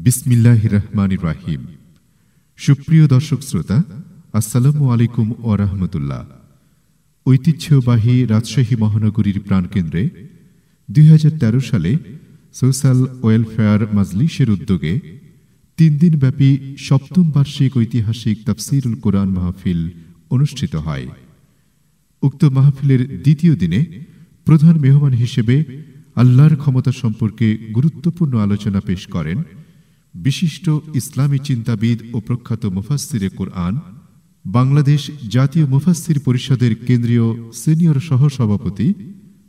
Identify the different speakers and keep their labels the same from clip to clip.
Speaker 1: বিসমিল্লাহির রহমানির রহিম। সুপ্রিয় দর্শক শ্রোতা, আসসালামু আলাইকুম ওয়া রাহমাতুল্লাহ। ঐতিহ্যবাহী রাজশাহী মহানগরীর প্রাণকেন্দ্রে ২০১৩ সালে সোশ্যাল ওয়েলফেয়ার মাজলিসের উদ্যোগে ৩ দিনব্যাপী সপ্তম বার্ষিক ঐতিহাসিক তাফসীরুল কোরআন মাহফিল অনুষ্ঠিত হয়। উক্ত মাহফিলের দ্বিতীয় দিনে প্রধান মেহমান হিসেবে আল্লাহর ক্ষমতা সম্পর্কে গুরুত্বপূর্ণ আলোচনা পেশ করেন বিশিষ্ট ইসলামী চিন্তাবিদ ও প্রখ্যাত মুফাসসিরে কোরআন, বাংলাদেশ জাতীয় মুফাসসির পরিষদের কেন্দ্রীয় সিনিয়র সহসভাপতি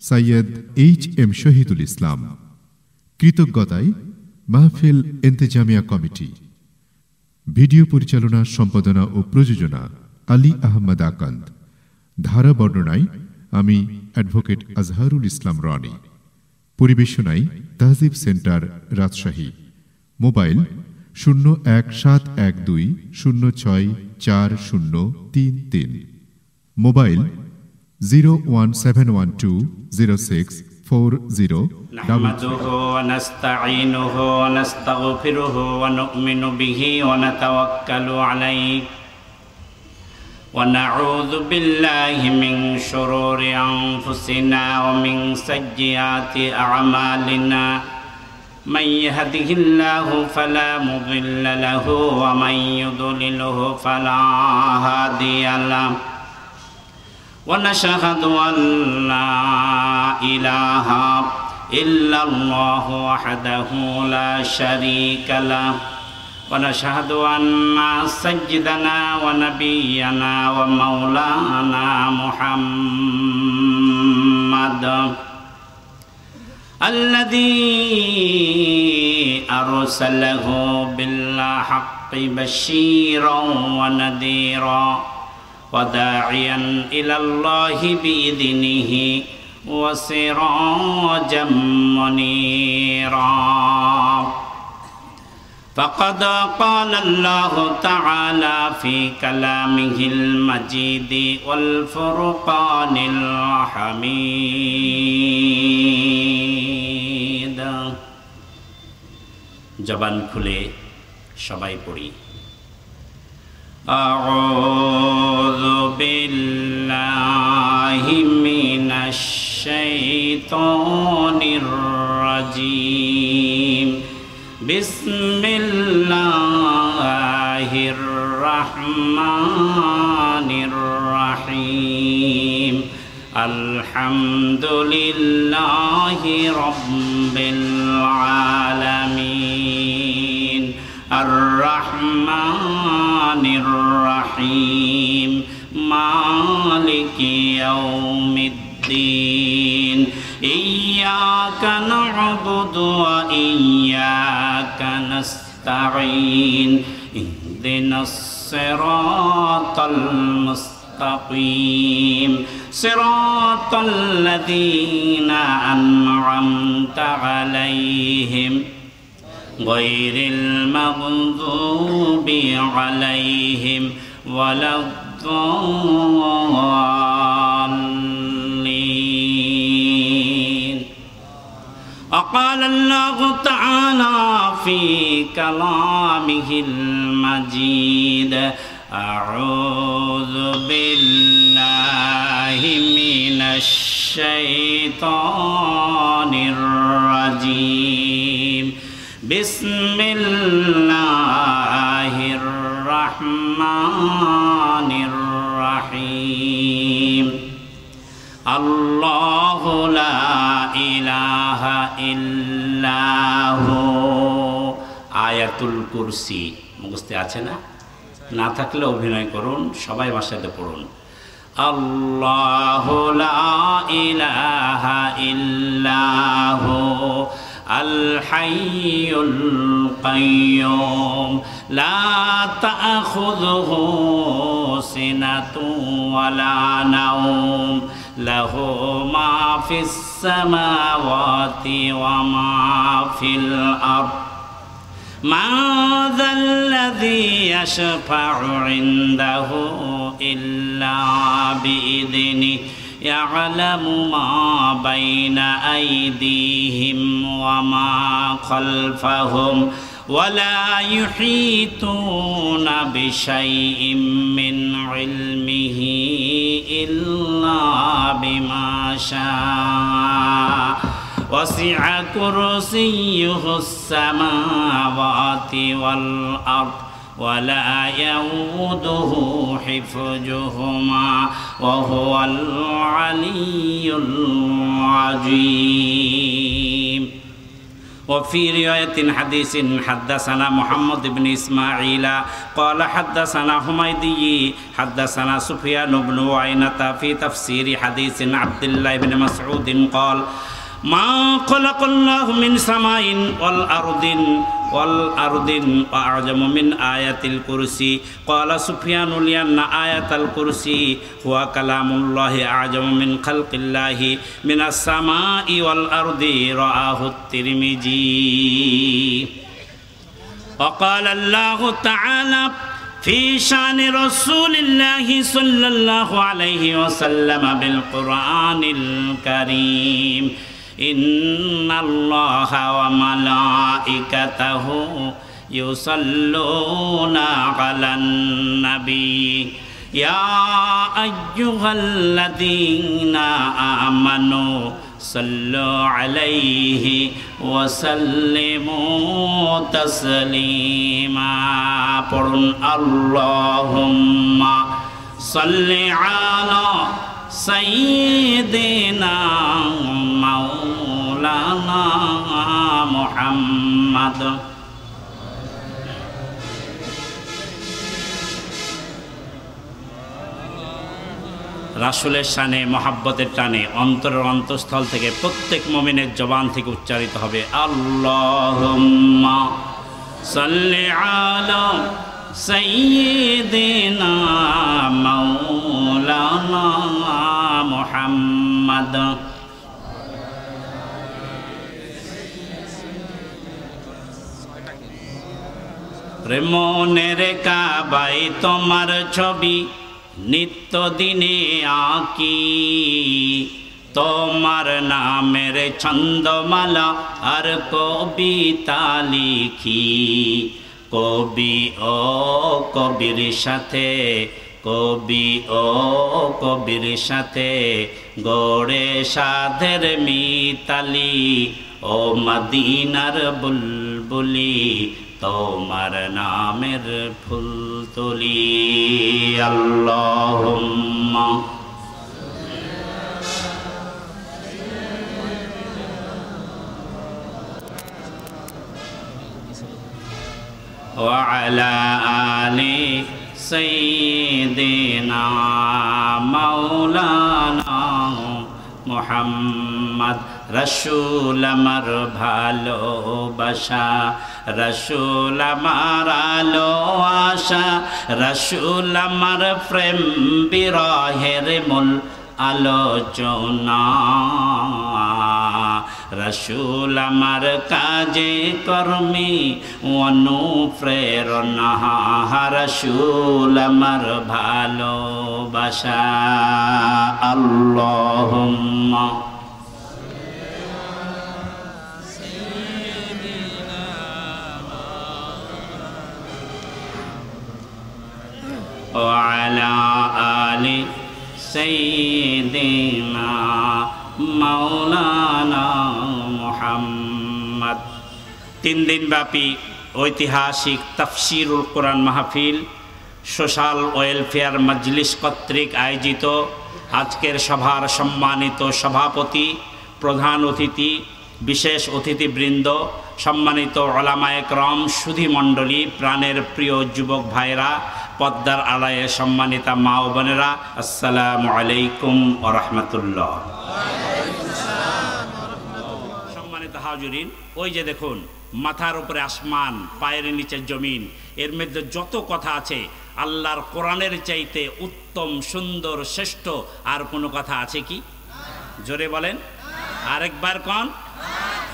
Speaker 1: সৈয়দ এইচ.এম. শহীদুল ইসলাম। কৃতজ্ঞতায় মাহফিল ইন্তেজামিয়া কমিটি। ভিডিও পরিচালনা, সম্পাদনা ও প্রযোজনা আলী আহমদ আকান্দ। ধারা বর্ণনায় আমি অ্যাডভোকেট আজহারুল ইসলাম রনি। পরিবেশনায় Tahzib centre Rajshahi. Mobile 017120640033, mobile 017120640।
Speaker 2: নাহমাদুহু ওয়া নাস্তাঈনুহু ওয়া নাস্তাগফিরুহু ওয়া নু'মিনু বিহি ওয়া নাতাওয়াক্কালু আলাইহি ওয়া নাউযু বিল্লাহি মিন শুরুরি আনফুসিনা ওয়া মিন সাইয়্যাতি আ'মালিনা। من يهده الله فلا مضل له ومن يضلله فلا هادي له ونشهد أن لا إله إلا الله وحده لا شريك له ونشهد أن سيدنا ونبينا ومولانا محمد الذي أرسله بالحق بشيرا ونذيرا وداعيا إلى الله بإذنه وسراجا منيرا. فقد قال الله تعالى في كلامه المجيد والفرقان الحميد. জবান খুলে সবাই পড়ি। আউযু বিল্লাহি মিনাশ শাইতানির রাজীম। বিসমিল্লাহির রহমানির রহিম। আলহামদুলিল্লাহি রাব্বিল আলামিন। আর রহমানির রহিম। মালিকি ইয়াউমিদ্দিন। ইয়্যাকা না'বুদু ওয়া ইয়্যাকা নাস্তাঈন। ইহদিনাস সিরাতাল মুস্তাকিম। সিরাতাল লাযীনা আন'আমতা আলাইহিম গায়রিল মাগযুবি আলাইহিম ওয়ালাদ-দাল্লিন। وقال الله تعالى في كلامه المجيد أعوذ بالله من الشيطان الرجيم. بسم الله الرحمن الرحيم. الله لا إله إلا هو. আয়াতুল কুরসি মুখস্থ আছে না? না থাকলে অভিনয় করুন, সবাই আমার সাথে পড়ুন। আল্লাহু লা ইলাহা ইল্লা হু আল হাইয়ুল কাইয়্যুম লা তা'খুযুহু সিনাতুন ওয়া লা নাওম লাহু মা ফিস সামাওয়াতি ওয়া মা ফিল আরদ। من ذا الذي يشفع عنده إلا بإذنه يعلم ما بين أيديهم وما خلفهم ولا يحيطون بشيء من علمه إلا بما شاء وسع كرسيه السماوات والأرض ولا يؤوده حفظهما وهو العلي العظيم. وفي رواية حديث حدثنا محمد بن إسماعيل قال حدثنا حميدي حدثنا سفيان بن عيينة في تفسير حديث عبد الله بن مسعود قال ما خلق الله من سماء والأرض وأعجم من آية الكرسي. قال سفيان لأن آية الكرسي هو كلام الله أعجم من خلق الله من السماء والأرض رواه الترمذي. وقال الله تعالى في شان رسول الله صلى الله عليه وسلم بالقرآن الكريم إن الله وملائكته يصلون على النبي يا أيها الذين آمنوا صلوا عليه وسلموا تسليما. পড়ুন اللهم صل على سيدنا مولانا محمد রাসূলের শানে মহাব্বতের টানে অন্তরের অন্তঃস্থল থেকে প্রত্যেক মুমিনের জবান থেকে উচ্চারিত হবে আল্লাহুম্মা সাল্লি আলা সাইয়্যিদিনা মাওলানা মুহাম্মদ। মনের কাবায় তোমার ছবি নিত্য দিনে আঁকি তোমার নামের ছন্দমালা আর কবিতা লিখি কবি ও কবির সাথে গড়ে সাধের মিতালি ও মদিনার বুলবুলি তোমার নামের ফুল তুলি আল্লাহুম্মা ওয়া আলা আলি সাইয়্যিদিনা মাওলানা মুহাম্মদ। রসুল আমার ভালোবাসা রসুল আমার আলো আশা রসুল আমার প্রেম বিরহের মূল আলোচনা রসুল আমার কাজে কর্মী অনুপ্রেরণা রসুল আমার ভালোবাসা আল্লাহুম্মা وعلى آل سيدنا مولانا محمد। 3 দিনব্যাপী ঐতিহাসিক তাফসিরুল কোরআন মাহফিল সোশ্যাল ওয়েলফেয়ার মজলিস কর্তৃক আয়োজিত আজকের সভার সম্মানিত সভাপতি, প্রধান অতিথি, বিশেষ অতিথিবৃন্দ, সম্মানিত ওলামায়ে কেরাম, সুধী মণ্ডলী, প্রাণের প্রিয় যুবক ভাইরা, পদ্মার আড়ায়ে সম্মানিতা মা ও বোনেরা, আসসালামু আলাইকুম ওয়া রাহমাতুল্লাহ। সম্মানিত হাজিরিন, ওই যে দেখুন মাথার উপরে আসমান, পায়ের নিচে জমিন, এর মধ্যে যত কথা আছে আল্লাহর কোরআনের চাইতে উত্তম, সুন্দর, শ্রেষ্ঠ আর কোনো কথা আছে কি? জোরে বলেন, আরেকবার কোন?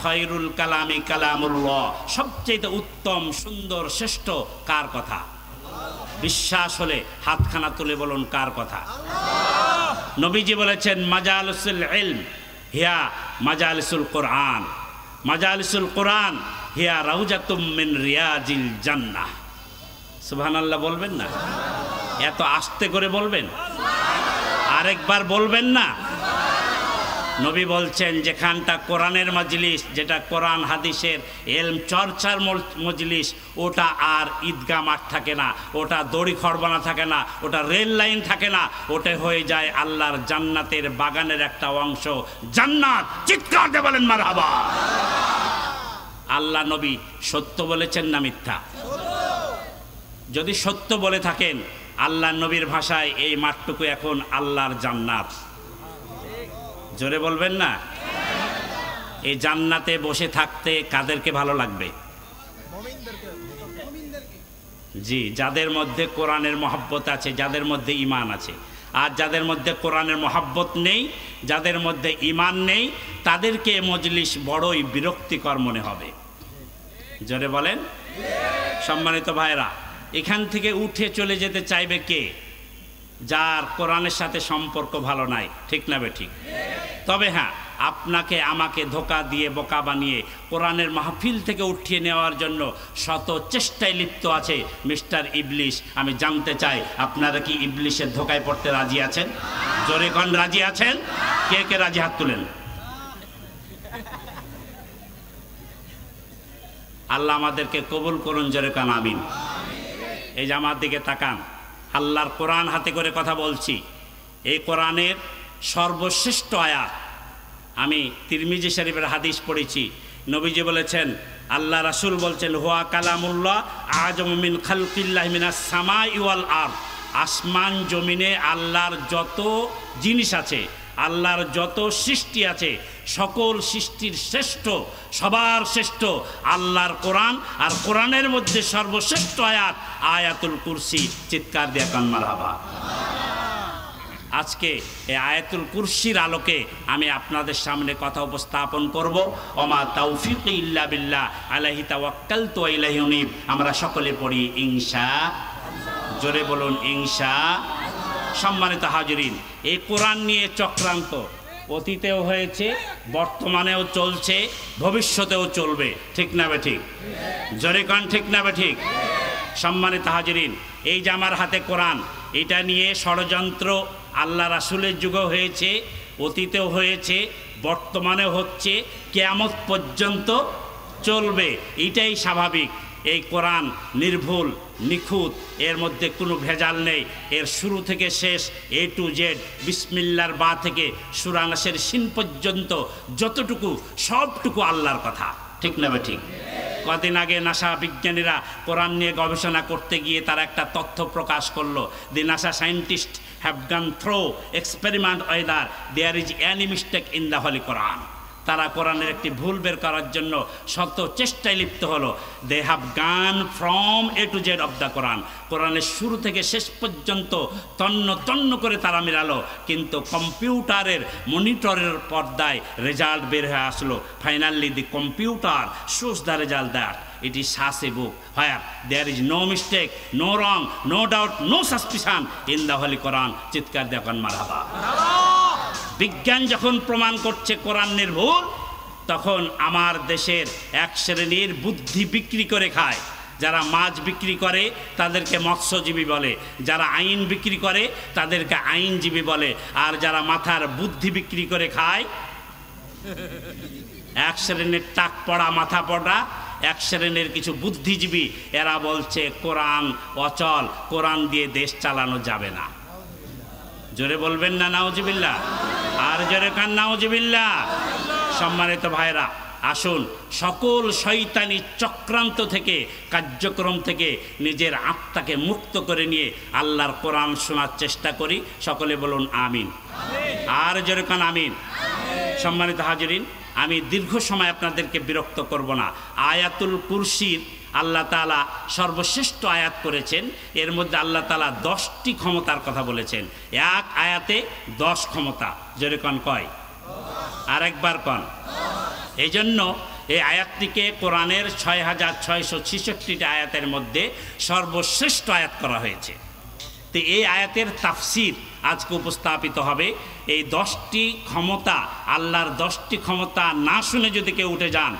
Speaker 2: খায়রুল কালামি কালামুল্লাহ। সবচেয়ে উত্তম, সুন্দর, শ্রেষ্ঠ কার কথা? বিশ্বাস হলে হাতখানা তুলে বলুন কার কথা? নবীজি বলেছেন মাজালিসুল ইলম হিয়া মাজালিসুল কোরআন। মাজালিসুল কোরআন হিয়া রাউজাতুম মিন রিয়াজিল জান্নাহ। সুবহানাল্লাহ বলবেন না? এত আস্তে করে বলবেন, আরেকবার বলবেন না? নবী বলছেন যেখানটা কোরআনের মজলিস, যেটা কোরআন হাদিসের এলম চর্চার মজলিস, ওটা আর ঈদগাহ মাঠ থাকে না, ওটা দড়ি খড়বানা থাকে না, ওটা রেল লাইন থাকে না, ওটা হয়ে যায় আল্লাহর জান্নাতের বাগানের একটা অংশ, জান্নাত। চিৎকার দিয়ে বলেন মারহাবা। আল্লাহ নবী সত্য বলেছেন না মিথ্যা? যদি সত্য বলে থাকেন, আল্লাহ নবীর ভাষায় এই মাঠটুকু এখন আল্লাহর জান্নাত। জোরে বলবেন না? এই জান্নাতে বসে থাকতে কাদেরকে ভালো লাগবে? জি, যাদের মধ্যে কোরআনের মহব্বত আছে, যাদের মধ্যে ঈমান আছে। আর যাদের মধ্যে কোরআনের মহব্বত নেই, যাদের মধ্যে ঈমান নেই, তাদেরকে মজলিস বড়ই বিরক্তিকর মনে হবে। জোরে বলেন। সম্মানিত ভাইরা, এখান থেকে উঠে চলে যেতে চাইবে কে? যার কোরআনের সাথে সম্পর্ক ভালো নাই, ঠিক না বেঠিক? তবে হ্যাঁ, আপনাকে আমাকে ধোঁকা দিয়ে বোকা বানিয়ে কোরআনের মাহফিল থেকে উঠিয়ে নেওয়ার জন্য শত চেষ্টায় লিপ্ত আছে মিস্টার ইবলিশ। আমি জানতে চাই, আপনারা কি ইবলিশের ধোঁকায় পড়তে রাজি আছেন? জোরে কোন রাজি আছেন? কে কে রাজি? হাত তুলেন। আল্লাহ আমাদেরকে কবুল করুন। জোরে কান আমিন। এই যে আমার দিকে তাকান, আল্লাহর কোরআন হাতে করে কথা বলছি। এই কোরআনের সর্বশ্রেষ্ঠ আয়াত, আমি তিরমিজি শরীফের হাদিস পড়েছি। নবীজি বলেছেন, আল্লাহ রাসূল বলছেন, হুয়া কালামুল্লাহ আযমু মিন খালকিল্লাহি মিনাস সামাই ওয়াল আরদ। আসমান জমিনে আল্লাহর যত জিনিস আছে, আল্লাহর যত সৃষ্টি আছে, সকল সৃষ্টির শ্রেষ্ঠ, সবার শ্রেষ্ঠ আল্লাহর কোরআন। আর কোরআনের মধ্যে সর্বশ্রেষ্ঠ আয়াত আয়াতুল কুরসি। চিৎকার দিয়ে কান মারহাবা। আজকে এই আয়াতুল কুরসির আলোকে আমি আপনাদের সামনে কথা উপস্থাপন করব। ওমা তাওফিক ইল্লা বিল্লাহ আলাইহি তাওয়াক্কালতু ওয়া ইলাইহি উনীব। আমরা সকলে পড়ি ইনশাআল্লাহ। জোরে বলুন ইনশাআল্লাহ। সম্মানিত হাজিরিন, এই কোরআন নিয়ে চক্রান্ত অতীতেও হয়েছে, বর্তমানেও চলছে, ভবিষ্যতেও চলবে, ঠিক না বেঠিক? জোরে কান ঠিক না বেঠিক? সম্মানিত হাজিরিন, এই যে আমার হাতে কোরআন, এটা নিয়ে ষড়যন্ত্র আল্লাহ রাসূলের যুগেও হয়েছে, অতীতেও হয়েছে, বর্তমানেও হচ্ছে, কিয়ামত পর্যন্ত চলবে। এটাই স্বাভাবিক। এই কোরআন নির্ভুল, নিখুঁত, এর মধ্যে কোনো ভেজাল নেই। এর শুরু থেকে শেষ এ টু জেড, বিসমিল্লার বা থেকে সূরা নাসের সিন পর্যন্ত যতটুকু, সবটুকু আল্লাহর কথা, ঠিক না ঠিক? কদিন আগে নাসা বিজ্ঞানীরা কোরআন নিয়ে গবেষণা করতে গিয়ে তারা একটা তথ্য প্রকাশ করলো। The NASA scientist have gone through experiment whether there is any mistake in the holy Quran. তারা কোরআনের একটি ভুল বের করার জন্য শত চেষ্টায় লিপ্ত হলো। They have gone from A to Z of the Quran. কোরআনের শুরু থেকে শেষ পর্যন্ত তন্ন তন্ন করে তারা মেলালো, কিন্তু কম্পিউটারের মনিটরের পর্দায় রেজাল্ট বের হয়ে আসলো। Finally the computer shows the result that it is as a book where there is no mistake, no wrong, no doubt, no suspicion in the Holy Quran. চিৎকার দেখুন মারহাবা। বিজ্ঞান যখন প্রমাণ করছে কোরআন নির্ভুল, তখন আমার দেশের এক শ্রেণীর বুদ্ধি বিক্রি করে খায়। যারা মাছ বিক্রি করে তাদেরকে মৎস্যজীবী বলে, যারা আইন বিক্রি করে তাদেরকে আইনজীবী বলে, আর যারা মাথার বুদ্ধি বিক্রি করে খায়, এক শ্রেণীর টাক পড়া, মাথা পড়া এক শ্রেণীর কিছু বুদ্ধিজীবী, এরা বলছে কোরআন অচল, কোরআন দিয়ে দেশ চালানো যাবে না। জোরে বলবেন না নাউজুবিল্লাহ? আর জোরে কান নাউজুবিল্লাহ। সম্মানিত ভাইরা, আসুন সকল শয়তানি চক্রান্ত থেকে, কার্যক্রম থেকে নিজের আত্মাকে মুক্ত করে নিয়ে আল্লাহর কোরআন শোনার চেষ্টা করি। সকলে বলুন আমিন। আর জোরে কান আমিন। সম্মানিত হাজিরিন, আমি দীর্ঘ সময় আপনাদেরকে বিরক্ত করব না। আয়াতুল কুরসির আল্লাহ তাআলা সর্বশ্রেষ্ঠ আয়াত করেছেন। এর মধ্যে আল্লাহ তাআলা 10টি ক্ষমতার কথা বলেছেন। এক আয়াতে 10 ক্ষমতা। জোরে কন কয়? আরেকবার কন। এই জন্য এই আয়াতটিকে কোরআনের 6666টি আয়াতের মধ্যে সর্বশ্রেষ্ঠ আয়াত করা হয়েছে। তো এই আয়াতের তাফসির আজকে উপস্থাপিত হবে। এই 10টি ক্ষমতা, আল্লাহর 10টি ক্ষমতা না শুনে যদি কেউ উঠে যান,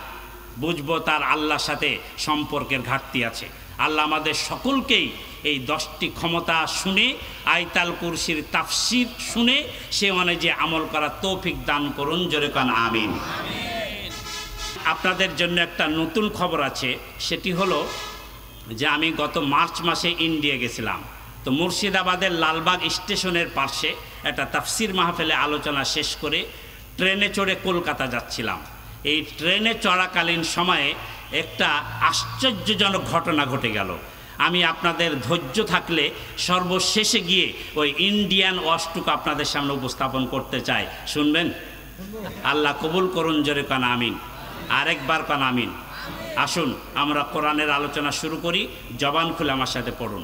Speaker 2: বুঝবো তার আল্লাহর সাথে সম্পর্কের ঘাটতি আছে। আল্লাহ আমাদের সকলকেই এই 10টি ক্ষমতা শুনে, আয়াতুল কুরসির তাফসীর শুনে সে অনুযায়ী আমল করার তৌফিক দান করুন। জোরে কান আমিন। আপনাদের জন্য একটা নতুন খবর আছে, সেটি হলো যে আমি গত মার্চ মাসে ইন্ডিয়া গেছিলাম। তো মুর্শিদাবাদের লালবাগ স্টেশনের পাশে একটা তাফসীর মাহফিলে আলোচনা শেষ করে ট্রেনে চড়ে কলকাতা যাচ্ছিলাম। এই ট্রেনে চড়াকালীন সময়ে একটা আশ্চর্যজনক ঘটনা ঘটে গেল। আমি আপনাদের ধৈর্য থাকলে সর্বশেষে গিয়ে ওই ইন্ডিয়ান ওয়াশটুকু আপনাদের সামনে উপস্থাপন করতে চাই। শুনবেন? আল্লাহ কবুল করুন। জোরে কান আমিন। আরেকবার কান আমিন। আসুন আমরা কোরআনের আলোচনা শুরু করি। জবান খুলে আমার সাথে পড়ুন।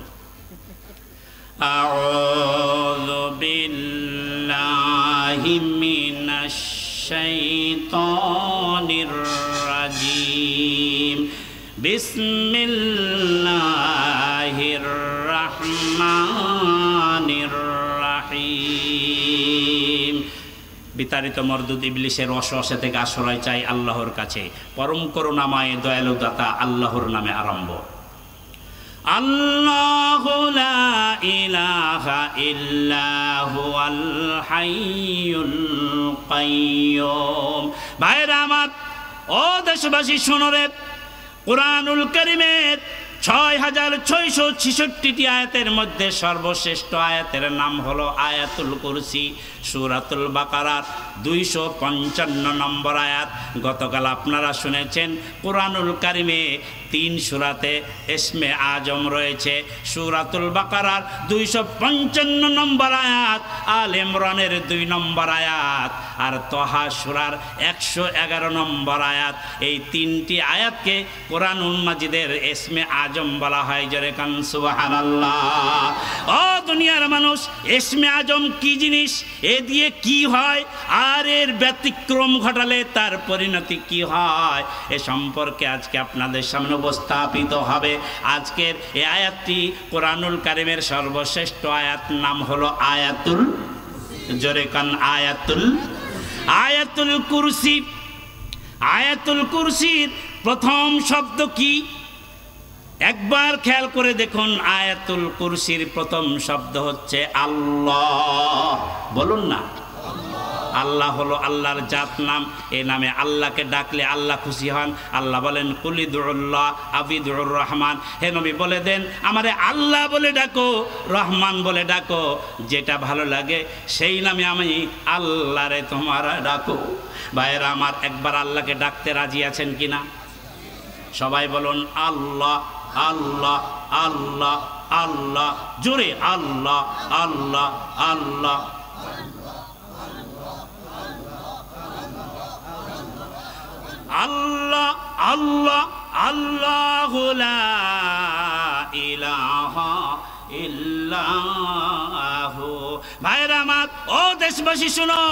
Speaker 2: আউযু বিল্লাহি মিনাশ শাইতানির রাজিম। বিসমিল্লাহির রাহমানির রাহিম। বিতাড়িত মরদুদ ইবলিসের ওয়াসওয়াসা থেকে আশ্রয় চাই আল্লাহর কাছে। পরম করুণাময় দয়ালু দাতা আল্লাহর নামে আরম্ভ। আল্লাহু লা ইলাহা ইল্লা হুয়াল হাইয়ুল কাইয়্যুম। ভাইরা আমার, ও দেশবাসী শুনো রে, কুরআনুল কারীমের 6666টি আয়াতের মধ্যে সর্বশ্রেষ্ঠ আয়াতের নাম হলো আয়াতুল কুরসি। সূরাতুল বাকারার 255 নম্বর আয়াত। গতকাল আপনারা শুনেছেন কুরআনুল কারীমে 3 সূরাতে ইসমে আজম রয়েছে। সূরাতুল বাকারার 255 নম্বর আয়াত, আল ইমরানের 2 নম্বর আয়াত, আর তহা সূরার 111 নম্বর আয়াত। এই 3টি আয়াতকে কুরআনুল মাজিদের ইসমে আজম বলা হয়। জোরে কান সুবহানাল্লাহ। ও দুনিয়ার মানুষ, ইসমে আজম কি জিনিস, এ দিয়ে কি হয়, আর এর ব্যতিক্রম ঘটালে তার পরিণতি কি হয়, এ সম্পর্কে আজকে আপনাদের সামনে উপস্থাপিত হবে। আজকের এই আয়াতটি কুরআনুল কারীমের সর্বশ্রেষ্ঠ আয়াত, নাম হলো আয়াতুল, জোরে কান আয়াতুল কুরসি। আয়াতুল কুরসির প্রথম শব্দ কি? একবার খেয়াল করে দেখুন। আয়াতুল কুরসির প্রথম শব্দ হচ্ছে আল্লাহ। বলুন না, আল্লাহ হলো আল্লাহর জাত নাম। এই নামে আল্লাহকে ডাকলে আল্লাহ খুশি হন। আল্লাহ বলেন কুলিদুল্লাহ আবিদুর রহমান। হে নবী বলে দেন, আমারে আল্লাহ বলে ডাকো, রহমান বলে ডাকো, যেটা ভালো লাগে সেই নামে আমি আল্লাহরে তোমারা ডাকো। ভাইয়েরা আমার, একবার আল্লাহকে ডাকতে রাজি আছেন কিনা? সবাই বলুন আল্লাহ আল্লাহ আল্লাহ আল্লাহ। জোরে আল্লাহ আল্লাহ আল্লাহ। আল্লাহ আল্লাহ আল্লাহু লা ইলাহা ইল্লাহু। ভাইরা আমার, ও দেশবাসী শুনো,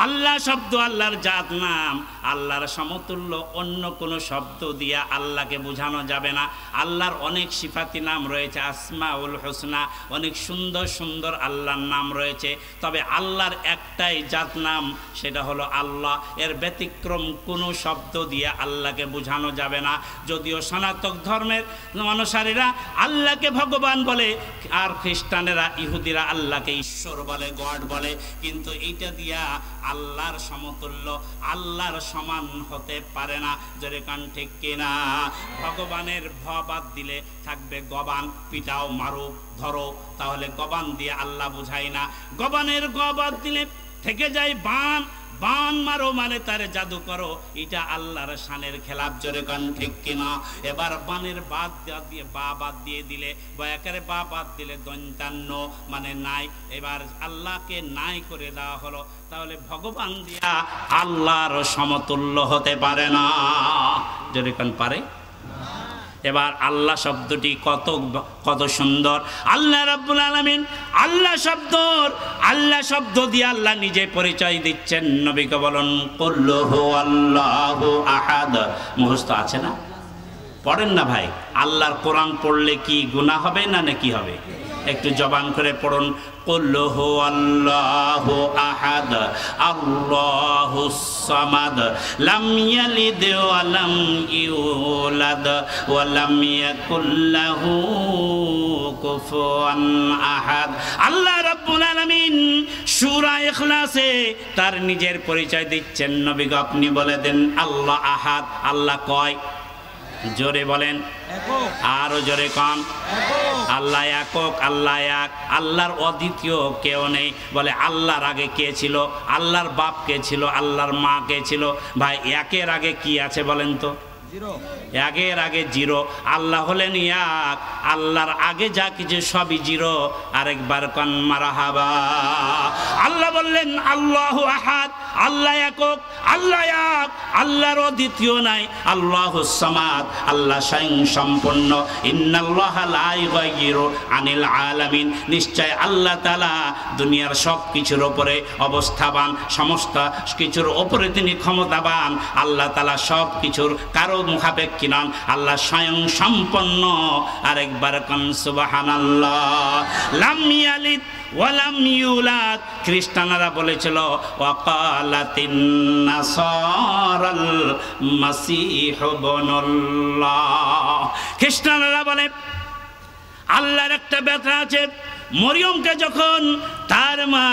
Speaker 2: আল্লাহ শব্দ আল্লাহর জাত নাম। আল্লাহর সমতুল্য অন্য কোনো শব্দ দিয়া আল্লাহকে বোঝানো যাবে না। আল্লাহর অনেক সিফাতি নাম রয়েছে, আসমাউল হোসনা, অনেক সুন্দর সুন্দর আল্লাহর নাম রয়েছে। তবে আল্লাহর একটাই জাত নাম, সেটা হলো আল্লাহ। এর ব্যতিক্রম কোনো শব্দ দিয়ে আল্লাহকে বোঝানো যাবে না। যদিও সনাতন ধর্মের অনুসারীরা আল্লাহকে ভগবান বলে, আর খ্রিস্টানেরা ইহুদিরা আল্লাহকে ঈশ্বর বলে, গড বলে, কিন্তু এইটা দিয়া আল্লাহর সমতুল্য, আল্লাহর সমান হতে পারে না। জোরে কান ঠিক কিনা? ভগবানের ভ বাদ দিলে থাকবে গবান। পিটাও, মারো, ধরো, তাহলে গবান দিয়ে আল্লাহ বুঝাই না। গবানের গ বাদ দিলে থেকে যায় বান। বান মারো মানে তারে জাদু করো, এটা আল্লাহর শানের খেলাফ। জোরে কান ঠিক কিনা? এবার বানের বাদ দিয়ে বা বাদ দিয়ে দিলে, বা একেবারে বা বাদ দিলে দন্তান্ন মানে নাই। এবার আল্লাহকে নাই করে দেওয়া হলো। তাহলে ভগবান দিয়া আল্লাহর সমতুল্য হতে পারে না। জোরে কান পারে? এবার আল্লাহ শব্দটি কত সুন্দর। আল্লাহ রাব্বুল আলামিন আল্লাহ শব্দ দিয়ে আল্লাহ নিজে পরিচয় দিচ্ছেন। নবীকে বলেন কুল হু আল্লাহু আহাদ। মুখস্থ আছে না? পড়েন না ভাই, আল্লাহর কোরআন পড়লে কি গুনাহ হবে না নাকি হবে? একটু জবান করে পড়ুন, কুল হুয়াল্লাহু আহাদ আল্লাহুস সামাদ লাম ইয়ালিদ ওয়া লাম ইউলাদ ওয়া লাম ইয়াকুল লাহু কুফুয়ান আহাদ। আল্লাহ রাব্বুল আলামিন সূরা ইখলাসে তার নিজের পরিচয় দিচ্ছেন। নবী গো আপনি বলে দেন আল্লাহ আহাদ। আল্লাহ কয়? জোরে বলেন, আরো জোরে কন। আল্লাহ একক, আল্লাহ এক, আল্লাহর অদ্বিতীয় কেউ নেই। বলে আল্লাহর আগে কে ছিল? আল্লাহর বাপ কে ছিল? আল্লাহর মা কে ছিল? ভাই একের আগে কি আছে বলেন তো? একের আগে জিরো। আল্লাহ হলেন এক, আল্লাহর আগে যা কিছু সবই জিরো। আরেকবার কন মারহাবা। আল্লাহ বললেন আল্লাহু আহাদ, আল্লাহ একক, আল্লাহ এক, আল্লাহর দ্বিতীয় নাই। আল্লাহুস সামাদ, আল্লাহ স্বয়ং সম্পূর্ণ। ইন্নাল্লাহা লা ইউগাইয়িরু আনিল আলামিন, নিশ্চয় আল্লাহ তাআলা দুনিয়ার সব কিছুর উপরে অবস্থাবান, সমস্ত কিছুর উপরে তিনি ক্ষমতাবান। আল্লাহ তাআলা সব কিছুর কারো মুখাপেক্ষী নন, আল্লাহ স্বয়ং সম্পন্ন। আরেকবার কোন সুবহানাল্লাহ। লাম ইয়ালিদ ওয়া লাম ইউলাদ, খ্রিস্টানরা বলেছিল ওয়াকালাতিন নাসারাল মাসীহ ইবনুল্লাহ। খ্রিস্টানরা বলে আল্লাহর একটা বেটা আছে। মরিয়মকে যখন তার মা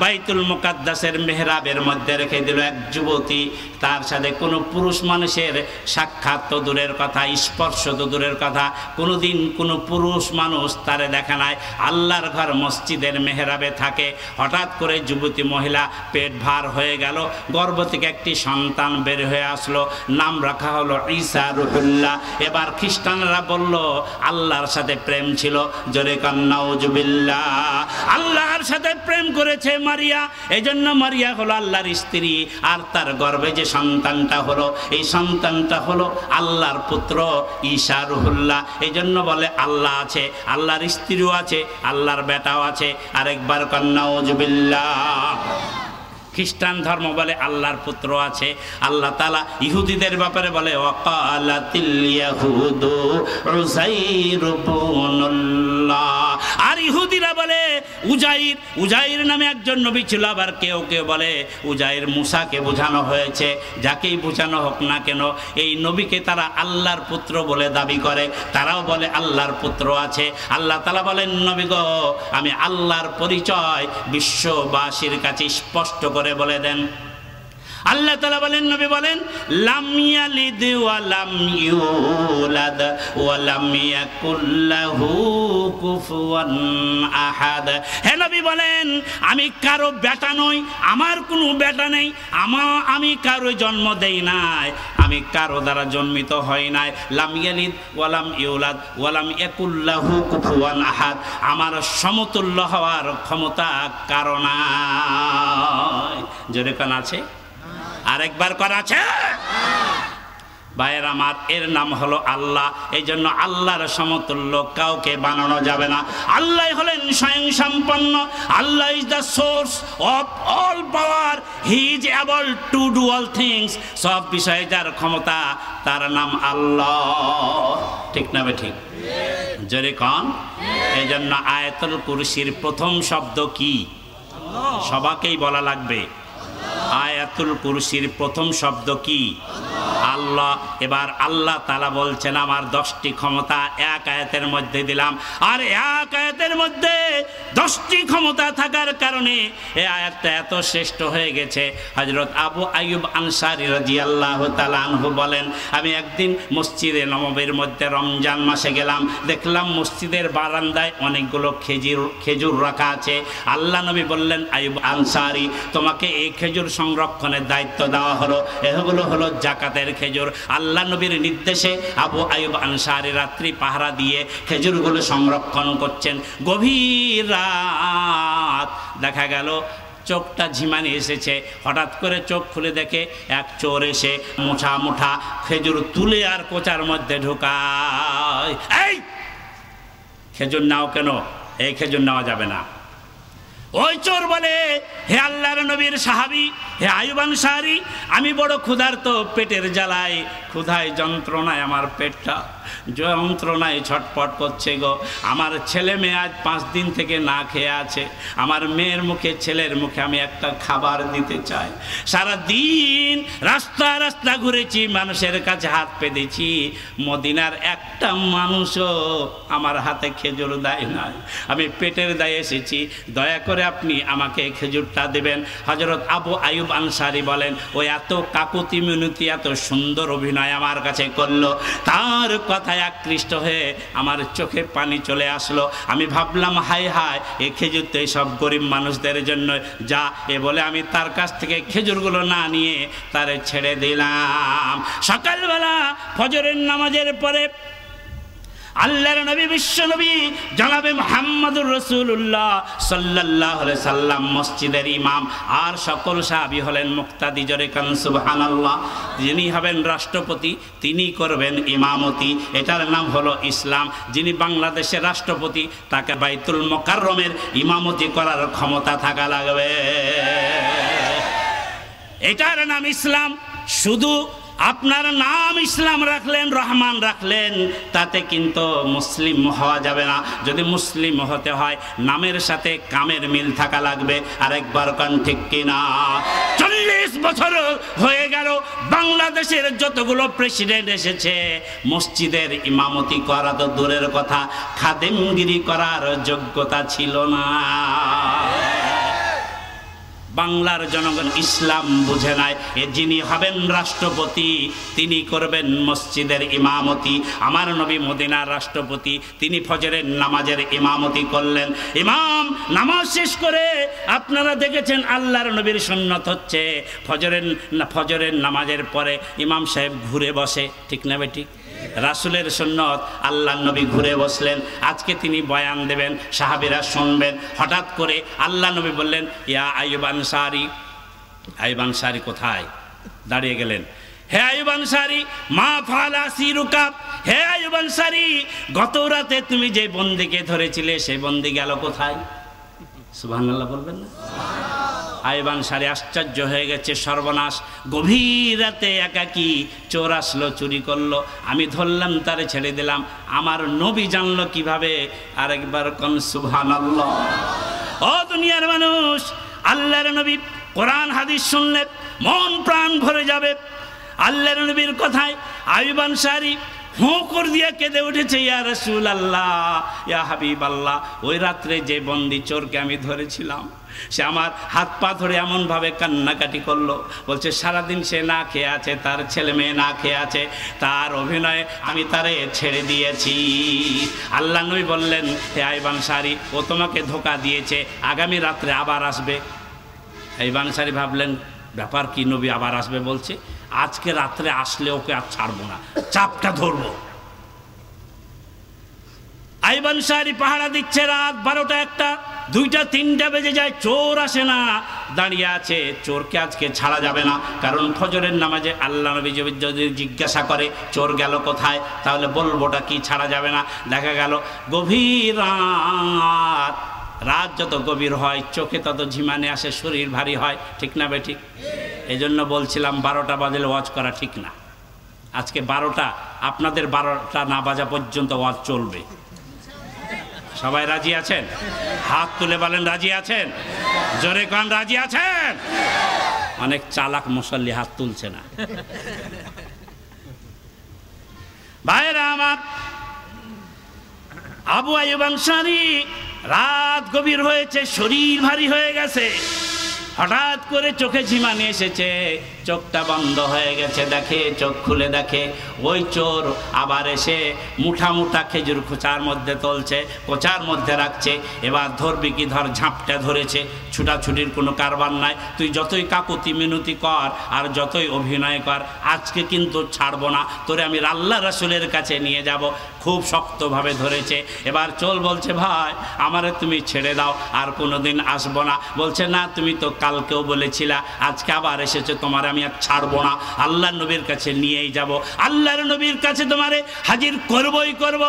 Speaker 2: বাইতুল মুকাদ্দাসের মেহরাবের মধ্যে রেখে দিল, এক যুবতী, তার সাথে কোনো পুরুষ মানুষের সাক্ষাৎ তো দূরের কথা, স্পর্শ তো দূরের কথা, কোনোদিন কোনো পুরুষ মানুষ তারে দেখা নাই। আল্লাহর ঘর মসজিদের মেহরাবে থাকে। হঠাৎ করে যুবতী মহিলা পেট ভার হয়ে গেল, গর্ভ থেকে একটি সন্তান বের হয়ে আসলো, নাম রাখা হলো ঈসা রুহুল্লাহ। এবার খ্রিস্টানরা বলল আল্লাহর সাথে প্রেম ছিল। জোরে কান নাউজুবিল্লাহ। আল্লাহর সাথে প্রেম করেছে মারিয়া, এজন্য মারিয়া হলো আল্লাহর স্ত্রী। আর তার গর্ভে যে সন্তানটা হলো, এই সন্তানটা হলো আল্লাহর পুত্র ঈসা রুহুল্লাহ। এজন্য বলে আল্লাহ আছে, আল্লাহর স্ত্রীও আছে, আল্লাহর বেটাও আছে। আরেকবার কান নাউজুবিল্লাহ। খ্রিস্টান ধর্ম বলে আল্লাহর পুত্র আছে। আল্লাহ তাআলা ইহুদিদের ব্যাপারে বলে ওয়াকালাতিল ইয়াহুদু উযাইর ইবনুল্লাহ। আর ইহুদিরা বলে উজাইর, উজাইর নামে একজন নবী ছিল। আবার কেউ কেউ বলে উজাইর মুসাকে বোঝানো হয়েছে। যাকেই বোঝানো হোক না কেন, এই নবীকে তারা আল্লাহর পুত্র বলে দাবি করে। তারাও বলে আল্লাহর পুত্র আছে। আল্লাহ তাআলা বলেন নবী গো আমি আল্লাহর পরিচয় বিশ্ববাসীর কাছে স্পষ্ট করে বলে দেন। আল্লাহ তাআলা বলেন, নবী বলেন লাম ইয়ালিদ ওয়া লাম ইউলাদ ওয়া লাম ইয়াকুল লাহু কুফুয়ান আহাদ। হে নবী বলেন আমি কারো বেটা নই, আমার কোনো বেটা নেই, আমি কারো জন্ম দেই নাই, আমি কারো দ্বারা জন্মিত হই নাই। লাম ইয়ালিদ ওয়া লাম ইউলাদ ওয়া লাম ইয়াকুল লাহু কুফুয়ান আহাদ, আমার সমতুল্য হওয়ার ক্ষমতা কারো নাই। জোরে কান আছে? আরেকবার করা আছে? ভাইয়ের আমার, এর নাম হলো আল্লাহ। এই জন্য আল্লাহর সমতুল্য কাউকে বানানো যাবে না। আল্লাহ হলেন স্বয়ং সম্পন্ন। Allah is the source of all power, he is able to do all things. সব বিষয়ে যার ক্ষমতা, তার নাম আল্লাহ। ঠিক না বে ঠিক? জোরে কন। এই জন্য আয়াতুল কুরসির প্রথম শব্দ কি? সবাকেই বলা লাগবে। আয়াতুল কুরসির প্রথম শব্দ কি? আল্লাহ। এবার আল্লাহ তাআলা বলছেন আমার 10টি ক্ষমতা এক আয়াতের মধ্যে দিলাম। আর এক আয়াতের মধ্যে 10টি ক্ষমতা থাকার কারণে এই আয়াতটা এত শ্রেষ্ঠ হয়ে গেছে। হযরত আবু আইয়ুব আনসারী রাদিয়াল্লাহু তাআলা আনহু বলেন, আমি একদিন মসজিদে নববীর মধ্যে রমজান মাসে গেলাম, দেখলাম মসজিদের বারান্দায় অনেকগুলো খেজুর রাখা আছে। আল্লাহ নবী বললেন, আইয়ুব আনসারী তোমাকে এই খেজুর সংরক্ষণের দায়িত্ব দেওয়া হলো। এগুলো হলো যাকাতের খেজুর। আল্লাহ নবীর নির্দেশে আবু আইয়ুব আনসারী রাত্রি পাহারা দিয়ে খেজুরগুলো সংরক্ষণ করছেন। গভীর রাত, দেখা গেল চোখটা ঝিমানি এসেছে। হঠাৎ করে চোখ খুলে দেখে এক চোর এসে মুঠা মুঠা খেজুর তুলে আর কোচার মধ্যে ঢোকায়। এই খেজুর নাও কেন? এই খেজুর নেওয়া যাবে না। ওই চোর বলে, হে আল্লাহর নবীর সাহাবী, হে আইয়ুব আনসারী, আমি বড় ক্ষুধার্ত, পেটের জ্বালায়, ক্ষুধায় যন্ত্রণায় আমার পেটটা যন্ত্রণায় ছটপট করছে গো। আমার ছেলে মেয়ে আজ 5 দিন থেকে না খেয়ে আছে। আমার মেয়ের মুখে, ছেলের মুখে আমি একটা খাবার দিতে চাই। সারা দিন রাস্তা রাস্তা ঘুরেছি, মানুষের কাছে হাত পেতেছি, মদিনার একটা মানুষও আমার হাতে খেজুর দেয় নাই। আমি পেটের দায়ে এসেছি, দয়া করে আপনি আমাকে খেজুরটা দেবেন। হযরত আবু আইয়ুব আনসারী বলেন, ওই এত কাকুতি মিনতি, এত সুন্দর অভিনয় আমার কাছে করলো, তার কথায় আকৃষ্ট হয়ে আমার চোখে পানি চলে আসলো। আমি ভাবলাম, হায় হায়, এ খেজুর তো সব গরিব মানুষদের জন্য, যা এ বলে আমি তার কাছ থেকে খেজুরগুলো না নিয়ে তারে ছেড়ে দিলাম। সকালবেলা ফজরের নামাজের পরে আল্লাহর নবী, বিশ্ব নবী জনাবে মুহাম্মদুর রাসূলুল্লাহ সাল্লাল্লাহু আলাইহি সাল্লাম মসজিদের ইমাম, আর সকল সাহাবী হলেন মুক্তাদি। জোরে কান সুবহানাল্লাহ। যিনি হবেন রাষ্ট্রপতি তিনি করবেন ইমামতি, এটার নাম হলো ইসলাম। যিনি বাংলাদেশের রাষ্ট্রপতি তাকে বাইতুল মুকাররমের ইমামতি করার ক্ষমতা থাকা লাগবে, এটার নাম ইসলাম। শুধু আপনার নাম ইসলাম রাখলেন, রহমান রাখলেন, তাতে কিন্তু মুসলিম হওয়া যাবে না। যদি মুসলিম হতে হয় নামের সাথে কামের মিল থাকা লাগবে। আরেকবার কান ঠিক কিনা? 40 বছর হয়ে গেল বাংলাদেশের যতগুলো প্রেসিডেন্ট এসেছে, মসজিদের ইমামতি করা তো দূরের কথা, খাদেমগিরি করার যোগ্যতা ছিল না। বাংলার জনগণ ইসলাম বুঝে নাই। এ যিনি হবেন রাষ্ট্রপতি তিনি করবেন মসজিদের ইমামতি। আমার নবী মদিনার রাষ্ট্রপতি, তিনি ফজরের নামাজের ইমামতি করলেন। ইমাম নামাজ শেষ করে, আপনারা দেখেছেন আল্লাহর নবীর সুন্নত হচ্ছে ফজরের নামাজের পরে ইমাম সাহেব ঘুরে বসে, ঠিক না বেঠিক? রাসূলের সুন্নত, আল্লাহর নবী ঘুরে বসলেন। আজকে তিনি বয়ান দেবেন, সাহাবীরা শুনবেন। হঠাৎ করে আল্লাহ নবী বললেন, ইয়া আইয়ুব আনসারী। আইয়ুব আনসারী কোথায়? দাঁড়িয়ে গেলেন। হে আইয়ুব আনসারী, মা ফালা সিরুকা। হে আইয়ুব আনসারী, গত রাতে তুমি যে বন্দীকে ধরেছিলে সেই বন্দী গেল কোথায়? সুবহানাল্লাহ বলবেন না? আইয়ুব আনসারী আশ্চর্য হয়ে গেছে, সর্বনাশ, গভীর রাতে একাকী চোর আসলো, চুরি করলো, আমি ধরলাম, তারে ছেড়ে দিলাম, আমার নবী জানলো কিভাবে? আরেকবার কোন সুবহানাল্লাহ। ও দুনিয়ার মানুষ, আল্লাহর নবী কোরআন হাদিস শুনলে মন প্রাণ ভরে যাবে। আল্লাহর নবীর কথায় আইয়ুব আনসারী হোঁ করে দিয়ে কেঁদে উঠেছে, ইয়া রাসূলুল্লাহ, ইয়া হাবিবাল্লাহ, ওই রাত্রে যে বন্দি চোরকে আমি ধরেছিলাম সে আমার হাত পা ধরে এমনভাবে কান্নাকাটি করলো, বলছে সারাদিন সে না খেয়ে আছে, তার ছেলে মেয়ে না খেয়ে আছে, তার অভিনয়ে আমি তারে ছেড়ে দিয়েছি। আল্লাহ নবী বললেন, হে আইয়ুব আনসারী, ও তোমাকে ধোঁকা দিয়েছে, আগামী রাত্রে আবার আসবে। আইয়ুব আনসারী ভাবলেন, ব্যাপার কি, নবী আবার আসবে বলছে, আজকে রাত্রে আসলে ওকে আর ছাড়বো না, চাপটা ধরবো। আইয়ুব আনসারী পাহারা দিচ্ছে, রাত 12টা, 1টা, 2টা, 3টা বেজে যায়, চোর আসে না, দাঁড়িয়ে আছে। চোরকে আজকে ছাড়া যাবে না, কারণ ফজরের নামাজে আল্লাহ নবী যদি জিজ্ঞাসা করে চোর গেল কোথায়, তাহলে বলবোটা কি, ছাড়া যাবে না। দেখা গেল গভীর রাত, রাত যত গভীর হয় চোখে তত ঝিমানে আসে, শরীর ভারী হয়, ঠিক না বেঠিক? এই জন্য বলছিলাম 12টা বাজলে ওয়াজ করা ঠিক না। আজকে 12টা, আপনাদের 12টা না বাজা পর্যন্ত ওয়াজ চলবে। সবাই রাজি আছেন? হাত তুলে বলেন রাজি আছেন? জোরে কান রাজি আছেন? অনেক চালাক মুসল্লি হাত তুলছে না। ভাইরা আমার, আবু আইয়ুব আনসারী রাত গভীর হয়েছে, শরীর ভারী হয়ে গেছে, হঠাৎ করে চোখে ঝিমানি এসেছে, চোখটা বন্ধ হয়ে গেছে, দেখে, চোখ খুলে দেখে ওই চোর আবার এসে মুঠা মুঠা খেজুর খোঁচার মধ্যে তুলছে, কোচার মধ্যে রাখছে। এবার ধরবি কি ধর, ঝাঁপটা ধরেছে, ছুটাছুটির কোনো কারবার নাই। তুই যতই কাকুতি মিনতি কর আর যতই অভিনয় কর, আজকে কিন্তু ছাড়বো না, তোরে আমি আল্লাহ রাসূলের কাছে নিয়ে যাব। খুব শক্তভাবে ধরেছে। এবার চোর বলছে, ভাই আমারে তুমি ছেড়ে দাও, আর কোনোদিন আসবো না। বলছে, না, তুমি তো কালকেও বলেছিলা, আজকে আবার এসেছে, তোমার আমি আর ছাড়বো না, আল্লাহর নবীর কাছে নিয়েই যাব, আল্লাহর নবীর কাছে তোমারে হাজির করবই করব।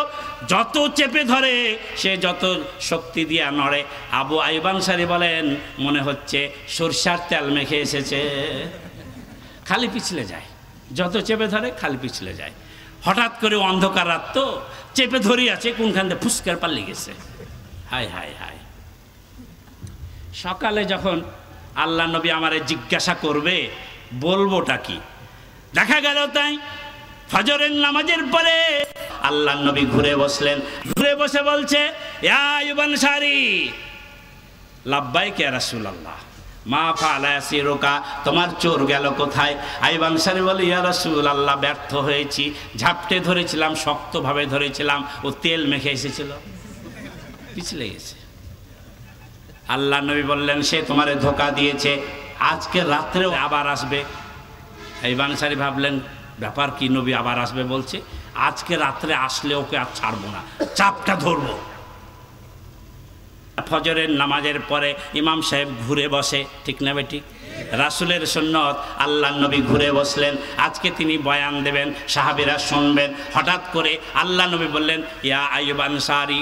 Speaker 2: যত চেপে ধরে সে যত শক্তি দিয়া নড়ে। আবু আইয়ুব আনসারী বলেন মনে হচ্ছে সরষার তেল মেখে এসেছে, খালি পিছলে যায়, যত চেপে ধরে খালি পিছলে যায়। হঠাৎ করে অন্ধকার রাত তো, চেপে ধরি আছে, কোনখান থেকে ফুসকার পাল্লি গেছে। হায় হায় হায়। সকালে যখন আল্লাহ নবী আমারে জিজ্ঞাসা করবে বলবোটা কি, দেখা গেল তাই ফজরের নামাজের পরে আল্লাহ নবী ঘুরে বসলেন, ঘুরে বসে বলছে, ইয়া আইয়ুব আনসারী, লাব্বাইক ইয়া রাসূলুল্লাহ, মা ফাআলা ইয়াসিরুকা, তোমার চোর গেল কোথায়? আইয়ুব আনসারী বলে, ইয়া রাসূলুল্লাহ, ব্যর্থ হয়েছি, ঝাপটে ধরেছিলাম, শক্তভাবে ধরেছিলাম, ও তেল মেখে এসেছিল, পিছলে গেছে। আল্লাহ নবী বললেন, সে তোমারে ধোকা দিয়েছে, আজকে রাত্রেও আবার আসবে। আইয়ুব আনসারী ভাবলেন, ব্যাপার কি, নবী আবার আসবে বলছে, আজকে রাত্রে আসলে ওকে আর ছাড়বো না, চাপটা ধরবো। ফজরের নামাজের পরে ইমাম সাহেব ঘুরে বসে, ঠিক না বেঠিক? রাসূলের সুন্নত, আল্লাহ নবী ঘুরে বসলেন, আজকে তিনি বয়ান দেবেন, সাহাবীরা শুনবেন। হঠাৎ করে আল্লাহ নবী বললেন, ইয়া আইয়ুব আনসারী,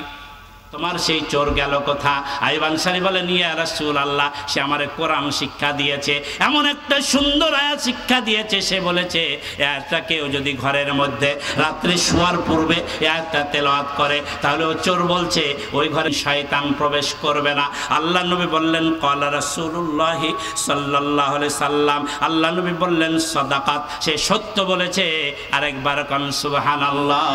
Speaker 2: তোমার সেই চোর গেল কোথা? আইয়ুব আনসারী বলেন, ইয়া রাসূলুল্লাহ, সে আমারে কোরআন শিক্ষা দিয়েছে, এমন একটা সুন্দর আয়াত শিক্ষা দিয়েছে, সে বলেছে আয়াতটা কেউ যদি ঘরের মধ্যে রাত্রে শোয়ার পূর্বে আয়াতটা তেলাওয়াত করে তাহলে ও চোর বলছে ওই ঘরে শয়তান প্রবেশ করবে না। আল্লাহ নবী বললেন, ক্বালা রাসূলুল্লাহ সাল্লাল্লাহু আলাইহি সাল্লাম, আল্লাহ নবী বললেন, সাদাকাত, সে সত্য বলেছে। আরেকবার কোন সুবহানাল্লাহ।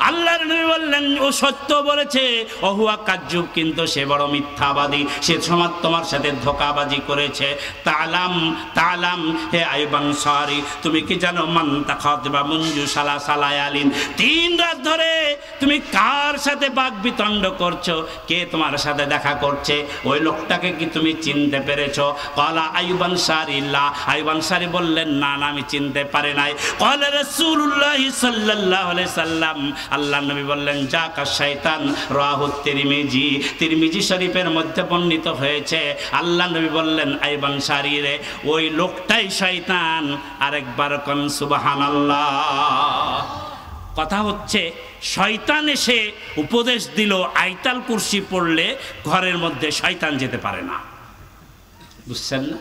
Speaker 2: আল্লাহর নবী বললেন, ও সত্য বলেছে, ওহুয়া কায্যুব, কিন্তু সে বড় মিথ্যাবাদী, সে সমাজ তোমার সাথে ধোঁকাবাজি করেছে। তালাম তালাম, হে আইয়ুব আনসারী, তুমি কি জানো, মান তাখাতবা মুনজু সালাসালায়ালিন, 3 রাত ধরে তুমি কার সাথে বাকবিতণ্ড করছো, কে তোমার সাথে দেখা করছে, ওই লোকটাকে কি তুমি চিনতে পেরেছো? ক্বালা আইয়ুব আনসারী লা, আইয়ুব আনসারী বললেন, না না, আমি চিনতে পারি নাই। ক্বালা রাসূলুল্লাহ সাল্লাল্লাহু আলাইহি সাল্লাম, আল্লাহ নবী বললেন, যাকা শয়তান রাহু তিরমিজি, তিরমিজি শরীফের মধ্যে বর্ণিত হয়েছে। আল্লাহ নবী বললেন, আইয়ুব আনসারী রে, ওই লোকটাই শয়তান। আরেকবার কোন সুবহানাল্লাহ। কথা হচ্ছে, শয়তান এসে উপদেশ দিল আয়াতুল কুরসি পড়লে ঘরের মধ্যে শয়তান যেতে পারে না, বুঝছেন না?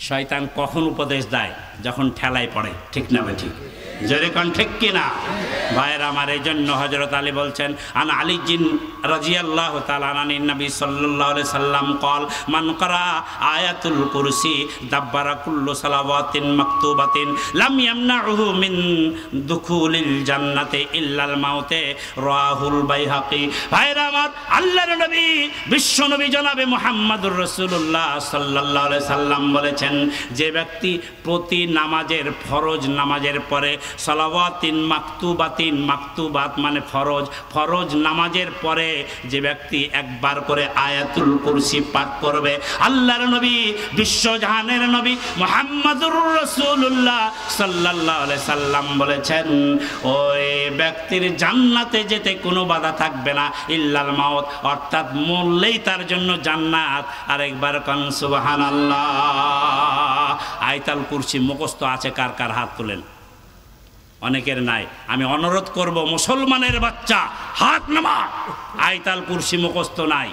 Speaker 2: শয়তান কখন উপদেশ দেয়? যখন ঠেলায় পড়ে, ঠিক না ঠিক? জোরে কোন ঠিক কিনা ভাইয়ের আমার? এই জন্য হযরত আলী বলছেন, আন আলী জিন রাদিয়াল্লাহু তাআলা আনিন নবী সাল্লাল্লাহু আলাইহি সাল্লাম قال মান ক্বারা আয়াতুল কুরসি দাব্বারা কুল্লু সালাওয়াতিন মাকতুবাতিন লাম ইয়ামনাউহু মিন দুখুলিল জান্নাতি ইল্লাল মাউতে, রাহুল বাইহাকি। ভাইয়ের আমার, আল্লাহর নবী বিশ্ব নবী জনাবে মুহাম্মদুর রাসূলুল্লাহ সাল্লাল্লাহু আলাইহি সাল্লাম বলেছেন, যে ব্যক্তি প্রতি নামাজের, ফরজ নামাজের পরে সালাওয়াতিন মাকতুবাতিন, মাকতুবাত মানে ফরজ, ফরজ নামাজের পরে যে ব্যক্তি একবার করে আয়াতুল কুরসি পাঠ করবে, আল্লাহর নবী বিশ্বজাহানের নবী মুহাম্মদুর রাসূলুল্লাহ সাল্লাল্লাহু আলাইহি সাল্লাম বলেছেন, ওই ব্যক্তির জান্নাতে যেতে কোনো বাধা থাকবে না, ইল্লাল মাউত, অর্থাৎ মরলেই তার জন্য জান্নাত। আরেকবার কোন সুবহানাল্লাহ। আয়াতুল কুরসি মুখস্থ আছে কার কার? হাত তোলেন। অনেকের নাই। আমি অনুরোধ করব, মুসলমানের বাচ্চা হাত নামা। আয়াতুল কুরসি মুখস্থ নাই।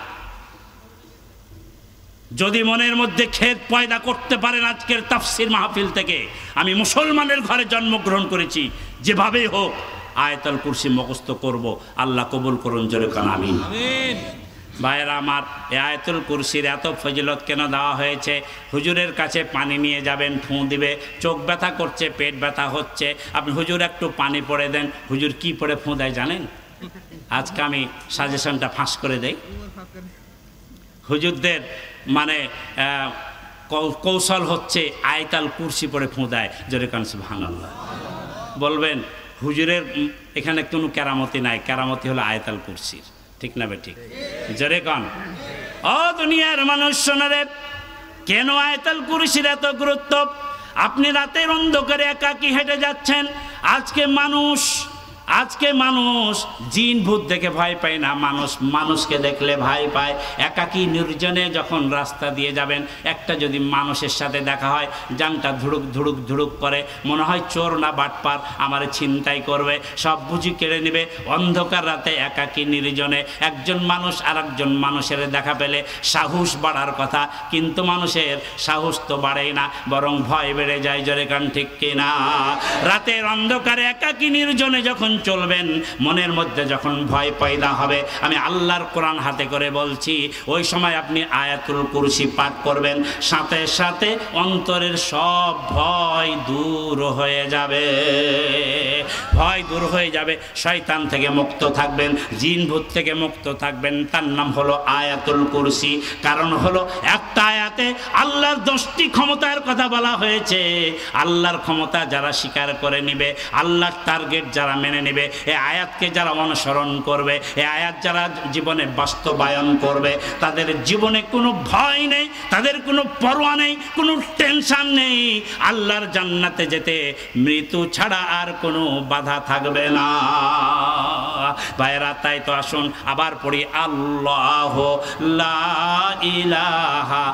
Speaker 2: যদি মনের মধ্যে খেদ পয়দা করতে পারেন আজকের তাফসীর মাহফিল থেকে, আমি মুসলমানের ঘরে জন্মগ্রহণ করেছি, যেভাবেই হোক আয়াতুল কুরসি মুখস্থ করব। আল্লাহ কবুল করুন, জোরে কান আমিন। ভাইয়েরা আমার, এই আয়াতুল কুরসির এত ফজিলত কেন দেওয়া হয়েছে? হুজুরের কাছে পানি নিয়ে যাবেন, ফুঁ দিবে, চোখ ব্যথা করছে, পেট ব্যথা হচ্ছে, আপনি হুজুর একটু পানি পড়ে দেন। হুজুর কি পড়ে ফুঁ দেয় জানেন? আজকে আমি সাজেশনটা ফাঁস করে দেই। হুজুরদের মানে কৌশল হচ্ছে আয়াতুল কুরসি পড়ে ফুঁ দেয়। জোরে কান সুবহানাল্লাহ বলবেন। হুজুরের এখানে কোনো কেরামতি নাই, কেরামতি হলো আয়াতুল কুরসির, ঠিক না বে ঠিক? জোরে কান। ও দুনিয়ার মানুষ শোনারে, কেন আয়াতুল কুরসির এত গুরুত্ব? আপনি রাতের অন্ধকারে একাকী হেঁটে যাচ্ছেন। আজকে মানুষ আজকে মানুষ জিন ভূত দেখে ভয় পায় না, মানুষ মানুষকে দেখলে ভয় পায়। একাকী নির্জনে যখন রাস্তা দিয়ে যাবেন, একটা যদি মানুষের সাথে দেখা হয়, জানটা ধুড়ুক ধুড়ুক ধুড়ুক করে, মনে হয় চোর না বাটপার, আমার ছিনতাই করবে, সব বুঝি কেড়ে নেবে। অন্ধকার রাতে একাকী নির্জনে একজন মানুষ আর একজন মানুষের দেখা পেলে সাহস বাড়ার কথা, কিন্তু মানুষের সাহস তো বাড়েই না, বরং ভয় বেড়ে যায়। জোরে কান ঠিক কিনা? রাতের অন্ধকারে একাকী নির্জনে যখন চলবেন, মনের মধ্যে যখন ভয় পয়দা হবে, আমি আল্লাহর কোরআন হাতে করে বলছি, ওই সময় আপনি আয়াতুল কুরসি পাঠ করবেন, সাথে সাথে অন্তরের সব ভয় দূর হয়ে যাবে, ভয় দূর হয়ে যাবে। শয়তান থেকে মুক্ত থাকবেন, জিন ভূত থেকে মুক্ত থাকবেন। তার নাম হলো আয়াতুল কুরসি। কারণ হলো একটা আয়াতে আল্লাহর 10টি ক্ষমতার কথা বলা হয়েছে। আল্লাহর ক্ষমতা যারা স্বীকার করে নিবে, আল্লাহর টার্গেট যারা মেনে নেবে, এই আয়াতকে যারা অনুসরণ করবে, এই আয়াত যারা জীবনে বাস্তবায়ন করবে, তাদের জীবনে কোনো ভয় নেই, তাদের কোনো পরোয়া নেই, কোনো টেনশন নেই। আল্লাহর জান্নাতে যেতে মৃত্যু ছাড়া আর কোনো বাধা থাকবে না। ভাইরা, তাই তো আসুন আবার পড়ি, আল্লাহ লা ইলাহা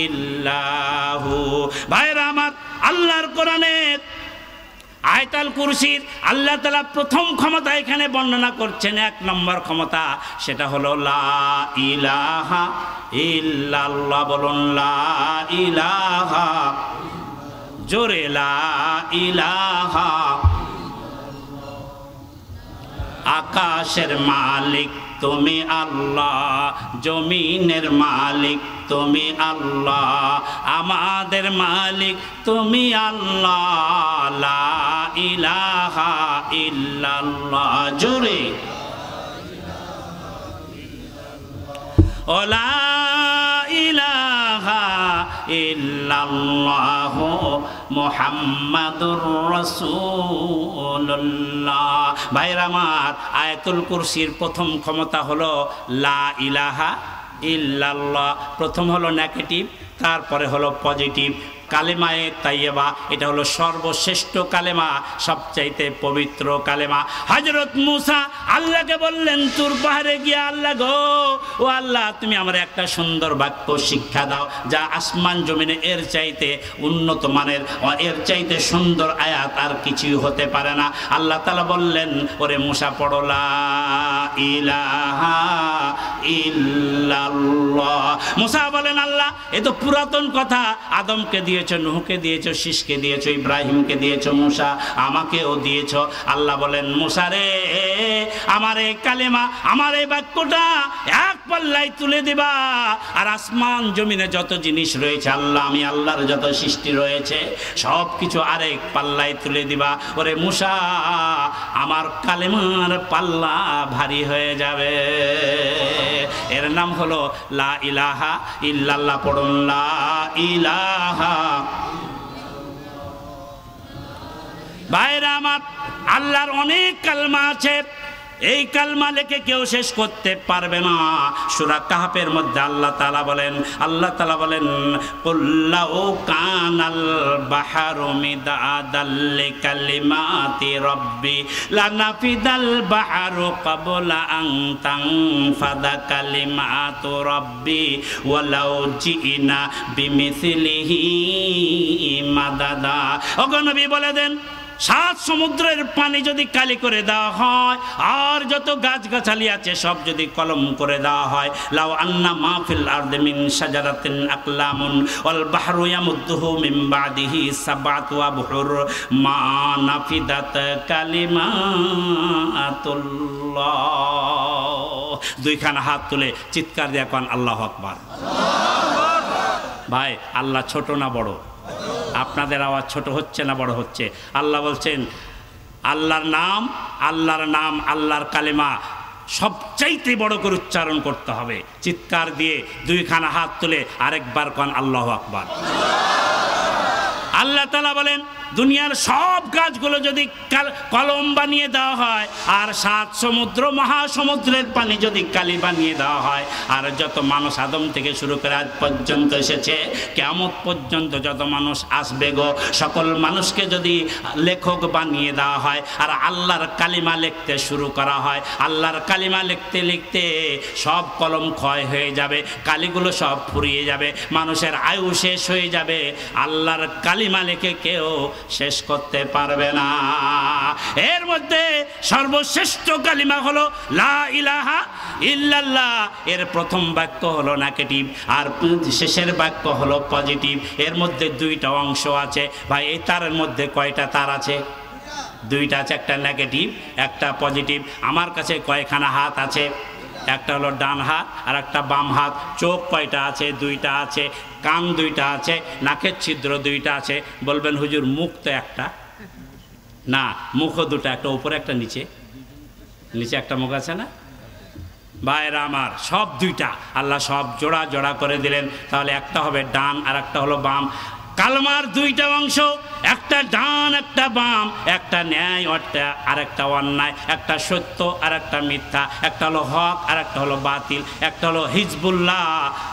Speaker 2: ইল্লাহু। ভাইরা আমার, আল্লাহর কোরআনের আয়াতুল কুরসির আল্লাহ তাআলা প্রথম ক্ষমতা এখানে বর্ণনা করছেন। 1 নম্বর ক্ষমতা, সেটা হলো লা ইলাহা ইল্লাল্লাহ। বলুন লা ইলাহা, জোরে লা ইলাহা। আকাশের মালিক তুমি আল্লাহ, জমিনের মালিক তুমি আল্লাহ, আমাদের মালিক তুমি আল্লাহ। লা ইলাহা ইল্লাল্লাহ, জোরে ও লা ইলাহা ইল্লাল্লাহ মুহাম্মাদুর রাসূলুল্লাহ। ভাইরা আমার, আয়াতুল কুরসির প্রথম ক্ষমতা হলো লা ইলাহা ইল্লাল্লাহ। প্রথম হলো নেগেটিভ, তারপরে হলো পজিটিভ। কালেমায়ে তাইয়্যিবা, এটা হলো সর্বশ্রেষ্ঠ কালেমা, সবচাইতে পবিত্র কালেমা। হযরত মূসা আল্লাহকে বললেন, তুর পাহাড়ে গিয়ে, আল্লাহ গো, ও আল্লাহ, তুমি আমার একটা সুন্দর বাক্য শিক্ষা দাও, যা আসমান জমিনে এর চাইতে উন্নত মানের, এর চাইতে সুন্দর আয়াত আর কিছুই হতে পারে না। আল্লাহ তাআলা বললেন, ওরে মূসা, পড়ো লা ইলাহা ইল্লাল্লাহ। মূসা বলেন, আল্লাহ, এ তো পুরাতন কথা, আদমকে দিয়েছো, নূহকে দিয়েছো, শীষকে দিয়েছো, ইব্রাহিমকে দিয়েছো, মূসা আমাকেও দিয়েছো। আল্লাহ বলেন, মূসা রে, আমার এই কালেমা, আমার এই বাক্যটা এক পাল্লায় তুলে দিবা, আর আসমান জমিনে যত জিনিস রয়েছে, আল্লাহ, আমি আল্লাহর যত সৃষ্টি রয়েছে, সব কিছু আরেক পাল্লায় তুলে দিবা। ওরে মূসা, আমার কালেমার পাল্লা ভারী হয়ে যাবে। এর নাম হলো লা ইলাহা ইল্লাল্লাহ। পড়ুন লা ইলাহা। ভাইরা আমার, আল্লাহর অনেক কালমা আছে, এই কালমা লেখে কেউ শেষ করতে পারবে না। সূরা কাহফের মধ্যে আল্লাহ তাআলা বলেন, কুল লাউ কানাল বাহরু মিদাদাল লিকালিমাতি রাব্বি লানাফিদাল বাহরু ক্বাবলা আন তানফাদা কালিমাতু রাব্বি ওয়ালাউ জিনা বিমিসলিহি মাদাদা। ওগো নবী বলে দেন, 7 সমুদ্রের পানি যদি কালি করে দেওয়া হয়, আর যত গাছগাছালি আছে সব যদি কলম করে দেওয়া হয়, লাউ আন্না মা ফিল আরদি মিন শাজারাতিন আকলামুন ওয়াল বাহরু ইয়ামুদ্দুহু মিন বাদিহি সাবআতু আবহুর মা নাফিদাত কালিমাতুল্লাহ। 2খানা হাত তুলে চিৎকার দিয়ে কোন আল্লাহু আকবার। ভাই, আল্লাহ ছোট না বড়? আপনাদের আওয়াজ ছোট হচ্ছে না বড় হচ্ছে? আল্লাহ বলছেন, আল্লাহর নাম, আল্লাহর কালেমা সবচাইতে বড় করে উচ্চারণ করতে হবে। চিৎকার দিয়ে 2খানা হাত তুলে আরেকবার কোন আল্লাহু আকবার। আল্লাহ তাআলা বলেন, দুনিয়ার সব গাছগুলো যদি কলম বানিয়ে দেওয়া হয়, আর 7 সমুদ্র মহাসমুদ্রের পানি যদি কালি বানিয়ে দেওয়া হয়, আর যত মানুষ আদম থেকে শুরু করে আজ পর্যন্ত এসেছে, কিয়ামত পর্যন্ত যত মানুষ আসবে গো, সকল মানুষকে যদি লেখক বানিয়ে দেওয়া হয় আর আল্লাহর কালিমা লিখতে শুরু করা হয়, আল্লাহর কালিমা লিখতে লিখতে সব কলম ক্ষয় হয়ে যাবে, কালিগুলো সব ফুরিয়ে যাবে, মানুষের আয়ু শেষ হয়ে যাবে, আল্লাহর কালিমা লিখে কেউ শেষ করতে পারবে না। এর মধ্যে সর্বশ্রেষ্ঠ কালিমা হলো লা ইলাহা ইল্লাল্লাহ। এর প্রথম বাক্য হলো নেগেটিভ আর শেষের বাক্য হলো পজিটিভ। এর মধ্যে 2টা অংশ আছে ভাই। এই তারের মধ্যে কয়টা তার আছে? 2টা আছে, একটা নেগেটিভ একটা পজিটিভ। আমার কাছে কয়খানা হাত আছে? একটা হলো ডান হাত আর একটা বাম হাত। চোখ কয়টা আছে? 2টা আছে। কান 2টা আছে। নাকের ছিদ্র 2টা আছে। বলবেন হুজুর মুখ তো একটা? না, মুখও 2টা, একটা উপরে একটা নিচে। নিচে একটা মুখ আছে না ভাইরা আমার? সব 2টা আল্লাহ সব জোড়া জোড়া করে দিলেন। তাহলে একটা হবে ডান আর একটা হলো বাম। কালমার 2টা অংশ, একটা ডান একটা বাম, একটা ন্যায় আর একটা অন্যায়, একটা সত্য আর একটা মিথ্যা, একটা হলো হক আর একটা হলো বাতিল, একটা হলো হিজবুল্লাহ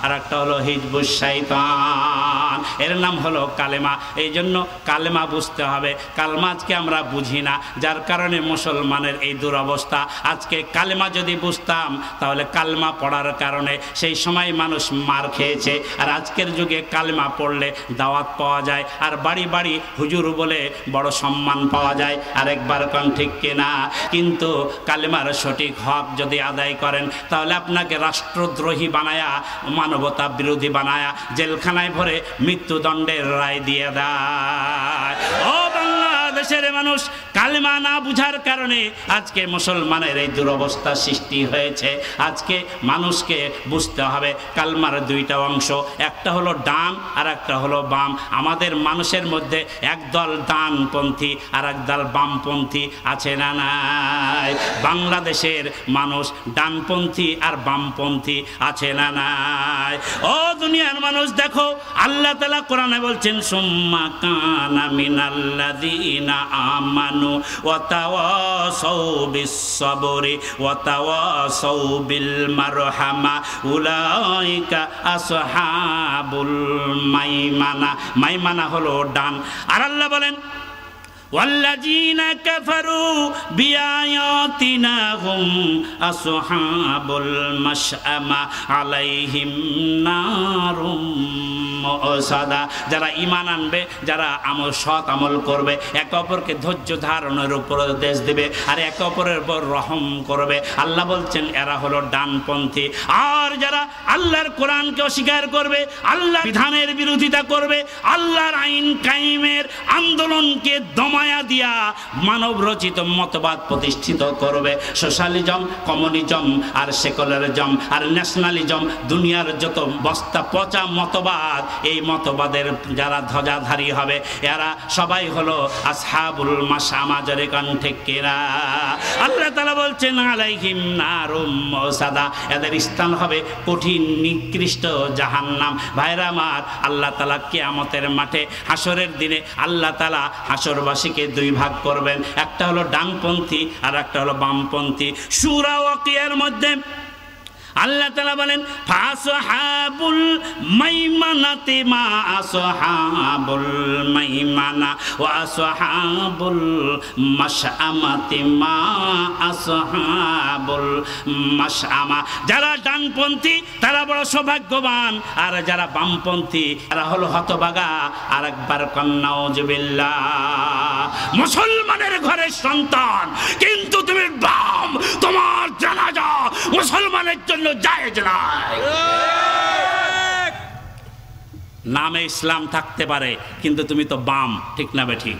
Speaker 2: আর একটা হলো হিজবুশ শয়তান। এর নাম হলো কালেমা। এই জন্য কালেমা বুঝতে হবে। কালমা আজকে আমরা বুঝি না, যার কারণে মুসলমানের এই দুরবস্থা। আজকে কালেমা যদি বুঝতাম তাহলে কালমা পড়ার কারণে সেই সময় মানুষ মার খেয়েছে, আর আজকের যুগে কালেমা পড়লে দাওয়াত পাওয়া যায়, আর বাড়ি বাড়ি হুজুর বলে বড় সম্মান পাওয়া যায়। আরেকবার কোন ঠিক কিনা? কিন্তু কালেমার সঠিক হক যদি আদায় করেন তাহলে আপনাকে রাষ্ট্রদ্রোহী বানায়া, মানবতা বিরোধী বানায়া জেলখানায় ভরে মৃত্যুদণ্ডের রায় দিয়ে দেয়। ও বাংলাদেশের মানুষ, কালেমা না বুঝার কারণে আজকে মুসলমানের এই দুরবস্থা সৃষ্টি হয়েছে। আজকে মানুষকে বুঝতে হবে কালেমার 2টা অংশ, একটা হলো ডান আর একটা হলো বাম। আমাদের মানুষের মধ্যে একদল ডানপন্থী আর একদল বামপন্থী আছে না নাই? বাংলাদেশের মানুষ ডানপন্থী আর বামপন্থী আছে না নাই? ও দুনিয়ার মানুষ দেখো, আল্লাহ তাআলা কোরআনে বলছেন সুম্মা কানা মিনাল্লাযীনা আমানু ওয়া তাওয়াসাউ বিস-সাবরি ওয়া তাওয়াসাউ বিল মারহামা উলাইকা আসহাবুল মাইমানা। মাইমানা হলো ডান। আর আল্লাহ বলেন ওয়াল্লাযীনা কাফারু বিআয়াতিনা হুম আসহাবুল মাশআমা আলাইহিম নারুম মুসাদা। যারা ঈমান আনবে, যারা সৎ আমল করবে, একে অপরকে ধৈর্য ধারণের উপর উপদেশ দেবে আর একে অপরের উপর রহম করবে, আল্লাহ বলছেন এরা হলো ডানপন্থী। আর যারা আল্লাহর কোরআনকে অস্বীকার করবে, আল্লাহর বিধানের বিরোধিতা করবে, আল্লাহর আইন কায়েমের আন্দোলনকে দমায়া দিয়া মানব রচিত মতবাদ প্রতিষ্ঠিত করবে, সোশ্যালিজম, কমিউনিজম আর সেকুলারিজম আর ন্যাশনালিজম, দুনিয়ার যত বস্তা পচা মতবাদ, এই মতবাদের যারা ধ্বজাধারী হবে এরা সবাই হলো আসহাবুল মাশআমা। যারে কান ঠিক কিনা? আল্লাহ তাআলা বলছেন আলাইহিম নারুম মুসাদা, এদের স্থান হবে কঠিন নিকৃষ্ট জাহান্নাম। ভাইরা আমার, আল্লাহ তাআলা কিয়ামতের মাঠে হাসরের দিনে আল্লাহ তাআলা হাসরবাসীকে 2 ভাগ করবেন, একটা হলো ডানপন্থী আর একটা হলো বামপন্থী। সূরা ওয়াকিয়ার মধ্যে আল্লাহ তাআলা বলেন ফাসহাবুল মাইমানাতি মা আসহাবুল মাইমানা ওয়া আসহাবুল মাশআমাতি মা আসহাবুল মাশআমা। যারা ডানপন্থী তারা বড় সৌভাগ্যবান, আর যারা বামপন্থী তারা হলো হতভাগা। আর একবার নাউজুবিল্লাহ। মুসলমানের ঘরের সন্তান কিন্তু তুমি বাম, তোমার জানাজা মুসলমানের জন্য জায়েজ নাই। নামে ইসলাম থাকতে পারে কিন্তু তুমি তো বাম, ঠিক না বেঠিক?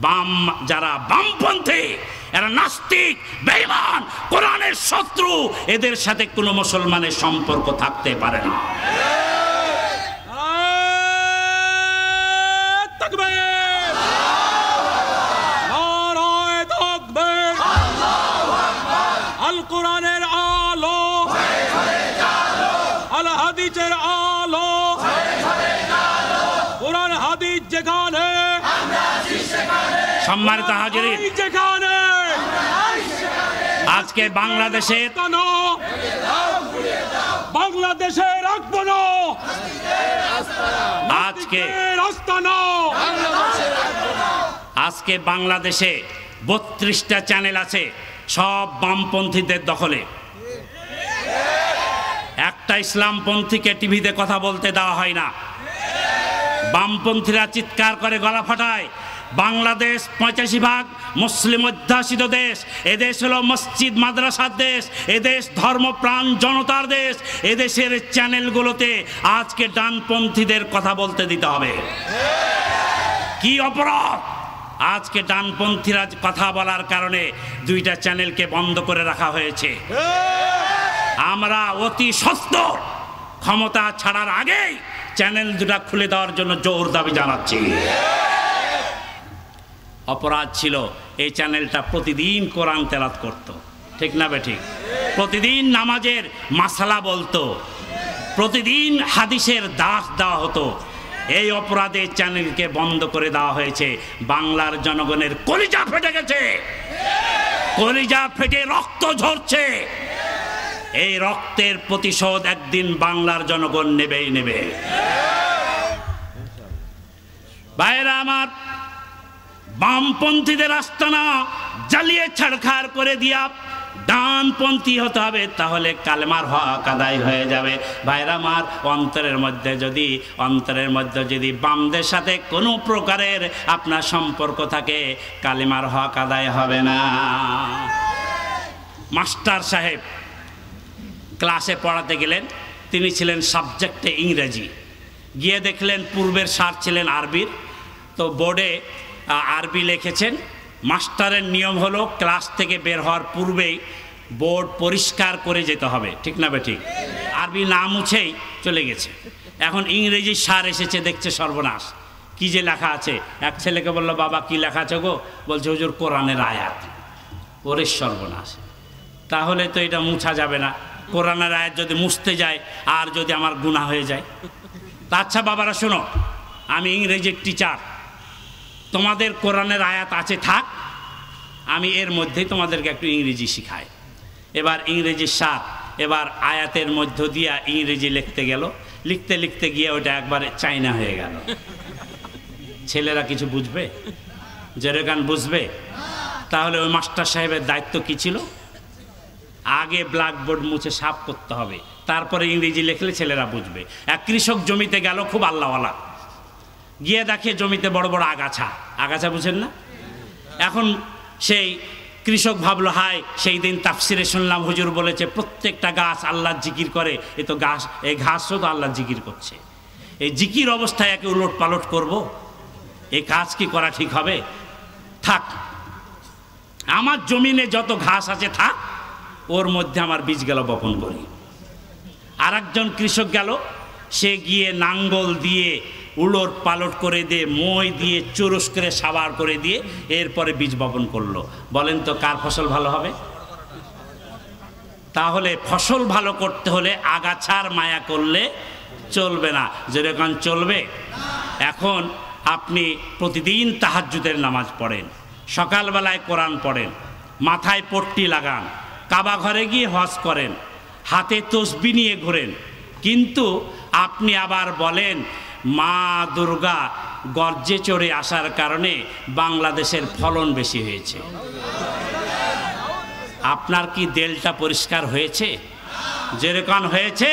Speaker 2: বাম, যারা বামপন্থী এরা নাস্তিক, বেঈমান, কোরআনের শত্রু, এদের সাথে কোনো মুসলমানের সম্পর্ক থাকতে পারে না।
Speaker 3: আল কোরআনের আলো, আল হাদিসের আলো, কোরআন হাদিস যেখানে
Speaker 2: সম্মানিত হাজিরিন,
Speaker 3: যেখানে
Speaker 2: আজকে বাংলাদেশের
Speaker 3: বাংলাদেশে রাখবো না,
Speaker 2: আজকে বাংলাদেশে 32টা চ্যানেল আছে, সব বামপন্থীদের দখলে। একটা ইসলামপন্থীকে টিভিতে কথা বলতে দেওয়া হয় না। বামপন্থীরা চিৎকার করে গলা ফাটায়, বাংলাদেশ 85% মুসলিম অধ্যুষিত দেশ, এদেশ হলো মসজিদ মাদ্রাসার দেশ, এদেশ ধর্মপ্রাণ জনতার দেশ। এদেশের চ্যানেলগুলোতে আজকে ডানপন্থীদের কথা বলতে দিতে হবে। কি অপরাধ! আজকে ডানপন্থীরা কথা বলার কারণে 2টা চ্যানেলকে বন্ধ করে রাখা হয়েছে। আমরা অতি সত্বর ক্ষমতা ছাড়ার আগেই চ্যানেল 2টা খুলে দেওয়ার জন্য জোর দাবি জানাচ্ছি। অপরাধ ছিল এই চ্যানেলটা প্রতিদিন কোরআন তেলাওয়াত করত, ঠিক না বেঠিক? প্রতিদিন নামাজের মাসালা বলতো, প্রতিদিন হাদিসের দাস দেওয়া হতো। এই অপরাধে চ্যানেলকে বন্ধ করে দেওয়া হয়েছে। বাংলার জনগণের কলিজা ফেটে গেছে, কলিজা ফেটে রক্ত ঝরছে। এই রক্তের প্রতিশোধ একদিন বাংলার জনগণ নেবেই নেবে। ভাইরা আমার, বামপন্থীদের আস্তানা জ্বালিয়ে ছাড়খাড় করে দিয়া ডানপন্থী হতে হবে, তাহলে কালেমার হক আদায় হয়ে যাবে। ভাইরা আমার, অন্তরের মধ্যে যদি বামদের সাথে কোনো প্রকারের আপনার সম্পর্ক থাকে, কালেমার হক আদায় হবে না। মাস্টার সাহেব ক্লাসে পড়াতে গেলেন, তিনি ছিলেন সাবজেক্টে ইংরেজি, গিয়ে দেখলেন পূর্বের স্যার ছিলেন আরবির, তো বোর্ডে আরবি লিখেছেন। মাস্টারের নিয়ম হলো ক্লাস থেকে বের হওয়ার পূর্বেই বোর্ড পরিষ্কার করে যেতে হবে, ঠিক না বেঠিক? আরবি না মুছেই চলে গেছে। এখন ইংরেজি স্যার এসেছে, দেখছে সর্বনাশ, কি যে লেখা আছে। এক ছেলেকে বলল, বাবা কি লেখা আছে গো? বলছে, হুজুর কোরআনের আয়াত। ওরে সর্বনাশ, তাহলে তো এটা মুছা যাবে না। কোরআনের আয়াত যদি মুছতে যায় আর যদি আমার গুনাহ হয়ে যায়। তা আচ্ছা বাবারা শোনো, আমি ইংরেজির টিচার, তোমাদের কোরআনের আয়াত আছে থাক, আমি এর মধ্যেই তোমাদেরকে একটু ইংরেজি শিখাই। এবার ইংরেজি স্যার এবার আয়াতের মধ্য দিয়া ইংরেজি লিখতে গেল, লিখতে লিখতে গিয়ে ওটা একবারে চাইনা হয়ে গেল। ছেলেরা কিছু বুঝবে? জেরেগান বুঝবে? তাহলে ওই মাস্টার সাহেবের দায়িত্ব কি ছিল? আগে ব্ল্যাকবোর্ড মুছে সাফ করতে হবে, তারপরে ইংরেজি লিখলে ছেলেরা বুঝবে। এক কৃষক জমিতে গেল, খুব আল্লাহওয়ালা, গিয়ে দেখে জমিতে বড় বড় আগাছা বুঝেন না? এখন সেই কৃষক ভাবলো, হায় সেই দিন তাফসিরে শুনলাম হুজুর বলেছে প্রত্যেকটা গাছ আল্লাহর জিকির করে, এ তো গাছ, এই ঘাসও তো আল্লাহর জিকির করছে। এই জিকির অবস্থায় একে উলট পালট করবো, এই কাজ কি করা ঠিক হবে? থাক, আমার জমিনে যত ঘাস আছে থাক, ওর মধ্যে আমার বীজ গেল বপন করি। আর একজন কৃষক গেল, সে গিয়ে নাঙ্গল দিয়ে উলট পালট করে দিয়ে, মই দিয়ে চুরুস করে সাবার করে দিয়ে এরপরে বীজ বপন করলো। বলেন তো কার ফসল ভালো হবে? তাহলে ফসল ভালো করতে হলে আগাছার মায়া করলে চলবে না, যেরকম চলবে। এখন আপনি প্রতিদিন তাহাজ্জুদের নামাজ পড়েন, সকালবেলায় কোরআন পড়েন, মাথায় পট্টি লাগান, কাবা ঘরে গিয়ে হজ করেন, হাতে তসবি নিয়ে ঘোরেন, কিন্তু আপনি আবার বলেন মা দুর্গা গর্জে চড়ে আসার কারণে বাংলাদেশের ফলন বেশি হয়েছে। আপনার কি দিলটা পরিষ্কার হয়েছে? যেরকম হয়েছে।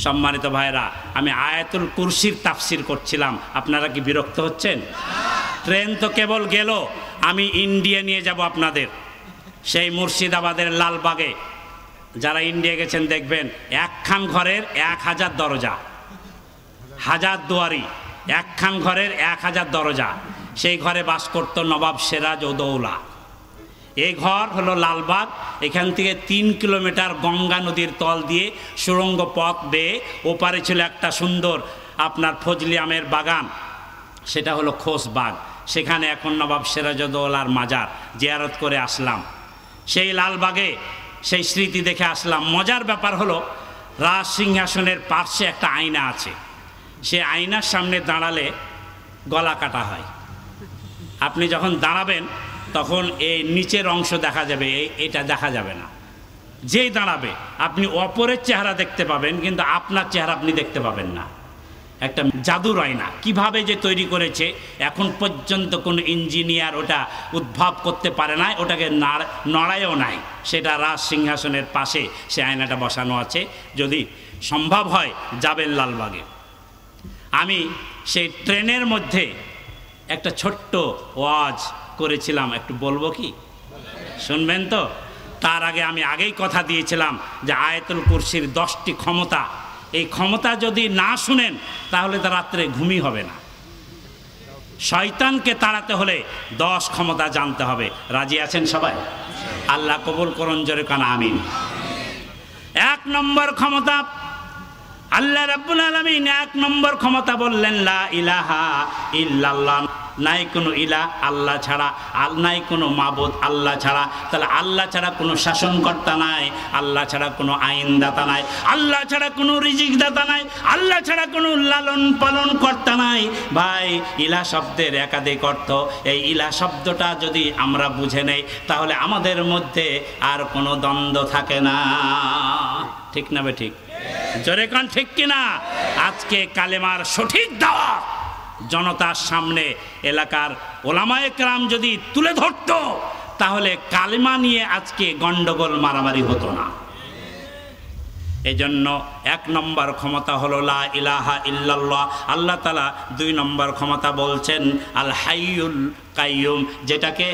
Speaker 2: সম্মানিত ভাইরা, আমি আয়াতুল কুরসির তাফসির করছিলাম, আপনারা কি বিরক্ত হচ্ছেন? ট্রেন তো কেবল গেল, আমি ইন্ডিয়া নিয়ে যাব আপনাদের। সেই মুর্শিদাবাদের লালবাগে যারা ইন্ডিয়া গেছেন দেখবেন, একখান ঘরের 1000 দরজা, 1000 দুয়ারি, একখান ঘরের 1000 দরজা। সেই ঘরে বাস করত নবাব সিরাজ ও দৌলা। এই ঘর হলো লালবাগ। এখান থেকে 3 কিলোমিটার গঙ্গা নদীর তল দিয়ে সুড়ঙ্গ পথ বেয়ে ওপারে ছিল একটা সুন্দর আপনার ফজলি আমের বাগান, সেটা হলো খোসবাগ। সেখানে এখন নবাব সিরাজউদ্দৌলার মাজার, জিয়ারত করে আসলাম। সেই লালবাগে সেই স্মৃতি দেখে আসলাম। মজার ব্যাপার হলো, রাজ সিংহাসনের পার্শ্বে একটা আয়না আছে, সে আয়নার সামনে দাঁড়ালে গলা কাটা হয়। আপনি যখন দাঁড়াবেন তখন এই নিচের অংশ দেখা যাবে, এটা দেখা যাবে না। যেই দাঁড়াবে আপনি অপরের চেহারা দেখতে পাবেন, কিন্তু আপনার চেহারা আপনি দেখতে পাবেন না। একটা জাদুর আয়না কিভাবে যে তৈরি করেছে, এখন পর্যন্ত কোনো ইঞ্জিনিয়ার ওটা উদ্ভাব করতে পারে না, ওটাকে নড়ায়ও নাই। সেটা রাজ সিংহাসনের পাশে সে আয়নাটা বসানো আছে। যদি সম্ভব হয় যাবেন লালবাগে। আমি সেই ট্রেনের মধ্যে একটা ছোট্ট ওয়াজ করেছিলাম, একটু বলবো কি? শুনবেন তো? তার আগে আমি আগেই কথা দিয়েছিলাম যে আয়াতুল কুরসির 10টি ক্ষমতা, এই ক্ষমতা যদি না শুনেন তাহলে তো রাত্রে ঘুমই হবে না। শয়তানকে তাড়াতে হলে 10 ক্ষমতা জানতে হবে। রাজি আছেন সবাই? আল্লাহ কবুল করুন, জোরে কান আমিন। 1 নম্বর ক্ষমতা, আল্লাহ রাব্বুল আলামিন 1 নম্বর ক্ষমতা বললেন লা ইলাহা ইল্লাল্লাহ। নাই কোনো ইলা আল্লাহ ছাড়া, নাই কোনো মাবুদ আল্লাহ ছাড়া। তাহলে আল্লাহ ছাড়া কোনো শাসনকর্তা নাই, আল্লাহ ছাড়া কোনো আইনদাতা নাই, আল্লাহ ছাড়া কোনো রিজিকদাতা নাই, আল্লাহ ছাড়া কোনো লালন পালন কর্তা নাই। ভাই, ইলা শব্দের একাধিক অর্থ। এই ইলা শব্দটা যদি আমরা বুঝে নেই তাহলে আমাদের মধ্যে আর কোনো দ্বন্দ্ব থাকে না। ঠিক না বে ঠিক? জোরে কান ঠিক কিনা? আজকে কালেমার সঠিক দাওয়াত জনতার সামনে এলাকার ওলামায়ে কেরাম যদি তুলে ধরত তাহলে কালেমা নিয়ে আজকে গন্ডগোল মারামারি হতো না। এজন্য 1 নম্বর ক্ষমতা হলো লা ইলাহা ইল্লাল্লাহ। আল্লাহ তাআলা 2 নম্বর ক্ষমতা বলছেন আল হাইয়ুল কাইয়ুম, যেটাকে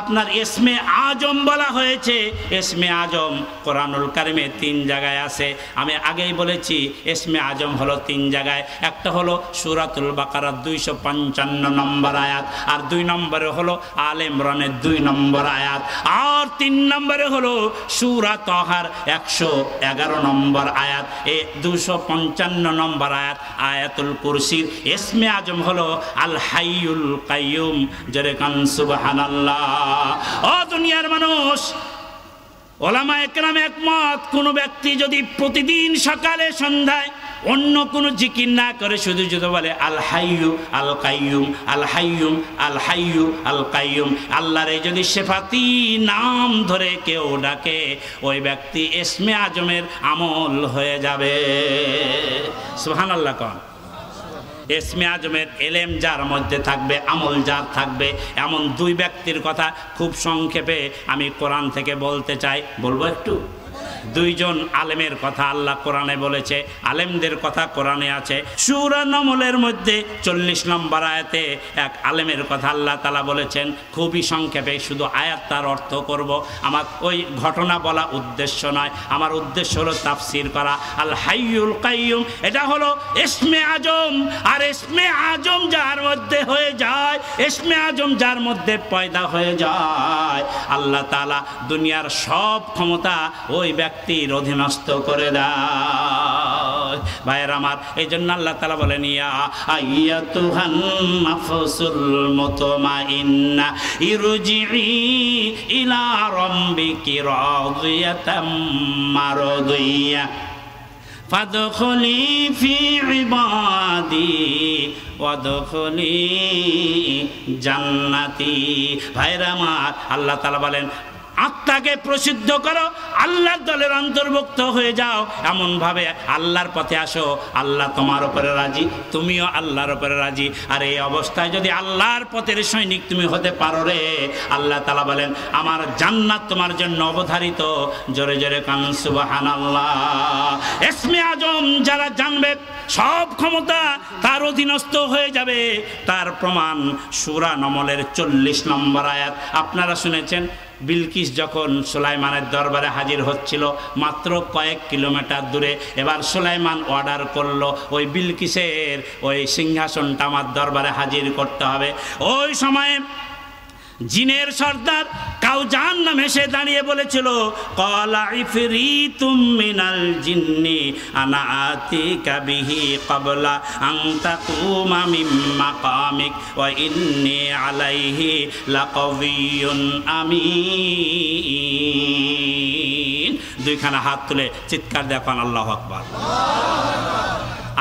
Speaker 2: আপনার ইসমে আজম বলা হয়েছে। ইসমে আজম কোরআনুল কারিমে 3 জায়গায় আছে। আমি আগেই বলেছি ইসমে আজম হলো 3 জায়গায়। একটা হলো সূরাতুল বাকারার 255 নম্বর আয়াত, আর 2 নম্বরে হলো আলে ইমরানের 2 নম্বর আয়াত, আর 3 নম্বরে হলো সূরা তাহার 111 নম্বর আয়াত। এই 255 নম্বর আয়াত আয়াতুল কুরসির ইসমে আজম হলো আল হাইয়ুল কাইয়ুম। জোরে কান সুবহানাল্লাহ। ও দুনিয়ার মানুষ, ওলামায়ে কেরাম একমত, কোনো ব্যক্তি যদি প্রতিদিন সকালে সন্ধ্যায় অন্য কোনো জিকির না করে শুধু যদি বলে আল হাইয়ু আল কাইয়ুম, আল হাইয়ুম আল হাইয়ু আল কাইয়ুম, আল্লাহর এই যদি সিফাতি নাম ধরে কেউ ডাকে, ওই ব্যক্তি ইসমে আজমের আমল হয়ে যাবে। সুবহানাল্লাহ কোন? ইসমে আজমের এলেম যার মধ্যে থাকবে, আমল যার থাকবে, এমন 2 ব্যক্তির কথা খুব সংক্ষেপে আমি কোরআন থেকে বলতে চাই। বলবো একটু? 2 জন আলেমের কথা আল্লাহ কোরআনে বলেছে, আলেমদের কথা কোরআনে আছে। সূরা নমলের মধ্যে 40 নম্বর আয়াতে এক আলেমের কথা আল্লাহ তাআলা বলেছেন। খুবই সংক্ষেপে শুধু আয়াত তার অর্থ করব। আমার ওই ঘটনা বলা উদ্দেশ্য নয়, আমার উদ্দেশ্য হলো তাফসীর করা। আল হাইয়ুল কাইয়ুম এটা হলো ইসমে আজম, আর ইসমে আজম যার মধ্যে হয়ে যায়, ইসমে আজম যার মধ্যে পয়দা হয়ে যায়, আল্লাহ তাআলা দুনিয়ার সব ক্ষমতা ওই ব্যক্তির অধীনস্থ করে দেয়। ভাইয়ের আমার, এই জন্য আল্লাহ তাআলা বলেন ইয়া আইয়াতুহান নাফসুল মুতমাইন্না ইরজিই ইলা রাব্বিকি রাদিয়াতাম মারদিয়া ফাদখুলি ফি ইবাদি ওয়াদখুলি জান্নাতি। ভাইয়ের আমার, আল্লাহ তাআলা বলেন আত্মাকে প্রসিদ্ধ করো, আল্লাহর দলের অন্তর্ভুক্ত হয়ে যাও, এমনভাবে আল্লাহর পথে আসো। আল্লাহ তোমার উপরে রাজি, তুমিও আল্লাহর উপরে রাজি। আর এই অবস্থায় যদি আল্লাহর পথের সৈনিক তুমি হতে পারো রে, আল্লাহ তাআলা বলেন আমার জান্নাত তোমার জন্য অবধারিত। জোরে জোরে কান সুবহানাল্লাহ। ইসমে আজম যারা জানবে সব ক্ষমতা তার অধীনস্থ হয়ে যাবে। তার প্রমাণ সূরা নমলের 40 নম্বর আয়াত। আপনারা শুনেছেন বিলকিস যখন সুলাইমানের দরবারে হাজির হচ্ছিল মাত্র কয়েক কিলোমিটার দূরে, এবার সুলাইমান অর্ডার করলো ওই বিলকিসের ওই সিংহাসনটা আমার দরবারে হাজির করতে হবে। ওই সময়ে জিনের সর্দার কাউজান নামে সে দাঁড়িয়ে বলেছিল ক্বালা ইফরিতুম মিনাল জিন্নি আনা আতিকা বিহি ক্বাবলা আন তাকুমা মিন মাকামিক ওয়া ইন্নী আলাইহি লাকাবিয়্যুন আমিন। 2খানা হাত তুলে চিৎকার দেখান আল্লাহু আকবার,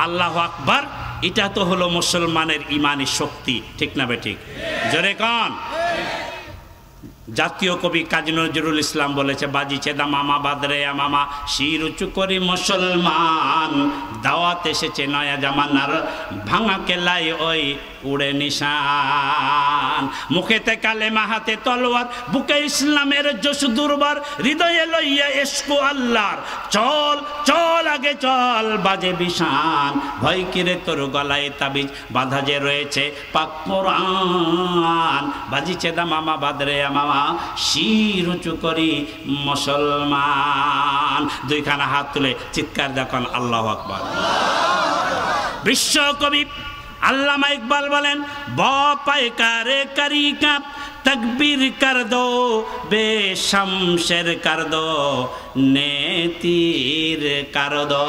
Speaker 2: আল্লাহু আকবার। এটা তো হলো মুসলমানের ইমানি শক্তি, ঠিক না বে ঠিক? জোরে কন। জাতীয় কবি কাজী নজরুল ইসলাম বলেছে, বাজিছে দা মামা বাদরে মামা, শির উঁচু করি মুসলমান, দাওয়াত এসেছে নয়া জামানার, ভাঙা কেলাই ওই উড়ে নিশান, মুখেতে কালেমা হাতে তলোয়ার, বুকে ইসলামের জোশ দুর্বার, হৃদয়ে লইয়া এসকো আল্লাহর, চল চল আগে চল বাজে বিশান, ভয় কিরে তোর গলায় তাবিজ বাধা যে রয়েছে পাক কোরআন, বাজিছে দা মামা বাদরে মামা, শির উঁচু করি মুসলমান। দুইখানা হাত তুলে চিৎকার দেখুন আল্লাহু আকবার। বিশ্বকবি আল্লামা ইকবাল বলেন, পায়কারে কারি কা তকবীর কর দো, বেশমশের কর দো, নে তীর কর দো।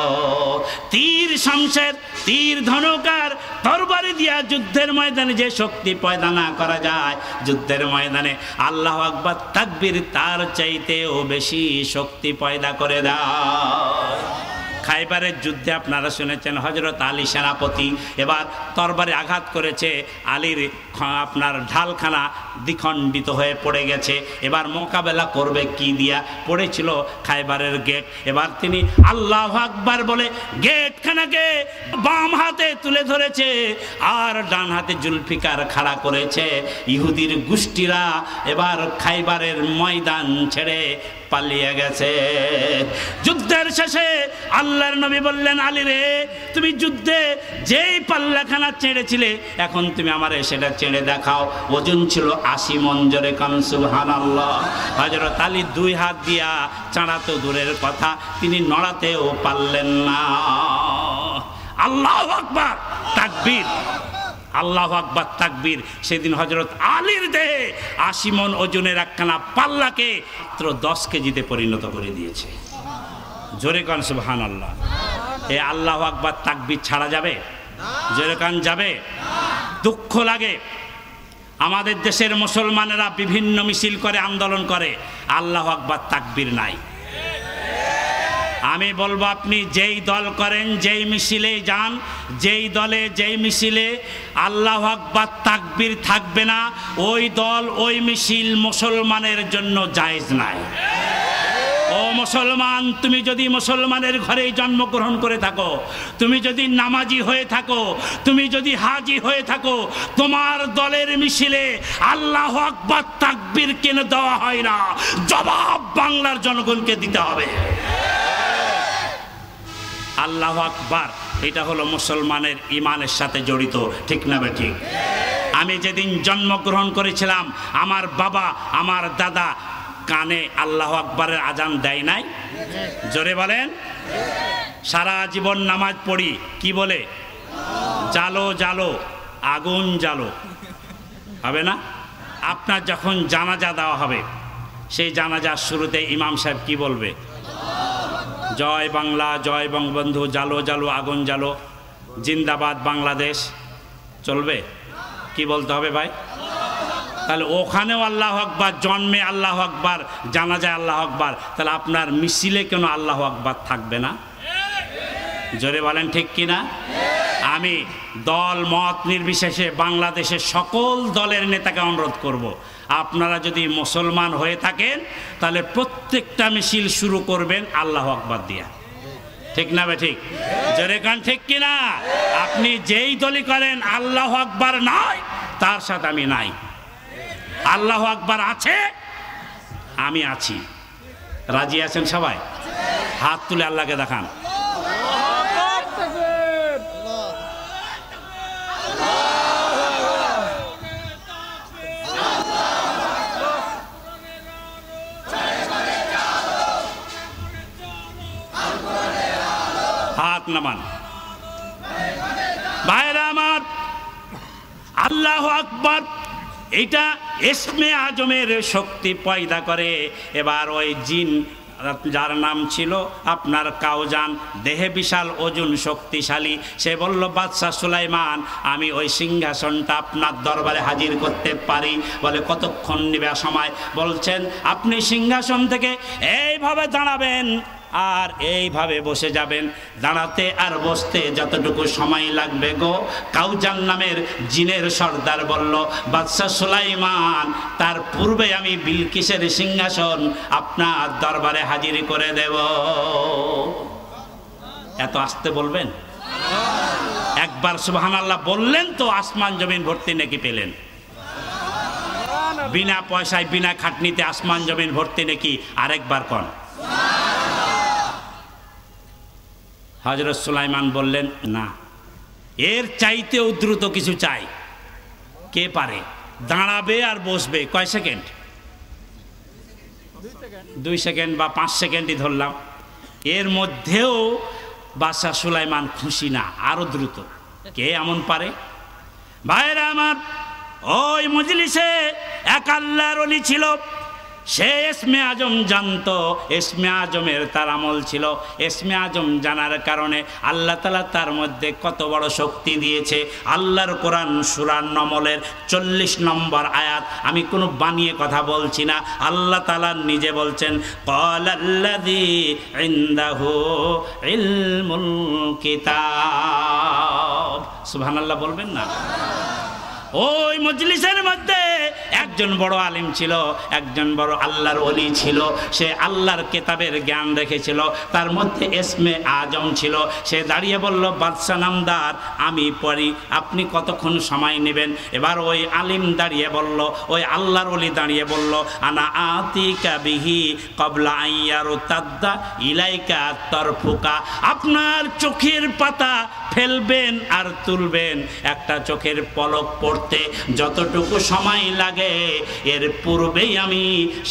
Speaker 2: তীর শমশের, তীর ধনুকার, তরবারি দিয়া যুদ্ধের ময়দানে যে শক্তি পয়দা না করা যায়, যুদ্ধের ময়দানে আল্লাহু আকবার তাকবীর তার চাইতেও বেশি শক্তি পয়দা করে দেয়। খাইবারের যুদ্ধে আপনারা শুনেছেন হযরত আলী সেনাপতি, এবার তরবারে আঘাত করেছে, আলীর আপনার ঢালখানা দ্বিখণ্ডিত হয়ে পড়ে গেছে, এবার মোকাবেলা করবে কি দিয়া, পড়েছিল খাইবারের গেট, এবার তিনি আল্লাহু আকবার বলে গেটখানাকে বাম হাতে তুলে ধরেছে আর ডান হাতে জুলফিকার খাড়া করেছে। ইহুদির গোষ্ঠীরা এবার খাইবারের ময়দান ছেড়ে পালিয়ে গেছে। যুদ্ধের শেষে আল্লাহর নবী বললেন, আলী রে, তুমি যুদ্ধে যেই পাল্লাখানা ছেড়েছিলে, এখন তুমি আমারে সেটা ছেড়ে দেখাও। ওজন ছিল 80 মণ, জোরে কান সুবহানাল্লাহ। হযরত আলী দুই হাত দিয়া চাঁড়া তো দূরের কথা, তিনি নড়াতেও পারলেন না। আল্লাহু আকবার, তাকবীর, আল্লাহু আকবার তাকবীর। সেদিন হযরত আলীর দেহে 80 মণ ওজনের একখানা পাল্লাকে মাত্র 10 কেজিতে পরিণত করে দিয়েছে। জোরে কান সুবহানাল্লাহ। এই আল্লাহু আকবার তাকবীর ছাড়া যাবে? জোরে কান যাবে? দুঃখ লাগে, আমাদের দেশের মুসলমানেরা বিভিন্ন মিছিল করে, আন্দোলন করে, আল্লাহু আকবার তাকবীর নাই। আমি বলবো, আপনি যেই দল করেন, যেই মিছিলে যান, যেই দলে যেই মিছিলে আল্লাহু আকবার তাকবীর থাকবে না, ওই দল ওই মিছিল মুসলমানের জন্য জায়েজ নাই। ও মুসলমান, তুমি যদি মুসলমানের ঘরেই জন্মগ্রহণ করে থাকো, তুমি যদি নামাজি হয়ে থাকো, তুমি যদি হাজি হয়ে থাকো, তোমার দলের মিছিলে আল্লাহু আকবার তাকবীর কেন দেওয়া হয় না? জবাব বাংলার জনগণকে দিতে হবে। আল্লাহু আকবার, এটা হলো মুসলমানের ইমানের সাথে জড়িত, ঠিক না বেঠিক? আমি যেদিন জন্মগ্রহণ করেছিলাম, আমার বাবা আমার দাদা কানে আল্লাহু আকবারের আজান দেয় নাই? জোরে বলেন। সারা জীবন নামাজ পড়ি, কি বলে? জালো জালো, আগুন জালো, হবে না? আপনার যখন জানাজা দেওয়া হবে, সেই জানাজার শুরুতে ইমাম সাহেব কি বলবে? জয় বাংলা, জয় বঙ্গবন্ধু, জালো জালো আগুন জালো, জিন্দাবাদ বাংলাদেশ, চলবে? কি বলতে হবে ভাই? তাহলে ওখানেও আল্লাহু আকবার, জন্মে আল্লাহু আকবার, জানাজায় আল্লাহু আকবার, তাহলে আপনার মিছিলে কেন আল্লাহু আকবার থাকবে না? জোরে বলেন, ঠিক কিনা? আমি দল মত নির্বিশেষে বাংলাদেশের সকল দলের নেতাকে অনুরোধ করব, আপনারা যদি মুসলমান হয়ে থাকেন তাহলে প্রত্যেকটা মিছিল শুরু করবেন আল্লাহু আকবার দিয়া, ঠিক না ঠিক? জোরে কান, ঠিক কিনা? আপনি যেই দলই করেন, আল্লাহু আকবার নাই, তার সাথে আমি নাই। আল্লাহু আকবার আছে, আমি আছি। রাজি আছেন সবাই? হাত তুলে আল্লাহকে দেখান। হাত নামান। ভাইরা আমার, আল্লাহু আকবার এটা ইসমে আজমের শক্তি পয়দা করে। এবার ওই জিন যার নাম ছিল আপনার কাউজান, দেহে বিশাল ওজন, শক্তিশালী, সে বলল, বাদশাহ সুলাইমান, আমি ওই সিংহাসনটা আপনার দরবারে হাজির করতে পারি। বলে, কতক্ষণ নেবে সময়? বলছেন, আপনি সিংহাসন থেকে এইভাবে দাঁড়াবেন, আর এইভাবে বসে যাবেন। দাঁড়াতে আর বসতে যতটুকু সময় লাগবে গো, কাউজান নামের জিনের সর্দার বলল, বাদশাহ সুলাইমান, তার পূর্বে আমি বিলকিসের সিংহাসন আপনার দরবারে হাজির করে দেব। এত আসতে বলবেন? একবার সুবহানাল্লাহ বললেন তো আসমান জমিন ভর্তি নেকি পেলেন। বিনা পয়সায় বিনা খাটনিতে আসমান জমিন ভর্তি নেকি। আরেকবার কোন। হযরত সুলাইমান বললেন, না, এর চাইতেও দ্রুত কিছু চাই। কে পারে? দাঁড়াবে আর বসবে কয় সেকেন্ড? 2 সেকেন্ড বা 5 সেকেন্ডই ধরলাম। এর মধ্যেও বাদশাহ সুলাইমান খুশি না, আরো দ্রুত। কে এমন পারে? ভাইরা আমার, ওই মজলিসে এক আল্লাহর ওলি ছিল। সে ইসমে আজম জানতো। ইসমে আজমের তার আমল ছিল। ইসমে আজম জানার কারণে আল্লাহ তাআলা তার মধ্যে কত বড় শক্তি দিয়েছে। আল্লাহর কোরআন সূরা নমলের 40 নম্বর আয়াত, আমি কোনো বানিয়ে কথা বলছি না, আল্লাহ তাআলা নিজে বলছেন, ক্বালাল্লাযী ইনদাহু ইলমুল কিতাব। সুবহানাল্লাহ বলবেন না? ওই মজলিসের মধ্যে একজন বড় আলিম ছিল, একজন বড় আল্লাহর ওলি ছিল। সে আল্লাহর কিতাবের জ্ঞান রেখেছিল, তার মধ্যে ইসমে আজম ছিল। সে দাঁড়িয়ে বলল, বাদশাহ নামদার, আমি পড়ি, আপনি কতক্ষণ সময় নেবেন? এবার ওই আলিম দাঁড়িয়ে বলল, ওই আল্লাহর ওলি দাঁড়িয়ে বলল, আনা আতিকা বিহি ক্বাবলা আইয়ারতাদ্দা ইলাইকা তরফুকা। আপনার চোখের পাতা ফেলবেন আর তুলবেন, একটা চোখের পলক পড়তে যতটুকু সময় লাগে, এর পূর্বেই আমি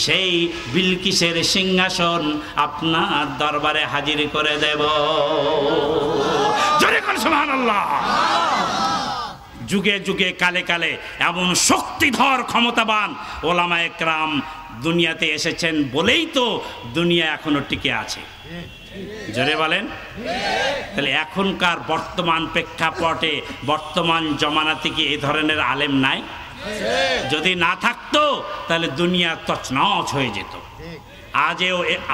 Speaker 2: সেই বিলকিসের সিংহাসন আপনার দরবারে হাজির করে দেব। জোরে করে সুবহানাল্লাহ। যুগে যুগে কালে কালে এমন শক্তিধর ক্ষমতাবান ওলামায়ে কেরাম দুনিয়াতে এসেছেন বলেই তো দুনিয়া এখনো টিকে আছে। জোরে বলেন। তাহলে এখনকার বর্তমান প্রেক্ষাপটে, বর্তমান জমানাতে কি এই ধরনের আলেম নাই? যদি না থাকতো তাহলে দুনিয়া তছনছ হয়ে যেত।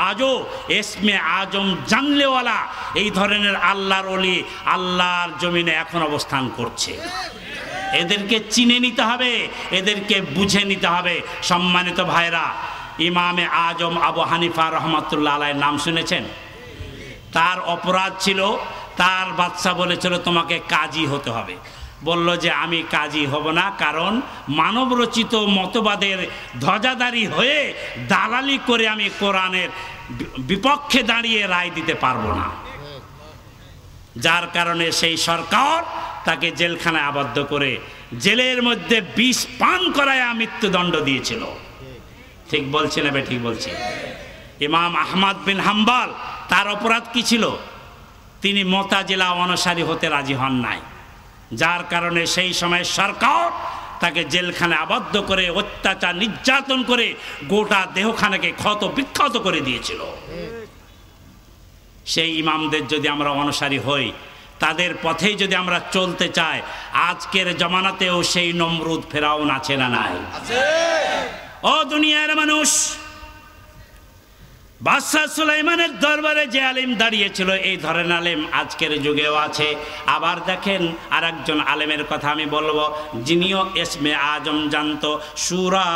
Speaker 2: আজও ইসমে আজম জানলেওয়ালা এই ধরনের আল্লাহর ওলি আল্লাহর জমিনে এখন অবস্থান করছে। এদেরকে চিনে নিতে হবে, এদেরকে বুঝে নিতে হবে। সম্মানিত ভাইরা, ইমামে আজম আবু হানিফা রহমাতুল্লাহ আলাইহির নাম শুনেছেন? তার অপরাধ ছিল, তার বাদশা বলেছিল তোমাকে কাজী হতে হবে। বলল যে আমি কাজী হব না, কারণ মানব রচিত মতবাদের ধ্বজাধারী হয়ে দালালি করে আমি কোরআনের বিপক্ষে দাঁড়িয়ে রায় দিতে পারবো না। যার কারণে সেই সরকার তাকে জেলখানায় আবদ্ধ করে জেলের মধ্যে বিষ পান করায় মৃত্যুদণ্ড দিয়েছিল। ঠিক বলছি না? ঠিক বলছি। ইমাম আহমদ বিন হাম্বল, তার অপরাধ কি ছিল? তিনি মুতাজিলা অনুসারী হতে রাজি হন নাই, যার কারণে সেই সময় সরকার তাকে জেলখানে আবদ্ধ করে অত্যাচার নির্যাতন করে গোটা দেহখানাকে ক্ষত বিক্ষত করে দিয়েছিল। সেই ইমামদের যদি আমরা অনুসারী হই, তাদের পথেই যদি আমরা চলতে চাই, আজকের জমানাতেও সেই নমরুদ ফেরাউন আছে না নাই? ও দুনিয়ার মানুষ, বাদশাহ সুলাইমানের দরবারে যে আলেম দাঁড়িয়েছিল, এই ধরনের আলেম আজকের যুগেও আছে। আবার দেখেন, আর একজন আলেমের কথা আমি বলবো, যিনিও ইসমে আজম জানতো। সূরা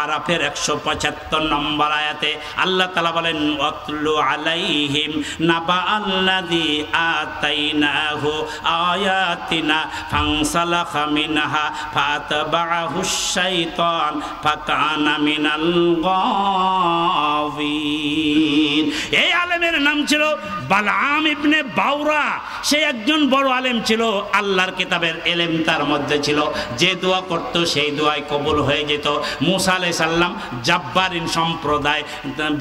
Speaker 2: আরাফের 175 নম্বর আয়াতে আল্লাহ তাআলা বলেন, ওয়াতলু আলাইহিম নাবা আল্লাযী আতাইনাহু আয়াতিনা ফানসালাখা মিনহা ফাতাবাহুশ শাইতান ফাকানা মিনাল গাওয়িন। এই আলেমের নাম ছিল বালআম ইবনে বাউরা। সে একজন বড় আলেম ছিল, আল্লাহর কিতাবের ইলম তার মধ্যে ছিল। যে দোয়া করত সেই দোয়াই কবুল হয়ে যেত। মুসা আলাইহিস সালাম জাব্বারিন সম্প্রদায়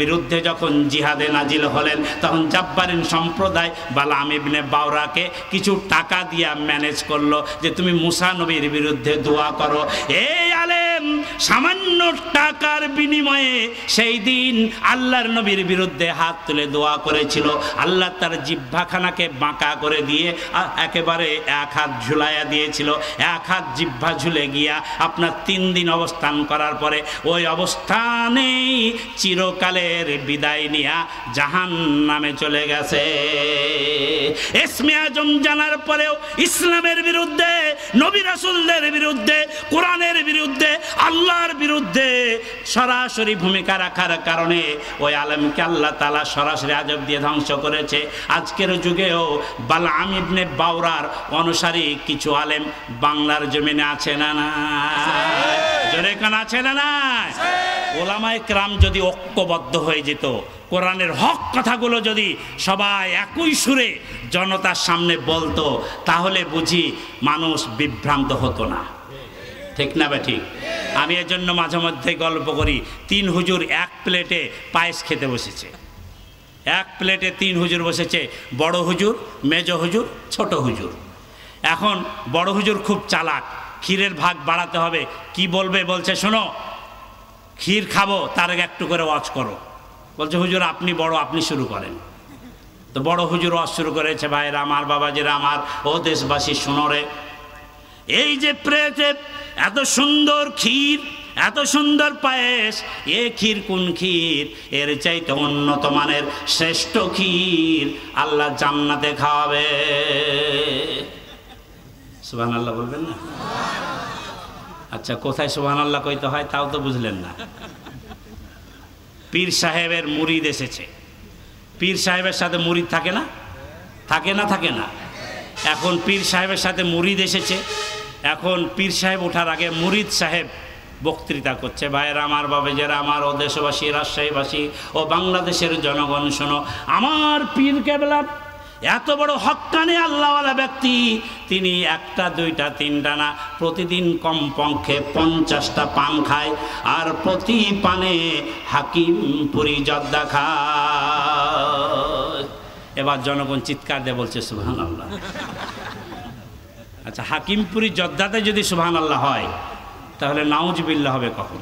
Speaker 2: বিরুদ্ধে যখন জিহাদে নাজিল হলেন, তখন জাব্বারিন সম্প্রদায় বালআম ইবনে বাউরাকে কিছু টাকা দিয়া ম্যানেজ করলো যে তুমি মুসা নবীর বিরুদ্ধে দোয়া করো। এই আলেম সামান্য টাকার বিনিময়ে সেই দিন আল্লাহর নবীর বিরুদ্ধে হাত তুলে দোয়া করেছিল, আল্লাহ তার জিহ্বাখানাকে বাঁকা করে দিয়ে একেবারে এক হাত ঝুলাইয়া দিয়েছিল। এক হাত জিহ্বা ঝুলে গিয়া আপনার 3 দিন অবস্থান করার পরে ওই অবস্থানেই চিরকালের বিদায় নিয়া জাহান্নামে চলে গেছে। ইসমে আজম জানার পরেও ইসলামের বিরুদ্ধে, নবী রাসূলদের বিরুদ্ধে, কোরআনের বিরুদ্ধে, আল্লাহর বিরুদ্ধে সরাসরি ভূমিকা রাখার কারণে ওই আলেমকে আল্লাহ তাআলা সরাসরি আযাব দিয়ে ধ্বংস করেছে। আজকের যুগেও বালআম ইবনে বাওরার অনুসারী কিছু আলেম বাংলার জমিনে আছে না না? জোরে কান আছে না না? ওলামায়ে কেরাম যদি ঐক্যবদ্ধ হয়ে যেত, কোরআনের হক কথাগুলো যদি সবাই একই সুরে জনতার সামনে বলতো, তাহলে বুঝি মানুষ বিভ্রান্ত হতো না। ঠিক না বে ঠিক? আমি এর জন্য মাঝে মধ্যে গল্প করি, 3 হুজুর এক প্লেটে পায়েস খেতে বসেছে। এক প্লেটে 3 হুজুর বসেছে, বড় হুজুর, মেজ হুজুর, ছোট হুজুর। এখন বড় হুজুর খুব চালাক, ক্ষীরের ভাগ বাড়াতে হবে। কি বলবে? বলছে শোনো, ক্ষীর খাবো, তার আগে একটু করে ওয়াজ করো। বলছে হুজুর আপনি বড়, আপনি শুরু করেন। তো বড় হুজুর ওয়াজ শুরু করেছে। ভাইরা আমার, বাবাজিরা আমার, ও দেশবাসী শোনো রে, এই যে প্লেটে এত সুন্দর ক্ষীর, এত সুন্দর পায়েস, এ ক্ষীর কোন ক্ষীর? এর চাইতে উন্নত মানের শ্রেষ্ঠ ক্ষীর আল্লাহ জান্নাতে খাওয়াবে। সুবহানাল্লাহ বলবেন না? আচ্ছা, কোথায় সুবহানাল্লাহ কইতে হয় তাও তো বুঝলেন না। পীর সাহেবের মুরিদ এসেছে। পীর সাহেবের সাথে মুরিদ থাকে না? থাকে না? থাকে না? এখন পীর সাহেবের সাথে মুরিদ এসেছে। এখন পীর সাহেব ওঠার আগে মুরিদ সাহেব বক্তৃতা করছে। ভাইয়েরা আমার, বাবাজিরা আমার, ও দেশবাসী, রাজশাহীবাসী ও বাংলাদেশের জনগণ শোনো, আমার পীর কেবলা এত বড় হক্কানি আল্লাহওয়ালা ব্যক্তি, তিনি 1টা 2টা 3টা না, প্রতিদিন কমপক্ষে 50টা পান খায়, আর প্রতি পানে হাকিমপুরি জর্দা খায়। এবার জনগণ চিৎকার দিয়ে বলছে সুবহানাল্লাহ। আচ্ছা, হাকিমপুরি জর্দাতে যদি সুবহানাল্লাহ হয়, তাহলে নাউজুবিল্লাহ হবে কখন?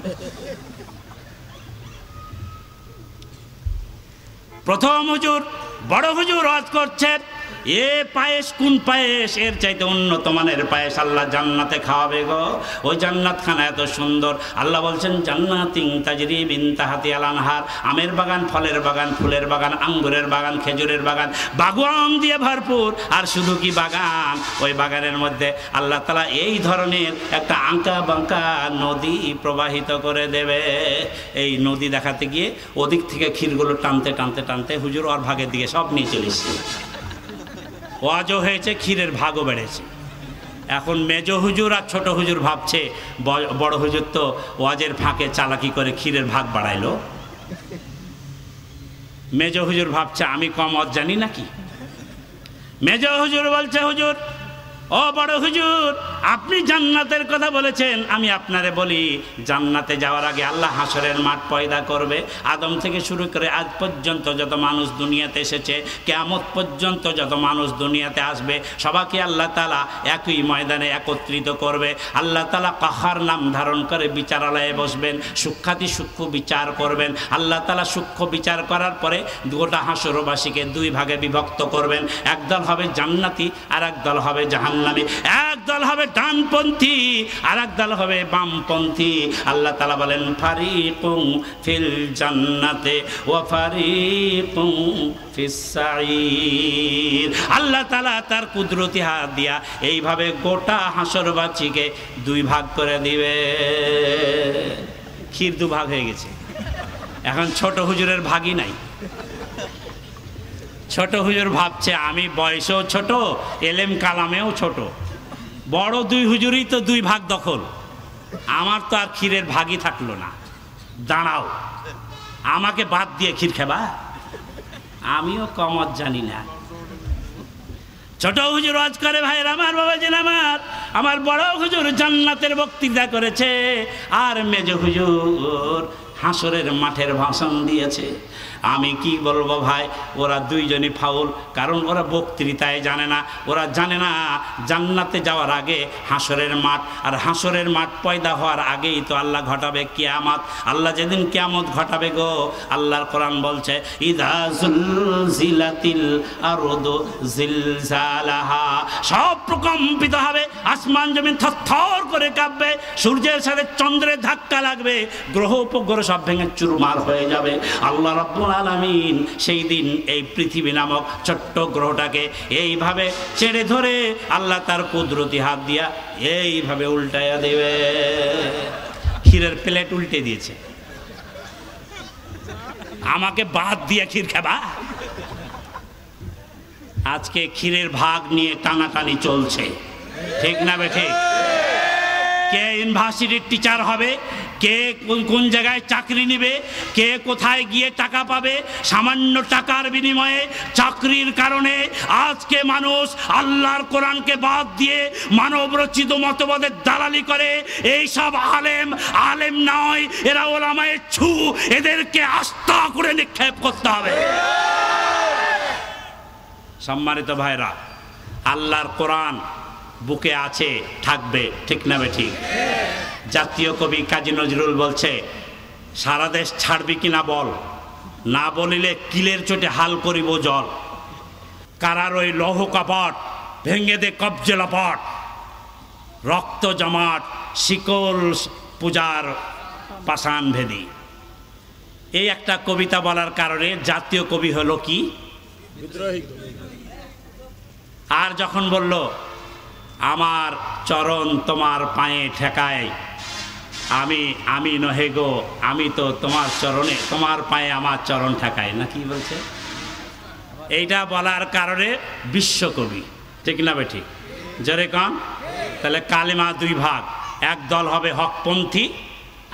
Speaker 2: প্রথম হুজুর, বড় হুজুর ওয়াজ করছে, এ পায়েস কোন পায়েস? এর চাইতে উন্নত মানের পায়েস আল্লাহ জান্নাতে খাওয়াবে গো। ওই জান্নাত খানা এত সুন্দর। আল্লাহ বলছেন জান্নাতিন তাজরি মিন তাহতিহাল আনহার, আমের বাগান, ফলের বাগান, ফুলের বাগান, আঙ্গুরের বাগান, খেজুরের বাগান, বাগান দিয়ে ভরপুর। আর শুধু কি বাগান, ওই বাগানের মধ্যে আল্লাহ তাআলা এই ধরনের একটা আঁকা বাঁকা নদী প্রবাহিত করে দেবে। এই নদী দেখাতে গিয়ে ওদিক থেকে ক্ষীরগুলো টানতে টানতে টানতে হুজুর ওর ভাগের দিকে সব নিয়ে চলে এসেছে। ওয়াজও হয়েছে, ক্ষীরের ভাগও বেড়েছে। এখন মেজ হুজুর আর ছোট হুজুর ভাবছে, বড় হুজুর তো ওয়াজের ফাঁকে চালাকি করে ক্ষীরের ভাগ বাড়াইলো। মেজ হুজুর ভাবছে আমি কম ওয়াজ জানি নাকি? মেজ হুজুর বলছে, হুজুর, ও বড় হুজুর, আপনি জান্নাতের কথা বলেছেন, আমি আপনারে বলি, জান্নাতে যাওয়ার আগে আল্লাহ হাসরের মাঠ পয়দা করবে। আদম থেকে শুরু করে আজ পর্যন্ত যত মানুষ দুনিয়াতে এসেছে, কিয়ামত পর্যন্ত যত মানুষ দুনিয়াতে আসবে, সবাইকে আল্লাহ তাআলা একই ময়দানে একত্রিত করবে। আল্লাহ তাআলা কাহার নাম ধারণ করে বিচারালয়ে বসবেন, সূক্ষ্মাতি সূক্ষ্ম বিচার করবেন। আল্লাহ তাআলা সূক্ষ্ম বিচার করার পরে গোটা হাসরবাসীকে 2 ভাগে বিভক্ত করবেন। একদল হবে জান্নাতি, আর একদল হবে জাহান্নামী। এক দল হবে ডানপন্থী, আর এক দল হবে বামপন্থী। আল্লাহ তাআলা বলেন ফারিকুম ফিল জান্নাতে ওয়া ফারিকুম ফিস সাঈর। আল্লাহ তাআলা তার কুদরতি হাত দিয়া এইভাবে গোটা হাসরবাসীকে 2 ভাগ করে দিবে। ক্ষীর 2 ভাগ হয়ে গেছে। এখন ছোট হুজুরের ভাগই নাই। ছোট হুজুর ভাবছে আমি বয়সেও ছোট, এলেম কালামেও ছোট, বড় 2 হুজুরই তো 2 ভাগ দখল, আমার তো আর ক্ষীরের ভাগই থাকলো না। দাঁড়াও, আমাকে বাদ দিয়ে ক্ষীর খাবা? আমিও কমত জানি না। ছোট হুজুর ওয়াজ করে, ভাইয়ের আমার, বাবাজির আমার বড় হুজুর জান্নাতের বক্তৃতা করেছে, আর মেজ হুজুর হাসরের মাঠের ভাষণ দিয়েছে। আমি কি বলবো ভাই, ওরা দুইজনই ফাউল, কারণ ওরা বক্তৃতায় জানে না। ওরা জানে না জান্নাতে যাওয়ার আগে হাসরের মাঠ, আর হাসরের মাঠ পয়দা হওয়ার আগেই তো আল্লাহ ঘটাবে কিয়ামত। আল্লাহ যেদিন কিয়ামত ঘটাবে গো, আল্লাহর কোরআন বলছে ইযা যুলজিলাতিল আরদু জিলজালাহা, সব প্রকম্পিত হবে, আসমান জমিন থরথর করে কাঁপবে, সূর্যের সাথে চন্দ্রের ধাক্কা লাগবে, গ্রহ উপগ্রহ সব ভেঙে চুরমার হয়ে যাবে। আল্লাহ রাব্বুল আলামিন সেই দিন এই পৃথিবী নামক ছোট্ট গ্রহটাকে এইভাবে ছেড়ে ধরে আল্লাহ তার কুদরতি হাত দিয়া এইভাবে উল্টাইয়া দেবে। ক্ষীরের প্লেট উল্টে দিয়েছে, আমাকে বাদ দিয়ে ক্ষীর খাবা। আজকে ক্ষীরের ভাগ নিয়ে টানাটানি চলছে, ঠিক না বেঠিক? কে ইউনিভার্সিটির টিচার হবে, কে কোন জায়গায় চাকরি নেবে, কে কোথায় গিয়ে টাকা পাবে। সামান্য টাকার বিনিময়ে চাকরির কারণে আজকে মানুষ আল্লাহর কোরআনকে বাদ দিয়ে মানবরচিত মতবাদের দালালি করে। এই সব আলেম নয়, এরা ওলামায়ে ছু, এদেরকে আস্থা করে নিক্ষেপ করতে হবে। সম্মানিত ভাইরা, আল্লাহর কোরআন বুকে আছে, থাকবে, ঠিক না বেঠিক? জাতীয় কবি কাজী নজরুল বলছে, সারা দেশ ছাড়বি কিনা বল, না বলিলে কিলের চোটে হাল করিব জল। কারার ওই লৌহ কপাট ভেঙে দে কবজে লপাট, রক্ত জমাট শিকল পূজার পাষাণ ভেদি। এই একটা কবিতা বলার কারণে জাতীয় কবি হলো কি বিদ্রোহী। আর যখন বলল আমার চরণ তোমার পায়ে ঠেকায়, আমি নহে গো, আমি তো তোমার চরণে, তোমার পায়ে আমার চরণ ঠেকায়, না কি বলছে? এইটা বলার কারণে বিশ্বকবি, ঠিক না বেঠিক? জোরে কন। তাহলে কালেমা দুই ভাগ, এক দল হবে হকপন্থী,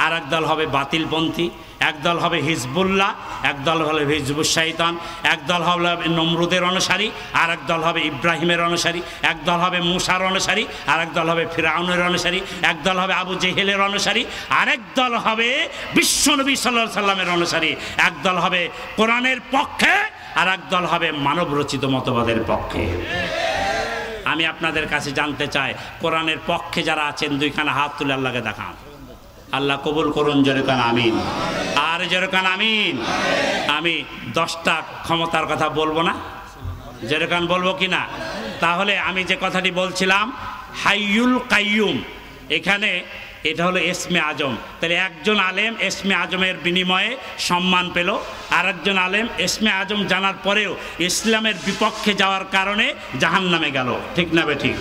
Speaker 2: আর এক দল হবে বাতিলপন্থী। এক দল হবে হিজবুল্লাহ, এক দল হবে হিজবুশ শাইতান, এক দল হবে নমরুদের অনুসারী, আর এক দল হবে ইব্রাহিমের অনুসারী, এক দল হবে মুসার অনুসারী, আর এক দল হবে ফিরআউনের অনুসারী, এক দল হবে আবু জেহেলের অনুসারী, আরেক দল হবে বিশ্বনবী সাল্লাল্লাহু আলাইহি সাল্লামের অনুসারী। এক দল হবে কোরআনের পক্ষে, আর এক দল হবে মানব রচিত মতবাদের পক্ষে। আমি আপনাদের কাছে জানতে চাই, কোরআনের পক্ষে যারা আছেন দুইখানা হাত তুলে আল্লাহকে দেখান। আল্লাহ কবুল করুন, জোরে কান আমিন। আর জোরে কান আমিন। আমি 10টা ক্ষমতার কথা বলবো না, জোরে কান বলবো কি না? তাহলে আমি যে কথাটি বলছিলাম হাইয়ুল কাইয়ুম, এখানে এটা হলো এসমে আজম। তাহলে একজন আলেম এসমে আজমের বিনিময়ে সম্মান পেল, আর একজন আলেম এসমে আজম জানার পরেও ইসলামের বিপক্ষে যাওয়ার কারণে জাহান্নামে গেল, ঠিক না বেঠিক?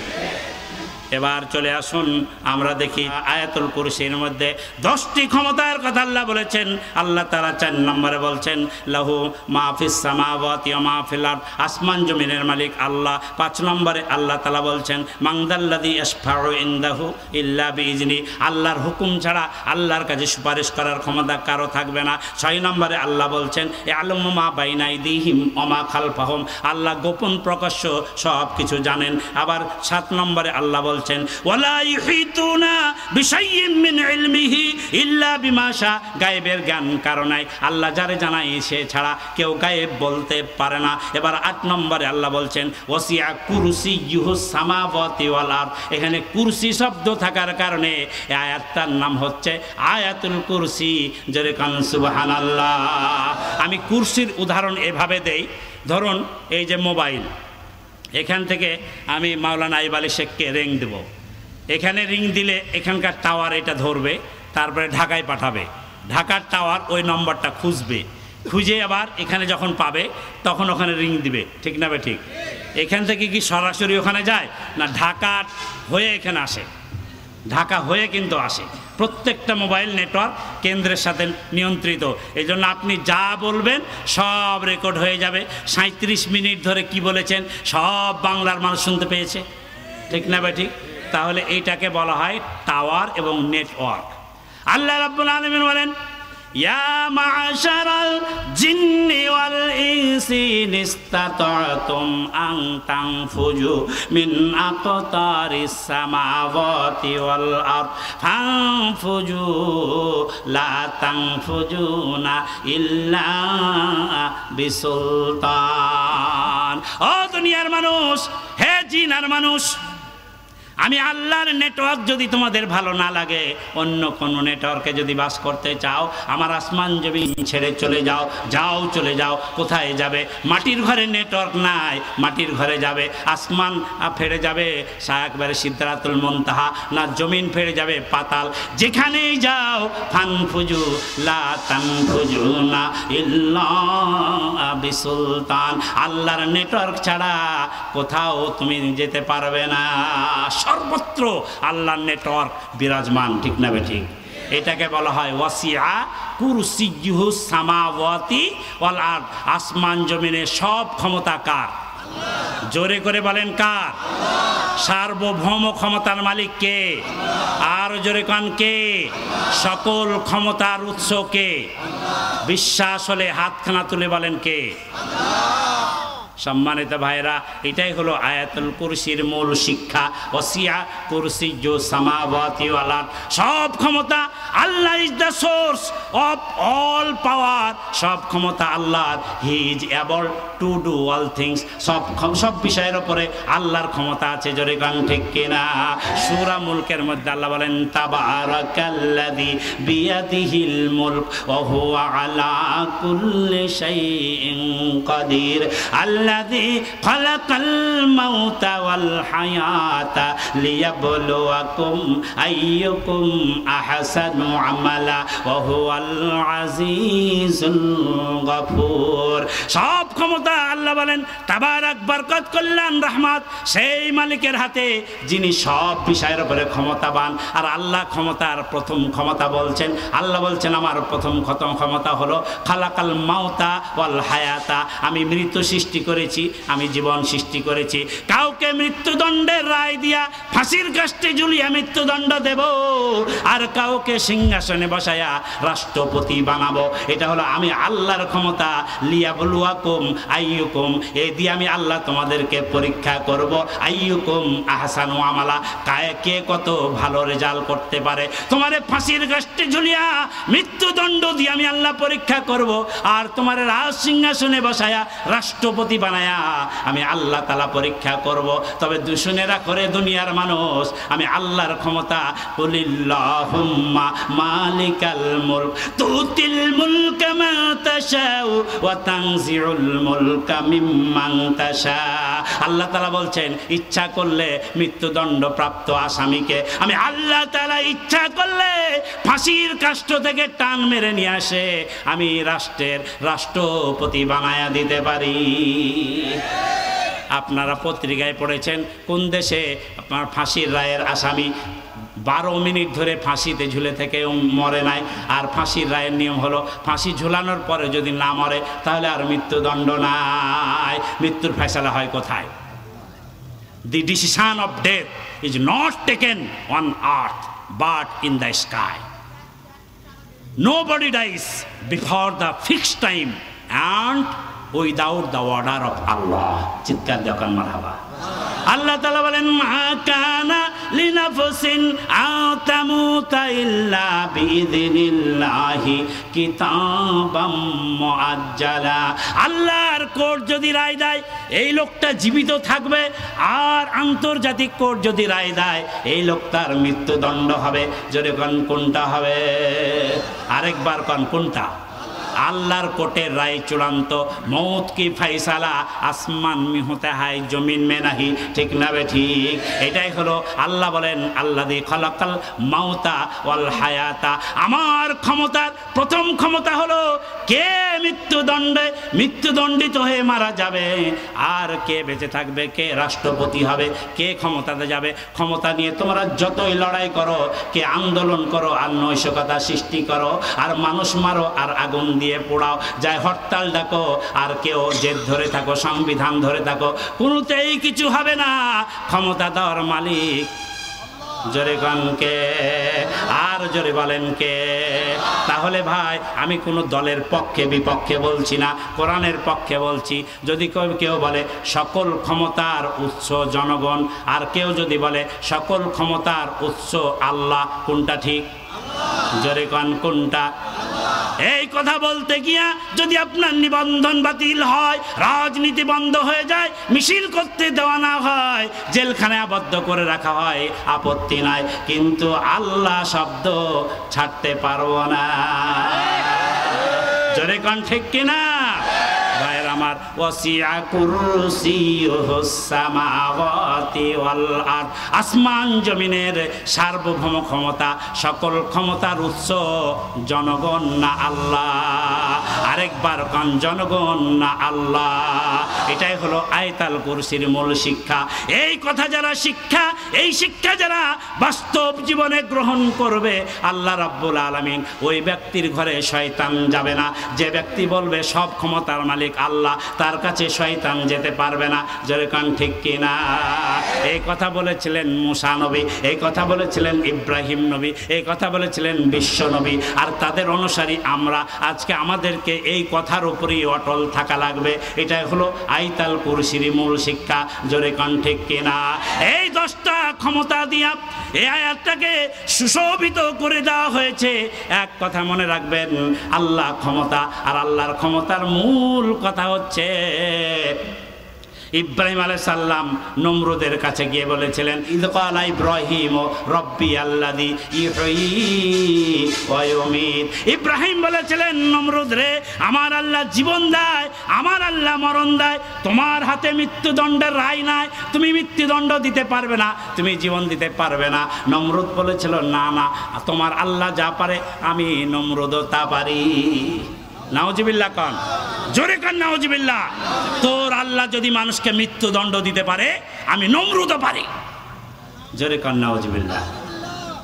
Speaker 2: এবার চলে আসুন আমরা দেখি আয়াতুল কুরসির মধ্যে 10টি ক্ষমতার কথা আল্লাহ বলেছেন। আল্লাহ তাআলা 4 নম্বরে বলছেন লাহু মা ফিস সামাওয়াতি ওয়া মা ফিল আরদ, আসমান জমিনের মালিক আল্লাহ। 5 নম্বরে আল্লাহ তাআলা বলছেন মানদাল্লাযী ইয়াশফাউ ইনদাহু ইল্লা বিইজনি, আল্লাহর হুকুম ছাড়া আল্লাহর কাছে সুপারিশ করার ক্ষমতা কারো থাকবে না। 6 নম্বরে আল্লাহ বলছেন ইয়ালামু মা বাইনা আইদিহিম ওয়া মা খালফাহুম, আল্লাহ গোপন প্রকাশ্য সব কিছু জানেন। আবার 7 নম্বরে আল্লাহ বলছেন ওয়ালা ইহিতুনা বিশাইইন মিন ইলমিহি ইল্লা বিমা শা, গায়েবের জ্ঞান কারো নাই, আল্লাহ যারে জানায় সে ছাড়া কেউ গায়েব বলতে পারে না। এবার 8 নম্বরে আল্লাহ বলছেন ওয়াসিআ কুরসিয়্যুহুস সামাওয়াতি ওয়াল আরদ, এখানে কুরসি শব্দ থাকার কারণে এই আয়াতটার নাম হচ্ছে আয়াতুল কুরসি। জোরে কান সুবহানাল্লাহ। আমি কুরসির উদাহরণ এভাবে দেই, ধরুন এই যে মোবাইল, এখান থেকে আমি মাওলানা আইয়ুব আলী শেখকে রিং দেব, এখানে রিং দিলে এখানকার টাওয়ার এটা ধরবে, তারপরে ঢাকায় পাঠাবে, ঢাকার টাওয়ার ওই নম্বরটা খুঁজবে, খুঁজে আবার এখানে যখন পাবে তখন ওখানে রিং দিবে, ঠিক না ঠিক? এখান থেকে কি সরাসরি ওখানে যায় না, ঢাকা হয়ে এখানে আসে, ঢাকা হয়ে কিন্তু আসে। প্রত্যেকটা মোবাইল নেটওয়ার্ক কেন্দ্রের সাথে নিয়ন্ত্রিত, এই জন্য আপনি যা বলবেন সব রেকর্ড হয়ে যাবে। 37 মিনিট ধরে কি বলেছেন সব বাংলার মানুষ শুনতে পেয়েছে, ঠিক না ঠিক? তাহলে এইটাকে বলা হয় টাওয়ার এবং নেটওয়ার্ক। আল্লাহ রাব্বুল আলামিন বলেন ইয়া মা'শারাল জিন্নি ওয়াল ইনসি ইসতাতা'তুম আন তানফুজু মিন আকতারিস সামাওয়াতি ওয়াল আরদ ফানফুজু লা তানফুজুনা ইল্লা বিসুলতান। ও দুনিয়ার মানুষ, হে জিন আর মানুষ, আমি আল্লাহর নেটওয়ার্ক যদি তোমাদের ভালো না লাগে, অন্য কোনো নেটওয়ার্কে যদি বাস করতে চাও, আমার আসমান জমিন ছেড়ে চলে যাও। যাও, চলে যাও। কোথায় যাবে? মাটির ঘরে নেটওয়ার্ক নাই, মাটির ঘরে যাবে। আসমান ফেরে যাবে একবারে সিদরাতুল মুনতাহা, না জমিন ফেরে যাবে পাতাল। যেখানেই যাও ফানফুজু লা তানফুজুনা ইল্লা বিসুলতান। আল্লাহর নেটওয়ার্ক ছাড়া কোথাও তুমি যেতে পারবে না। সর্বত্র আল্লাহর নেটওয়ার্ক বিরাজমান, ঠিক না বেঠিক? এটাকে বলা হয় ওয়াসিআ কুরসিয়্যুহু সামাওয়াতি ওয়াল আরদ। আসমান জমিনের সব ক্ষমতা কার? জোরে করে বলেন কার? সার্বভৌম ক্ষমতার মালিক কে? আর জোরে কান কে? সকল ক্ষমতার উৎস কে? বিশ্বাস হলে হাতখানা তুলে বলেন কে? সম্মানিত ভাইরা, এটাই হলো আয়াতুল কুরসির মূল শিক্ষা। ওয়াসিআ কুরসিয়্যু সামাওয়াতি ওয়াল আরদ। সব ক্ষমতা, Allah is the source of all power. সব ক্ষমতা আল্লাহর। He is able to do all things. সব বিষয়ের উপরে আল্লাহর ক্ষমতা আছে। জোরে গান ঠিক কিনা? সূরা মুলকের মধ্যে আল্লাহ বলেন তাবারাকাল্লাযী বিয়াদিহিল মুলক ওয়া হুয়া আলা কুল্লি শাইইন কাদির। الذي خلق الموت والحياة ليبلوكم أيكم أحسن عملا وهو العزيز الغفور। সব ক্ষমতা আল্লাহ বলেন তাবারাক, বরকত, কল্যাণ, রহমত সেই মালিকের হাতে যিনি সব বিষয়ের উপরে ক্ষমতাবান। আর আল্লাহ ক্ষমতার প্রথম ক্ষমতা বলছেন, আল্লাহ বলছেন আমার প্রথম ক্ষমতা হলো খালাকাল মাউতা ওয়াল হায়াতা। আমি মৃত্যু সৃষ্টি করেছি, আমি জীবন সৃষ্টি করেছি। কাউকে মৃত্যুদণ্ডের রায় দিয়া ফাঁসির কাস্টে ঝুলিয়ে মৃত্যুদণ্ড দেব, আর কাউকে সিংহাসনে বসায়া রাষ্ট্রপতি বানাবো। এটা হলো আমি আল্লাহর ক্ষমতা। লিয়াবলুয়াকুম আইয়ুকুম, এই দিয়ে আমি আল্লাহ তোমাদেরকে পরীক্ষা করব। আইয়ুকুম আহসানু আমালা, কে কত ভালো রেজাল্ট করতে পারে। তোমারে ফাঁসির কাস্টে ঝুলিয়া মৃত্যুদণ্ড দিয়ে আমি আল্লাহ পরীক্ষা করব, আর তোমার রাজ সিংহাসনে বসায়া রাষ্ট্রপতি বানায়া আমি আল্লাহ তাআলা পরীক্ষা করব। তবে দুশনেরা করে দুনিয়ার মানুষ, আমি আল্লাহর ক্ষমতা। কুলিল্লাহুম্মা মালিকাল মুলক তুতিল মুলকা মা তাশাউ ওয়া তানজিউল মুলকা মিম্মান তাশা। আল্লাহ তাআলা বলছেন ইচ্ছা করলে মৃত্যুদণ্ড প্রাপ্ত আসামিকে আমি আল্লাহ তাআলা ইচ্ছা করলে ফাঁসির কাষ্ঠ থেকে টান মেরে নিয়ে আসে আমি রাষ্ট্রপতি বানায়া দিতে পারি। আপনারা পত্রিকায় পড়েছেন কোন দেশে আপনার ফাঁসির রায়ের আসামি 12 মিনিট ধরে ফাঁসিতে ঝুলে থেকে মরে নাই। আর ফাঁসির রায়ের নিয়ম হলো ফাঁসি ঝুলানোর পরে যদি না মরে তাহলে আর মৃত্যুদণ্ড নাই। মৃত্যুর ফয়সালা হয় কোথায়? The decision of death is not taken on earth but in the sky. Nobody dies before the fixed time and without the order of Allah. চিৎকার দেখান মারহাবা। আল্লাহ তাআলা বলেন মা কানা লিনাফসিন আও তামুতা ইল্লা বিইযনিল্লাহি কিতাবাম মুআজ্জালা। আল্লাহর কোর্ট যদি রায় দেয় এই লোকটা জীবিত থাকবে, আর আন্তর্জাতিক কোর্ট যদি রায় দেয় এই লোকটার মৃত্যুদণ্ড হবে। জোরে কোন কোনটা হবে? আরেকবার কোন কোনটা? আল্লাহর কোর্টের রায় চূড়ান্ত। মৌত কি ফয়সালা আসমান মে হতে হয়, জমিন মে নাহি, ঠিক না বে ঠিক? এটাই হলো আল্লাহ বলেন আল্লাযী খালাকাল মাউতা ওয়াল হায়াতা। আমার ক্ষমতার প্রথম ক্ষমতা হলো কে মৃত্যুদণ্ডিত হয়ে মারা যাবে, আর কে বেঁচে থাকবে, কে রাষ্ট্রপতি হবে, কে ক্ষমতাতে যাবে। ক্ষমতা নিয়ে তোমরা যতই লড়াই করো, কে আন্দোলন করো, আর নৈশকতা সৃষ্টি করো, আর মানুষ মারো, আর আগুন দিয়ে পোড়াও, যায় হরতাল ডাকো, আর কেউ জেদ ধরে থাকো, সংবিধান ধরে থাকো, কোনোতেই কিছু হবে না। ক্ষমতা দেওয়ার মালিক জোরে গান কে? আর জোরে বলেন কে? তাহলে ভাই আমি কোনো দলের পক্ষে বিপক্ষে বলছি না, কোরআনের পক্ষে বলছি। যদি কেউ বলে সকল ক্ষমতার উৎস জনগণ, আর কেউ যদি বলে সকল ক্ষমতার উৎস আল্লাহ, কোনটা ঠিক? জোরে গান কোনটা? এই কথা বলতে গিয়া যদি আপনার নিবন্ধন বাতিল হয়, রাজনীতি বন্ধ হয়ে যায়, মিছিল করতে দেওয়া না হয়, জেলখানায় আবদ্ধ করে রাখা হয়, আপত্তি নাই, কিন্তু আল্লাহ শব্দ ছাড়তে পারবো না। জোরে কোন ঠিক কিনা? ভাইয়ের আমার, ওয়াসিআ কুরসিয়ুহুস সামাওয়াতি ওয়াল আরদ, আসমান জমিনের সার্বভৌম ক্ষমতা, সকল ক্ষমতার উৎস জনগণ না আল্লাহ? আরেকবার কান, জনগণ না আল্লাহ? এটাই হলো আয়াতুল কুরসির মূল শিক্ষা। এই কথা যারা শিক্ষা, এই শিক্ষা যারা বাস্তব জীবনে গ্রহণ করবে, আল্লাহ রাব্বুল আলামিন ওই ব্যক্তির ঘরে শয়তান যাবে না। যে ব্যক্তি বলবে সব ক্ষমতার মালিক আল্লাহ, তার কাছে শয়তান যেতে পারবে না। জোরে কান ঠিক কিনা? এই কথা বলেছিলেন মুসা নবী, এই কথা বলেছিলেন ইব্রাহিম নবী, এই কথা বলেছিলেন বিশ্ব নবী। আর তাদের অনুসারী আমরা, আজকে আমাদেরকে এই কথার উপরেই অটল থাকা লাগবে। এটাই হলো আয়াতুল কুরসির মূল শিক্ষা। জোরে কান ঠিক কিনা? এই 10টা ক্ষমতা দিয়া এই আয়াতটাকে সুশোভিত করে দেওয়া হয়েছে। এক কথা মনে রাখবেন, আল্লাহ ক্ষমতা, আর আল্লাহর ক্ষমতার মূল কথা হচ্ছে, ইব্রাহিম আলাইহিস সালাম নমরুদের কাছে গিয়ে বলেছিলেন, ইয ক্বালা ইব্রাহিম রব্বি আল্লাযী ইহয়ী ওয়া ইউমীত। ইব্রাহিম বলেছিলেন, নমরুদ রে, আমার আল্লাহ জীবন দেয়, আমার আল্লাহ মরণ দেয়, তোমার হাতে মৃত্যুদণ্ডের রায় নাই, তুমি মৃত্যুদণ্ড দিতে পারবে না, তুমি জীবন দিতে পারবে না। নমরুদ বলেছিল, না না, তোমার আল্লাহ যা পারে আমি নমরুদও তা পারি। নাউজুবিল্লাহ কান, জোরে কান নাউজুবিল্লাহ। তোর আল্লাহ যদি মানুষকে মৃত্যুদণ্ড দিতে পারে, আমি নমরুদও পারি। জোরে কান নাউজুবিল্লাহ।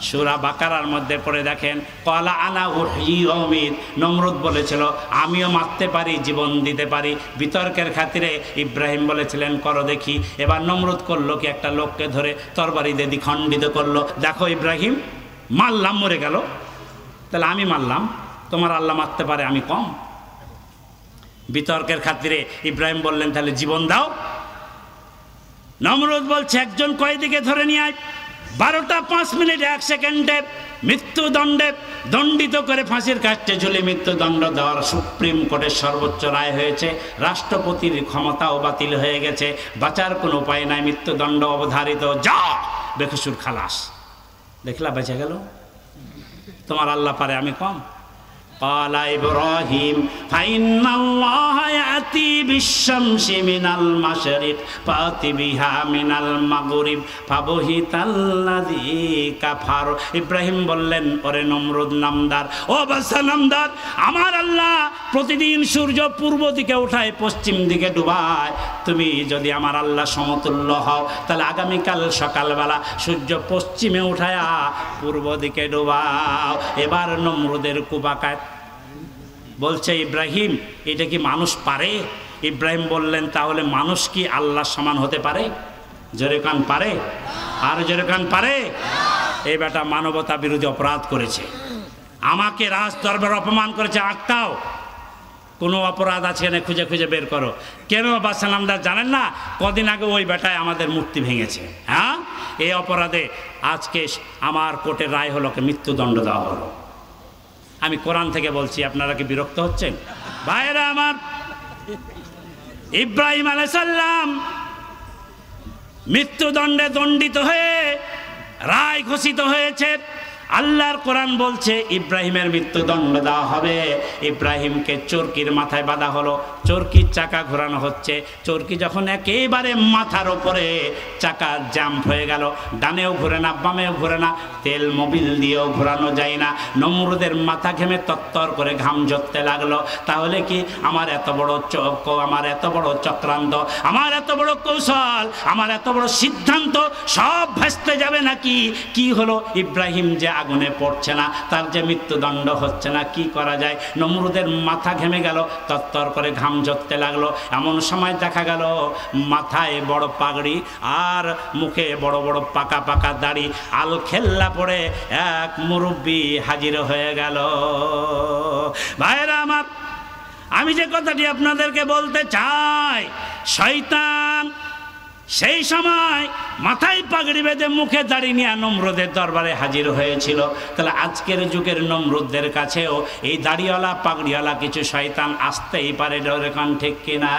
Speaker 2: সূরা বাকারার মধ্যে পড়ে দেখেন, ক্বালা আনা উহয়ী ওয়া উমীত। নমরুদ বলেছিল, আমিও মারতে পারি, জীবন দিতে পারি। বিতর্কের খাতিরে ইব্রাহিম বলেছিলেন, করো দেখি। এবার নমরুদ করলো কি, একটা লোককে ধরে তরবারি দিয়ে দ্বিখণ্ডিত করলো। দেখো ইব্রাহিম, মারলাম, মরে গেল, তাহলে আমি মারলাম, তোমার আল্লাহ মারতে পারে, আমি কম। বিতর্কের খাতিরে ইব্রাহিম বললেন, তাহলে জীবন দাও। নমরুদ বলছে, একজন কয়েদিকে ধরে নিয়ে আয়, 12টা 5 মিনিট 1 সেকেন্ডে মৃত্যুদণ্ডে দণ্ডিত করে ফাঁসির কাস্টে ঝুলে মৃত্যুদণ্ড দেওয়ার সুপ্রিম কোর্টের সর্বোচ্চ রায় হয়েছে। রাষ্ট্রপতির ক্ষমতাও বাতিল হয়ে গেছে, বাঁচার কোনো উপায় নাই, মৃত্যুদণ্ড অবধারিত, যা বেকসুর খালাস। দেখলা, বেঁচে গেল। তোমার আল্লাহ পারে, আমি কম। ক্বালা ইব্রাহিম ফাইন্নাল্লাহা ইয়াতি বিশ-শামসি মিনাল মাশরিক ফাতি বিহা মিনাল মাগরিব ফাবহিতাল্লাযী কাফার। ইব্রাহিম বললেন, ওরে নমরুদ নামদার, ও বাদশা নামদার, আমার আল্লাহ প্রতিদিন সূর্য পূর্ব দিকে উঠায়, পশ্চিম দিকে ডুবায়। তুমি যদি আমার আল্লাহ সমতুল্য হও, তাহলে আগামীকাল সকালবেলা সূর্য পশ্চিমে উঠায়া পূর্ব দিকে ডুবাও। এবার নমরুদের কুবাকায় বলছে, ইব্রাহিম, এটা কি মানুষ পারে? ইব্রাহিম বললেন, তাহলে মানুষ কি আল্লাহ সমান হতে পারে? জোরে কান, পারে? আর জোরে কান, পারে? এই বেটা মানবতা বিরোধী অপরাধ করেছে, আমাকে রাজ দরবার অপমান করেছে। আটকাও, কোনো অপরাধ আছে না, খুঁজে খুঁজে বের করো। কেন বাদশা নামদার জানেন না? কদিন আগে ওই বেটায় আমাদের মূর্তি ভেঙেছে। হ্যাঁ, এই অপরাধে আজকে আমার কোর্টের রায় হলো, মৃত্যুদণ্ড দেওয়া হলো। আমি কোরআন থেকে বলছি, আপনারা কি বিরক্ত হচ্ছেন? ভাইরা আমার, ইব্রাহিম আলাইহিস সালাম মৃত্যুদণ্ডে দণ্ডিত হয়ে রায় ঘোষিত হয়েছে। আল্লাহর কোরআন বলছে ইব্রাহিমের মৃত্যুদণ্ড দেওয়া হবে। ইব্রাহিমকে চরকির মাথায় বাঁধা হলো, চরকির চাকা ঘোরানো হচ্ছে। চরকি যখন একেবারে মাথার ওপরে চাকা জাম্প হয়ে গেল, ডানেও ঘুরে না, বামেও ঘুরে না, তেল মোবিল দিয়েও ঘোরানো যায় না। নমরুদের মাথা ঘেমে তত্তর করে ঘাম ঝরতে লাগলো। তাহলে কি আমার এত বড় আমার এত বড় চক্রান্ত, আমার এত বড় কৌশল, আমার এত বড় সিদ্ধান্ত সব ভেস্তে যাবে নাকি? কি হলো? ইব্রাহিম যে আগুনে পড়ছে না, তার যে মৃত্যুদণ্ড হচ্ছে না, কি করা যায়? নমরুদের মাথা ঘেমে গেল, তত্তর করে ঘাম ঝরতে লাগলো। এমন সময় দেখা গেল মাথায় বড় পাগড়ি আর মুখে বড় বড় পাকা পাকা দাড়ি, আলখেল্লা পড়ে এক মুরব্বী হাজির হয়ে গেল। ভাইরা আমার, আমি যে কথাটি আপনাদেরকে বলতে চাই, শয়তান সেই সময় মাথায় পাগড়ি বেঁধে মুখে দাড়ি নিয়ে নমরুদের দরবারে হাজির হয়েছিল। তাহলে আজকের যুগের নমরুদদের কাছেও এই দাড়িওয়ালা পাগড়িওয়ালা কিছু শয়তান আসতেই পারে, এরকম ঠিক কিনা?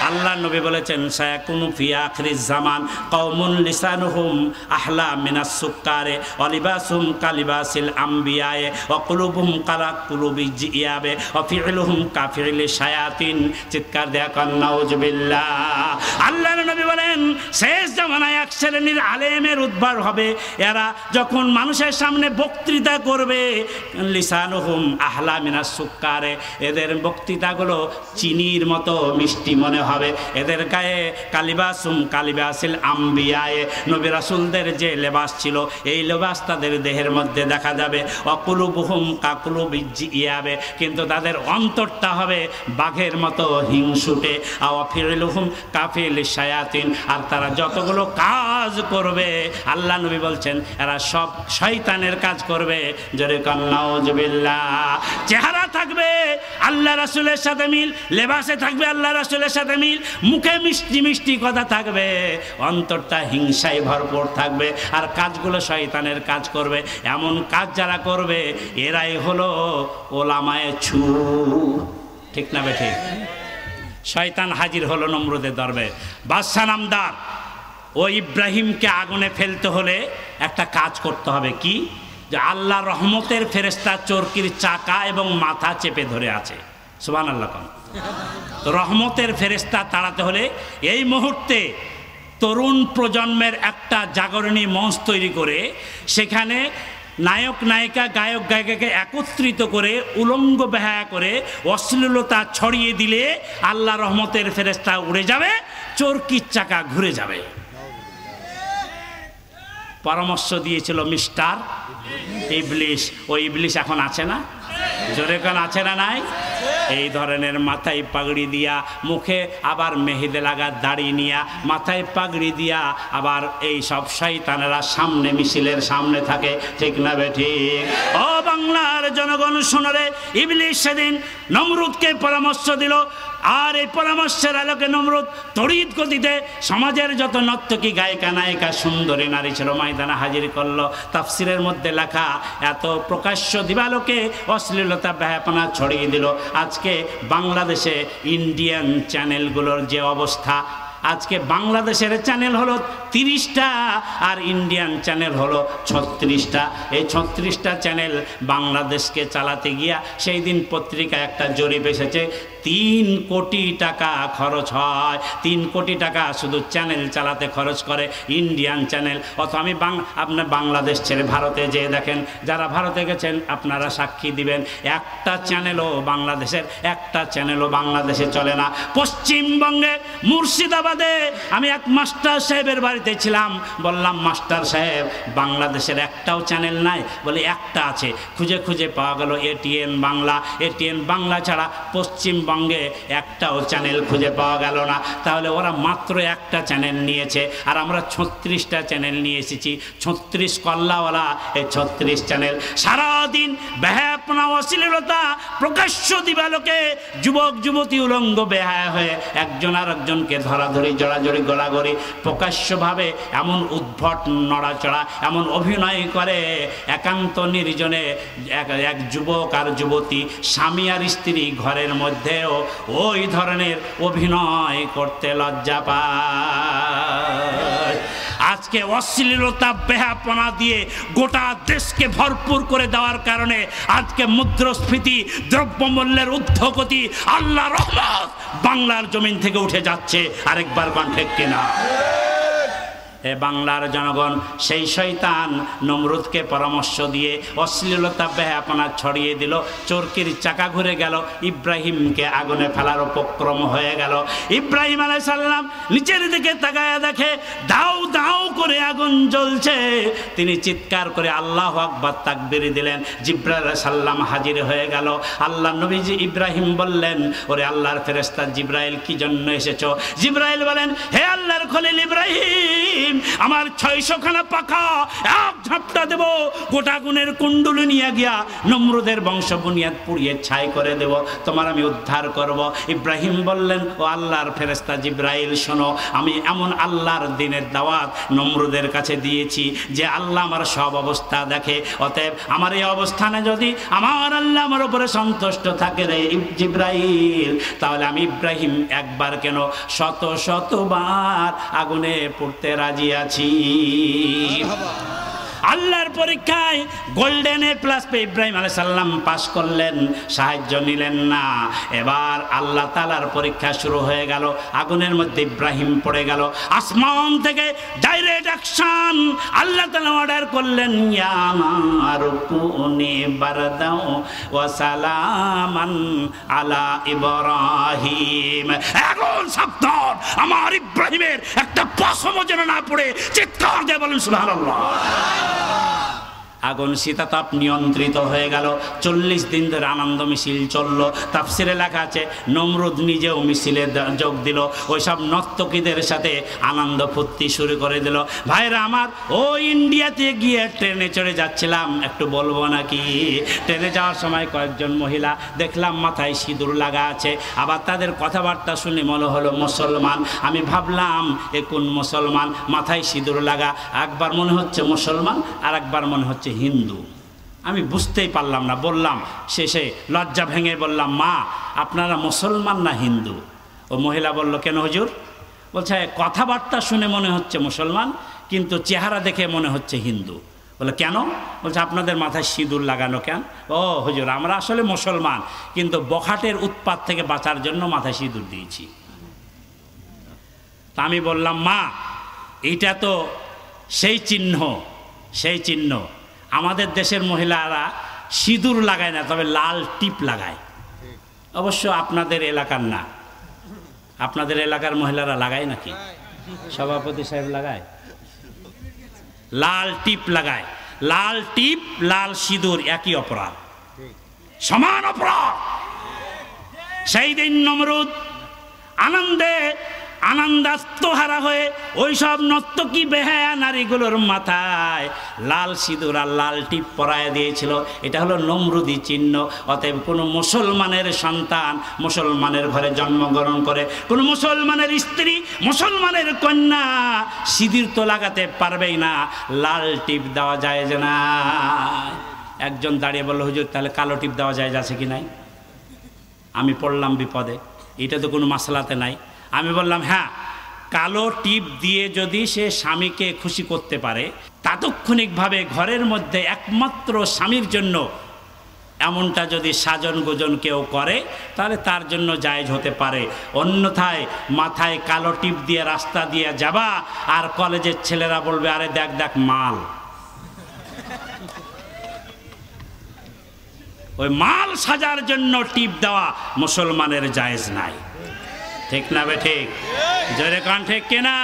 Speaker 2: আল্লাহ নবী বলেছেন, সায়াকুনু ফি আখিরিজ জামান কওমুন লিসানুহুম আহলা মিনাস সুক্কারে ওয়া লিবাসুহুম কালিবাসিল আমবিয়ায়ে ওয়া কুলুবুহুম কালা কুলুবিজ জিয়াবে ওয়া ফি'লুহুম কাফিলি শায়াতিন। চিৎকার দেয়া কর নাউজুবিল্লাহ। আল্লাহ নবী বলেন, শেষ জামানায় এক শ্রেণীর আলেমের উদ্ভব হবে, এরা যখন মানুষের সামনে বক্তৃতা করবে, লিসানুহুম আহলা মিনাস সুক্কারে, এদের বক্তৃতাগুলো চিনির মতো মিষ্টি মনে হবে। এদের গায়ে কালিবাসুম কালিবাসিল আমবিয়ায়ে, নবী রাসূলদের যে লেবাস ছিল এই লেবাস তাদের দেহের মধ্যে দেখা যাবে। অকুলুবুহুম কাকুলুবিজ জিয়াবে, কিন্তু তাদের অন্তরটা হবে বাঘের মতো হিংসুটে। আওয়াফিলুহুম কাফিল শায়াতিন, আর তারা যতগুলো কাজ করবে আল্লাহ নবী বলছেন এরা সব শয়তানের কাজ করবে। জোরে কান নাউজুবিল্লাহ। চেহারা থাকবে আল্লাহ রাসূলের সাথে মিল, লেবাসে থাকবে আল্লাহ রাসূলের সাথে মিল, মুখে মিষ্টি মিষ্টি কথা থাকবে, অন্তরটা হিংসায় ভরপুর থাকবে, আর কাজগুলো শয়তানের কাজ করবে। এমন কাজ যারা করবে এরাই হলো ওলামায়ে ছু। ঠিক না বেঠিক? শয়তান হাজির হলো নমরুদের দরবারে। বাদশা নামদার ও ইব্রাহিমকে আগুনে ফেলতে হলে একটা কাজ করতে হবে, কি? যে আল্লাহ রহমতের ফেরেশতা চরকির চাকা এবং মাথা চেপে ধরে আছে। সুবহানাল্লাহ। রহমতের ফেরেশতা তাড়াতে হলে এই মুহূর্তে তরুণ প্রজন্মের একটা জাগরণী মঞ্চ তৈরি করে সেখানে নায়ক নায়িকা গায়ক গায়িকাকে একত্রিত করে উলঙ্গ বেহায়া করে অশ্লীলতা ছড়িয়ে দিলে আল্লাহ রহমতের ফেরেশতা উড়ে যাবে, চরকির চাকা ঘুরে যাবে। পরামর্শ দিয়েছিল মিস্টার ইবলিশ। ওই ইবলিশ এখন আছে না? জোরে কান আছে না নাই? এই ধরনের মাথায় পাগড়ি দিয়া, মুখে আবার মেহেদে লাগা দাড়ি নিয়া, মাথায় পাগড়ি দিয়া আবার এই সব শয়তানেরা সামনে মিছিলের সামনে থাকে। ঠিক না বেঠিক? ও বাংলার জনগণ শোনো রে, ইবলিশ সেদিন নমরুদকে পরামর্শ দিল, আর এই পরামর্শের আলোকে নমরুদ তড়িৎ গতিতে সমাজের যত নর্তকী গায়িকা নায়িকা সুন্দরী নারী ছিল ময়দানে হাজির করলো। তাফসিরের মধ্যে লেখা, এত প্রকাশ্য দিবালোকে অশ্লীলতা বেহায়াপনা ছড়িয়ে দিল। আজকে বাংলাদেশে ইন্ডিয়ান চ্যানেলগুলোর যে অবস্থা, আজকে বাংলাদেশের চ্যানেল হলো 30টা আর ইন্ডিয়ান চ্যানেল হলো 36টা। এই 36টা চ্যানেল বাংলাদেশকে চালাতে গিয়া সেই দিন পত্রিকায় একটা জরিপ এসেছে, 3 কোটি টাকা খরচ হয়। 3 কোটি টাকা শুধু চ্যানেল চালাতে খরচ করে ইন্ডিয়ান চ্যানেল। অথবা আমি আপনার বাংলাদেশ ছেড়ে ভারতে যেয়ে দেখেন, যারা ভারতে গেছেন আপনারা সাক্ষী দিবেন, একটা চ্যানেলও বাংলাদেশে চলে না। পশ্চিমবঙ্গে মুর্শিদাবাদে আমি এক মাস্টার সাহেবের বাড়িতে ছিলাম, বললাম মাস্টার সাহেব বাংলাদেশের একটাও চ্যানেল নাই? বলে একটা আছে। খুঁজে খুঁজে পাওয়া গেল এটিএন বাংলা। এটিএন বাংলা ছাড়া পশ্চিমবঙ্গে একটাও চ্যানেল খুঁজে পাওয়া গেল না। তাহলে ওরা মাত্র একটা চ্যানেল নিয়েছে, আর আমরা 36টা চ্যানেল নিয়ে এসেছি। 36 কল্লাওয়ালা এই 36 চ্যানেল সারাদিন বেহায়াপনা অশ্লীলতা প্রকাশ্য দিবালোকে যুবক যুবতী উলঙ্গ বেহায়া হয়ে একজন আর একজনকে ধরাধরি জড়াজড়ি গলাগড়ি প্রকাশ্যভাবে এমন উদ্ভট নড়াচড়া, এমন অভিনয় করে একান্ত নির্জনে এক যুবক আর যুবতী, স্বামী আর স্ত্রী ঘরের মধ্যেও ওই ধরনের অভিনয় করতে লজ্জা পায়। আজকে অশ্লীলতা বেহাপনা দিয়ে গোটা দেশকে ভরপুর করে দেওয়ার কারণে আজকে মুদ্রাস্ফীতি, দ্রব্যমূল্যের ঊর্ধ্বগতি, আল্লাহ রহমত বাংলার জমিন থেকে উঠে যাচ্ছে। আরেকবার ঠিক কিনা? এ বাংলার জনগণ, সেই শয়তান নমরুদকে পরামর্শ দিয়ে অশ্লীলতা বেহায়াপনা ছড়িয়ে দিল, চরকির চাকা ঘুরে গেল, ইব্রাহিমকে আগুনে ফেলার উপক্রম হয়ে গেল। ইব্রাহিম আলাইহিস সালাম নিচের দিকে তাকায়া দেখে দাউ দাউ করে আগুন জ্বলছে। তিনি চিৎকার করে আল্লাহু আকবার তাকবীর দিলেন। জিবরাইল আলাইহিস সালাম হাজির হয়ে গেল। আল্লাহ নবীজি ইব্রাহিম বললেন, ওরে আল্লাহর ফেরেশতা জিবরাইল, কি জন্য এসেছো? জিবরাইল বলেন, হে আল্লাহর খলিল ইব্রাহিম, আমার 600 খানা পাখা এক ঝাপটা দেব, গোটা গুণের কুণ্ডুলি নিয়ে গিয়া নমরুদের বংশ বুনিয়াদ পুড়িয়ে ছাই করে দেব, তোমার আমি উদ্ধার করব। ইব্রাহিম বললেন, ও আল্লাহর ফেরেশতা জিবরাইল, শোনো, আমি এমন আল্লাহর দিনের দাওয়াত নমরুদের কাছে দিয়েছি যে আল্লাহ আমার সব অবস্থা দেখে। অতএব আমার এই অবস্থানে যদি আমার আল্লাহ আমার উপরে সন্তুষ্ট থাকে রে জিবরাইল, তাহলে আমি ইব্রাহিম একবার কেন 100 আগুনে পড়তে রাজি আছি। আল্লাহর পরীক্ষায় গোল্ডেন এ প্লাস পেয়ে ইব্রাহিম আলাইহিস সালাম পাশ করলেন, সাহায্য নিলেন না। এবার আল্লাহ তাআলার পরীক্ষা শুরু হয়ে গেল। আগুনের মধ্যে ইব্রাহিম পড়ে গেল। আসমান থেকে ডাইরেক্ট অ্যাকশন। আল্লাহ তাআলা অর্ডার করলেন, ইয়া নারু কুনি বারদাও ওয়া সালামান আলা ইব্রাহিম। আগুন সাবধান, আমার ইব্রাহিমের একটা পশমও যেন না পড়ে। চিৎকার দিয়ে বলেন সুবহানাল্লাহ। আগুন শীতাতাপ নিয়ন্ত্রিত হয়ে গেল। 40 দিন ধরে আনন্দ মিছিল চললো। তাফসিরে লেখা আছে নমরুদ নিজেও মিছিলে যোগ দিল, ওইসব নর্তকীদের সাথে আনন্দ ফুর্তি শুরু করে দিল। ভাইরা আমার, ও ইন্ডিয়াতে গিয়ে ট্রেনে চড়ে যাচ্ছিলাম, একটু বলবো নাকি? ট্রেনে যাওয়ার সময় কয়েকজন মহিলা দেখলাম মাথায় সিঁদুর লাগা আছে, আবার তাদের কথাবার্তা শুনে মনে হলো মুসলমান। আমি ভাবলাম এ কোন মুসলমান, মাথায় সিঁদুর লাগা? একবার মনে হচ্ছে মুসলমান, আর একবার মনে হচ্ছে হিন্দু। আমি বুঝতেই পারলাম না। বললাম, শেষে লজ্জা ভেঙে বললাম, মা আপনারা মুসলমান না হিন্দু? ও মহিলা বলল, কেন হুজুর? বলছে, কথাবার্তা শুনে মনে হচ্ছে মুসলমান, কিন্তু চেহারা দেখে মনে হচ্ছে হিন্দু। বলে, কেন? বলছে, আপনাদের মাথায় সিঁদুর লাগানো কেন? ও হুজুর, আমরা আসলে মুসলমান, কিন্তু বখাটের উৎপাত থেকে বাঁচার জন্য মাথায় সিঁদুর দিয়েছি। তা আমি বললাম, মা এইটা তো সেই চিহ্ন। আমাদের দেশের মহিলারা সিঁদুর লাগায় না, তবে লাল টিপ লাগায়। অবশ্য আপনাদের এলাকার না। আপনাদের এলাকার মহিলারা লাগায় নাকি? সভাপতি সাহেব লাগায়? লাল টিপ লাগায়। লাল টিপ, লাল সিঁদুর একই অপরাধ, সমান অপরাধ। সেই দিন নমরুদ আনন্দাত্মহারা হয়ে ওই সব নর্তকী বেহায়া নারীগুলোর মাথায় লাল সিঁদুর আর লাল টিপ পরায় দিয়েছিল। এটা হলো নমরুদি চিহ্ন। অতএব কোনো মুসলমানের সন্তান মুসলমানের ঘরে জন্মগ্রহণ করে, কোনো মুসলমানের স্ত্রী মুসলমানের কন্যা সিঁদুর তো লাগাতে পারবেই না, লাল টিপ দেওয়া যায় না। একজন দাঁড়িয়ে বলল, হুজুর তাহলে কালো টিপ দেওয়া যায় আছে কি নাই? আমি পড়লাম বিপদে, এটা তো কোনো মাসলাতে নাই। আমি বললাম, হ্যাঁ, কালো টিপ দিয়ে যদি সে স্বামীকে খুশি করতে পারে, তাৎক্ষণিকভাবে ঘরের মধ্যে একমাত্র স্বামীর জন্য এমনটা যদি সাজন গোজন কেউ করে, তাহলে তার জন্য জায়েজ হতে পারে। অন্যথায় মাথায় কালো টিপ দিয়ে রাস্তা দিয়ে যাবা, আর কলেজের ছেলেরা বলবে, আরে দেখ দেখ মাল। ওই মাল সাজার জন্য টিপ দেওয়া মুসলমানের জায়েজ নাই। ঠিক না বে ঠিক? জোরে কান ঠিক কিনা?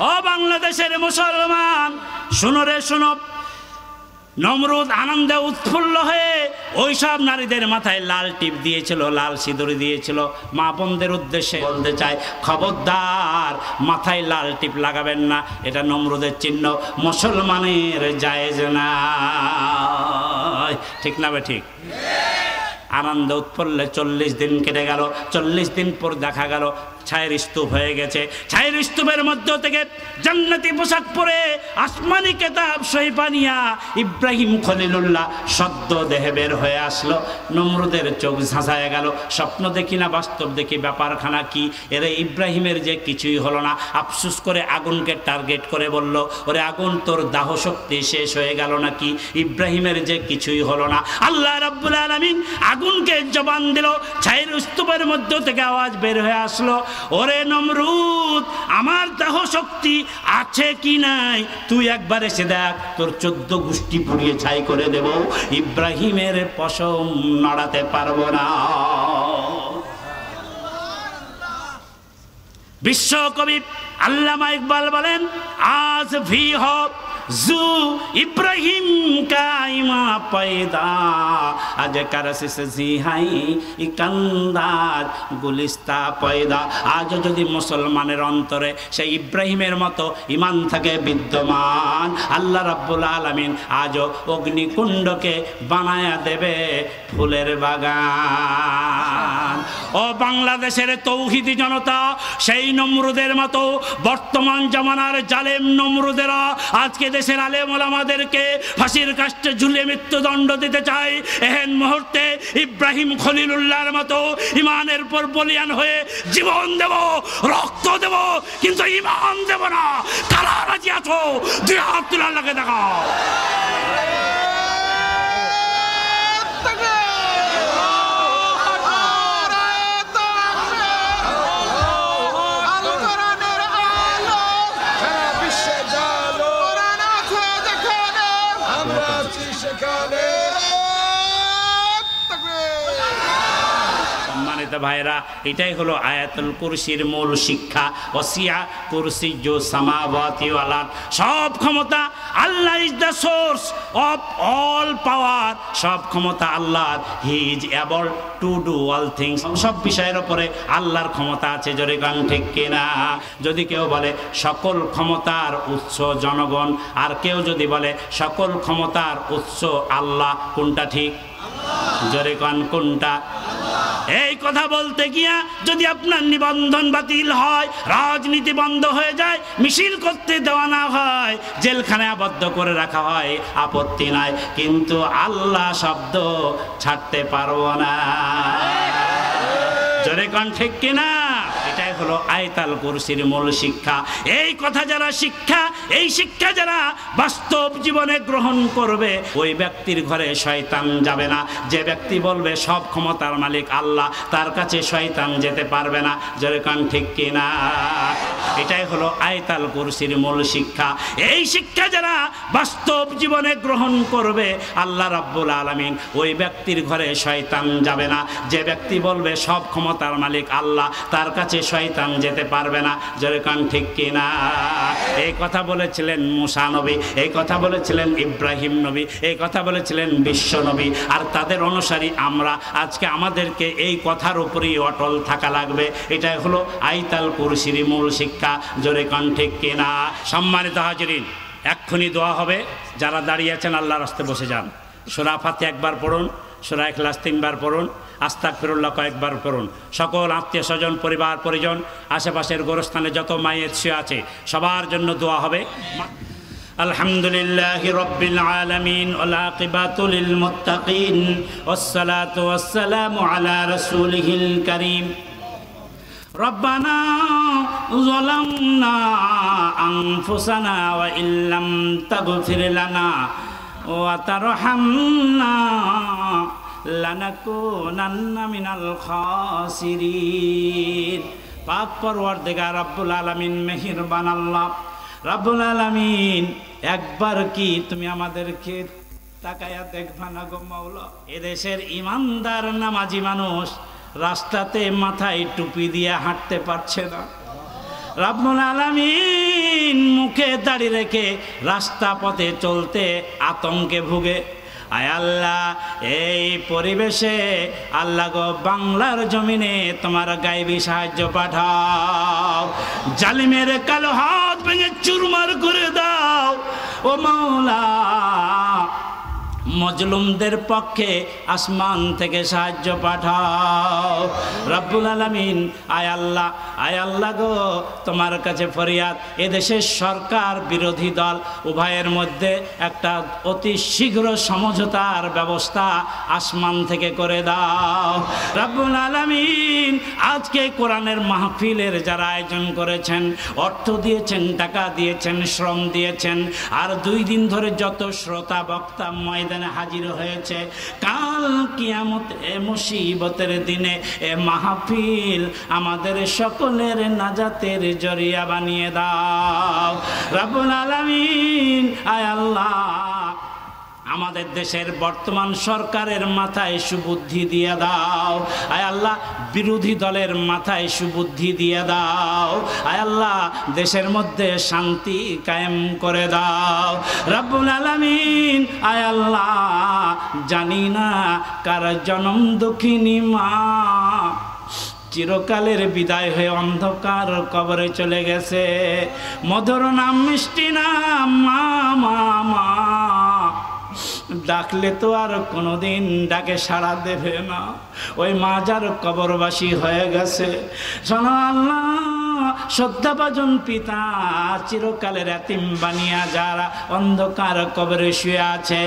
Speaker 2: ও বাংলাদেশের মুসলমান, শুনো রে শুনো। নমরুদ আনন্দে উৎফুল্ল হয়ে ওই সব নারীদের মাথায় লাল টিপ দিয়েছিল, লাল সিঁদুর দিয়েছিল। মা বোনদের উদ্দেশ্যে বলতে চাই, খবরদার মাথায় লাল টিপ লাগাবেন না, এটা নমরুদের চিহ্ন, মুসলমানের জায়েজ না। ঠিক না বে ঠিক? আনন্দ উৎফুল্লে 40 দিন কেটে গেল। 40 দিন পর দেখা গেল ছায়ের স্তূপ হয়ে গেছে। ছায়ের স্তূপের মধ্য থেকে জান্নাতি পোশাক পরে আসমানি কেতাব সহিফা নিয়া ইব্রাহিম খলিলুল্লাহ সদ্য দেহে বের হয়ে আসলো। নমরুদের চোখ ঝাঁঝায় গেল, স্বপ্ন দেখি না বাস্তব দেখি, ব্যাপারখানা কি? এরে ইব্রাহিমের যে কিছুই হলো না। আফসুস করে আগুনকে টার্গেট করে বলল, ওরে আগুন, তোর দাহ শক্তি শেষ হয়ে গেল নাকি? ইব্রাহিমের যে কিছুই হলো না। আল্লাহ রাব্বুল আলামিন আগুনকে জবান দিল, ছায়ের স্তূপের মধ্য থেকে আওয়াজ বের হয়ে আসলো, ওরে নমরুদ, আমার দাহ শক্তি আছে কি নাই তুই একবার এসে দেখ, তোর 14 গোষ্ঠী পুড়িয়ে ছাই করে দেব, ইব্রাহিমের পশম নড়াতে পারবো না। বিশ্বকবি আল্লামা ইকবাল বলেন, আজ ভি হো জু ইব্রাহিম কা ইমা পয়দা, আজ কারসিস জিহাই ইকান্দার গুলিস্তা পয়দা। আজ যদি মুসলমানের অন্তরে সেই ইব্রাহিমের মতো ইমান থাকে বিদ্যমান, আল্লাহ রাব্বুল আলামিন আজও অগ্নিকুণ্ডকে বানায়া দেবে ফুলের বাগান। ও বাংলাদেশের তৌহিদি জনতা, সেই নমরুদের মতো বর্তমান জামানার জালেম নমরুদেরা আজকে দেশের আলেম ওলামাদেরকে ফাঁসির কাস্টে ঝুলিয়ে মৃত্যুদণ্ড দিতে চায়। এহেন মুহূর্তে ইব্রাহিম খলিলুল্লাহর মতো ইমানের পর বলিয়ান হয়ে জীবন দেব, রক্ত দেব, কিন্তু ইমান দেব না। কারা রাজি আছো? দুই হাত তুলে আল্লাহকে দেখাও। ভাইরা, এটাই হলো আয়াতুল কুরসির মূল শিক্ষা। ওয়াসিয়া কুরসিয়্যু সামাওয়াতি ওয়াল আরদ, সব ক্ষমতা Allah is the source of all power. সব ক্ষমতা আল্লাহর। He is able to do all things. সব বিষয়ের উপরে আল্লাহর ক্ষমতা আছে। জোরে গান ঠিক কিনা? যদি কেউ বলে সকল ক্ষমতার উৎস জনগণ, আর কেউ যদি বলে সকল ক্ষমতার উৎস আল্লাহ, কোনটা ঠিক? জোরে গান কোনটা? এই কথা বলতে গিয়া যদি আপনার নিবন্ধন বাতিল হয়, রাজনীতি বন্ধ হয়ে যায়, মিছিল করতে দেওয়া না হয়, জেলখানায় আবদ্ধ করে রাখা হয়, আপত্তি নাই, কিন্তু আল্লাহ শব্দ ছাড়তে পারবো না। জোরে কোন ঠিক কিনা? এটাই হলো আয়াতুল কুরসির মূল শিক্ষা। এই কথা যারা শিক্ষা, এই শিক্ষা যারা বাস্তব জীবনে গ্রহণ করবে, ওই ব্যক্তির ঘরে শয়তান যাবে না। যে ব্যক্তি বলবে সব ক্ষমতার মালিক আল্লাহ, তার কাছে শয়তান যেতে পারবে না। জোরে কোন ঠিক কিনা? এটাই হলো আয়াতুল কুরসির মূল শিক্ষা। এই শিক্ষা যারা বাস্তব জীবনে গ্রহণ করবে, আল্লাহ রাব্বুল আলামিন ওই ব্যক্তির ঘরে শয়তান যাবে না। যে ব্যক্তি বলবে সব ক্ষমতার মালিক আল্লাহ, তার কাছে শয়তান যেতে পারবে না। জোরে কোন ঠিক কিনা? এই কথা বলেছিলেন মুসা নবী, এই কথা বলেছিলেন ইব্রাহিম নবী, এই কথা বলেছিলেন বিশ্ব নবী। আর তাদের অনুসারী আমরা আজকে, আমাদেরকে এই কথার উপরেই অটল থাকা লাগবে। এটাই হলো আয়াতুল কুরসির মূল শিক্ষা। জোরে কোন ঠিক কিনা? সম্মানিত হাজিরিন, এক্ষুনি দোয়া হবে। যারা দাঁড়িয়ে আছেন আল্লাহর রাস্তায় বসে যান। সূরা ফাতিহা একবার পড়ুন, সূরা ইখলাস 3 বার পড়ুন, আস্তাগফিরুল্লাহ কয়েকবার পড়ুন। সকল আত্মীয় স্বজন, পরিবার পরিজন, আশেপাশের গোরস্থানে যত মায়ের শুয়ে আছে সবার জন্য দোয়া হবে। আলহামদুলিল্লাহি রাব্বিল আলামিন ওয়াল আকিবাতু লিল মুত্তাকিন ওয়াসসালাতু ওয়াসসালামু আলা রাসূলিহিল কারীম। রব্বানা যালামনা আনফুসানা ওয়া ইল্লাম তাগফির লানা ওয়া তারহামনা লানাকুনান্না মিনাল খাসিরিন। পাক পরওয়ারদিগার রব্বুল আলামিন, মেহেরবান আল্লাহ রব্বুল আলামিন, একবার কি তুমি আমাদেরকে তাকায়া দেখবা না গো মাওলা? এদেশের ইমানদার নামাজি মানুষ রাস্তাতে মাথায় টুপি দিয়ে হাঁটতে পারছে না। রব্বুল আলামিন মুখে দাড়ি রেখে রাস্তা পথে চলতে আতঙ্কে ভুগে। আয় আল্লাহ, এই পরিবেশে আল্লাহ গো বাংলার জমিনে তোমার গায়েবী সাহায্য পাঠাও। জালিমের কালো হাত ভেঙে চুরমার করে দাও ও মাওলা। মজলুমদের পক্ষে আসমান থেকে সাহায্য পাঠাও রব্বুল আলামিন। আয় আল্লাহ গো, তোমার কাছে ফরিয়াদ, এদেশের সরকার বিরোধী দল উভয়ের মধ্যে একটা অতি শীঘ্র সমঝোতার ব্যবস্থা আসমান থেকে করে দাও রব্বুল আলামিন। আজকে কোরআনের মাহফিলের যারা আয়োজন করেছেন, অর্থ দিয়েছেন, টাকা দিয়েছেন, শ্রম দিয়েছেন, আর 2 দিন ধরে যত শ্রোতা বক্তা ময়দানে হাজির হয়েছে, কাল কিয়ামতে মুসিবতের দিনে এ মাহফিল আমাদের সকলের নাজাতের জরিয়া বানিয়ে দাও রব্বুল আলামিন। আয় আল্লাহ, আমাদের দেশের বর্তমান সরকারের মাথায় সুবুদ্ধি দিয়ে দাও। আয় আল্লাহ, বিরোধী দলের মাথায় সুবুদ্ধি দিয়ে দাও। আয় আল্লাহ, দেশের মধ্যে শান্তি কায়েম করে দাও রব্বুল আলামিন। আয় আল্লাহ, জানি না কার জনম দুঃখিনী মা চিরকালের বিদায় হয়ে অন্ধকার কবরে চলে গেছে। মধুর নাম, মিষ্টি নাম মা মা মা, ডাকলে তো আর কোনোদিন ডাকে সাড়া দেবে না। ওই মা যার কবরবাসী হয়ে গেছে, শোনো আল্লাহ, শ্রদ্ধাভাজন পিতা চিরকালের এতিম বানিয়া যারা অন্ধকার কবরে শুয়ে আছে,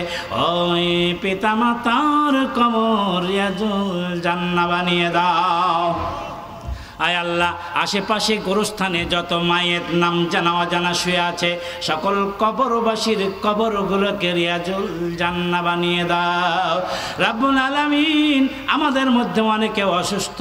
Speaker 2: ওই পিতা মাতার কবর জান্নাত বানিয়ে দাও। আয় আল্লাহ, আশেপাশে গোরস্থানে যত মায়ের নাম জানা অজানা শুয়ে আছে, সকল কবরবাসীর কবরগুলোকে রিয়াজুল জান্নাত বানিয়ে দাও রব্বুল আলামিন। আমাদের মধ্যে অনেকে অসুস্থ,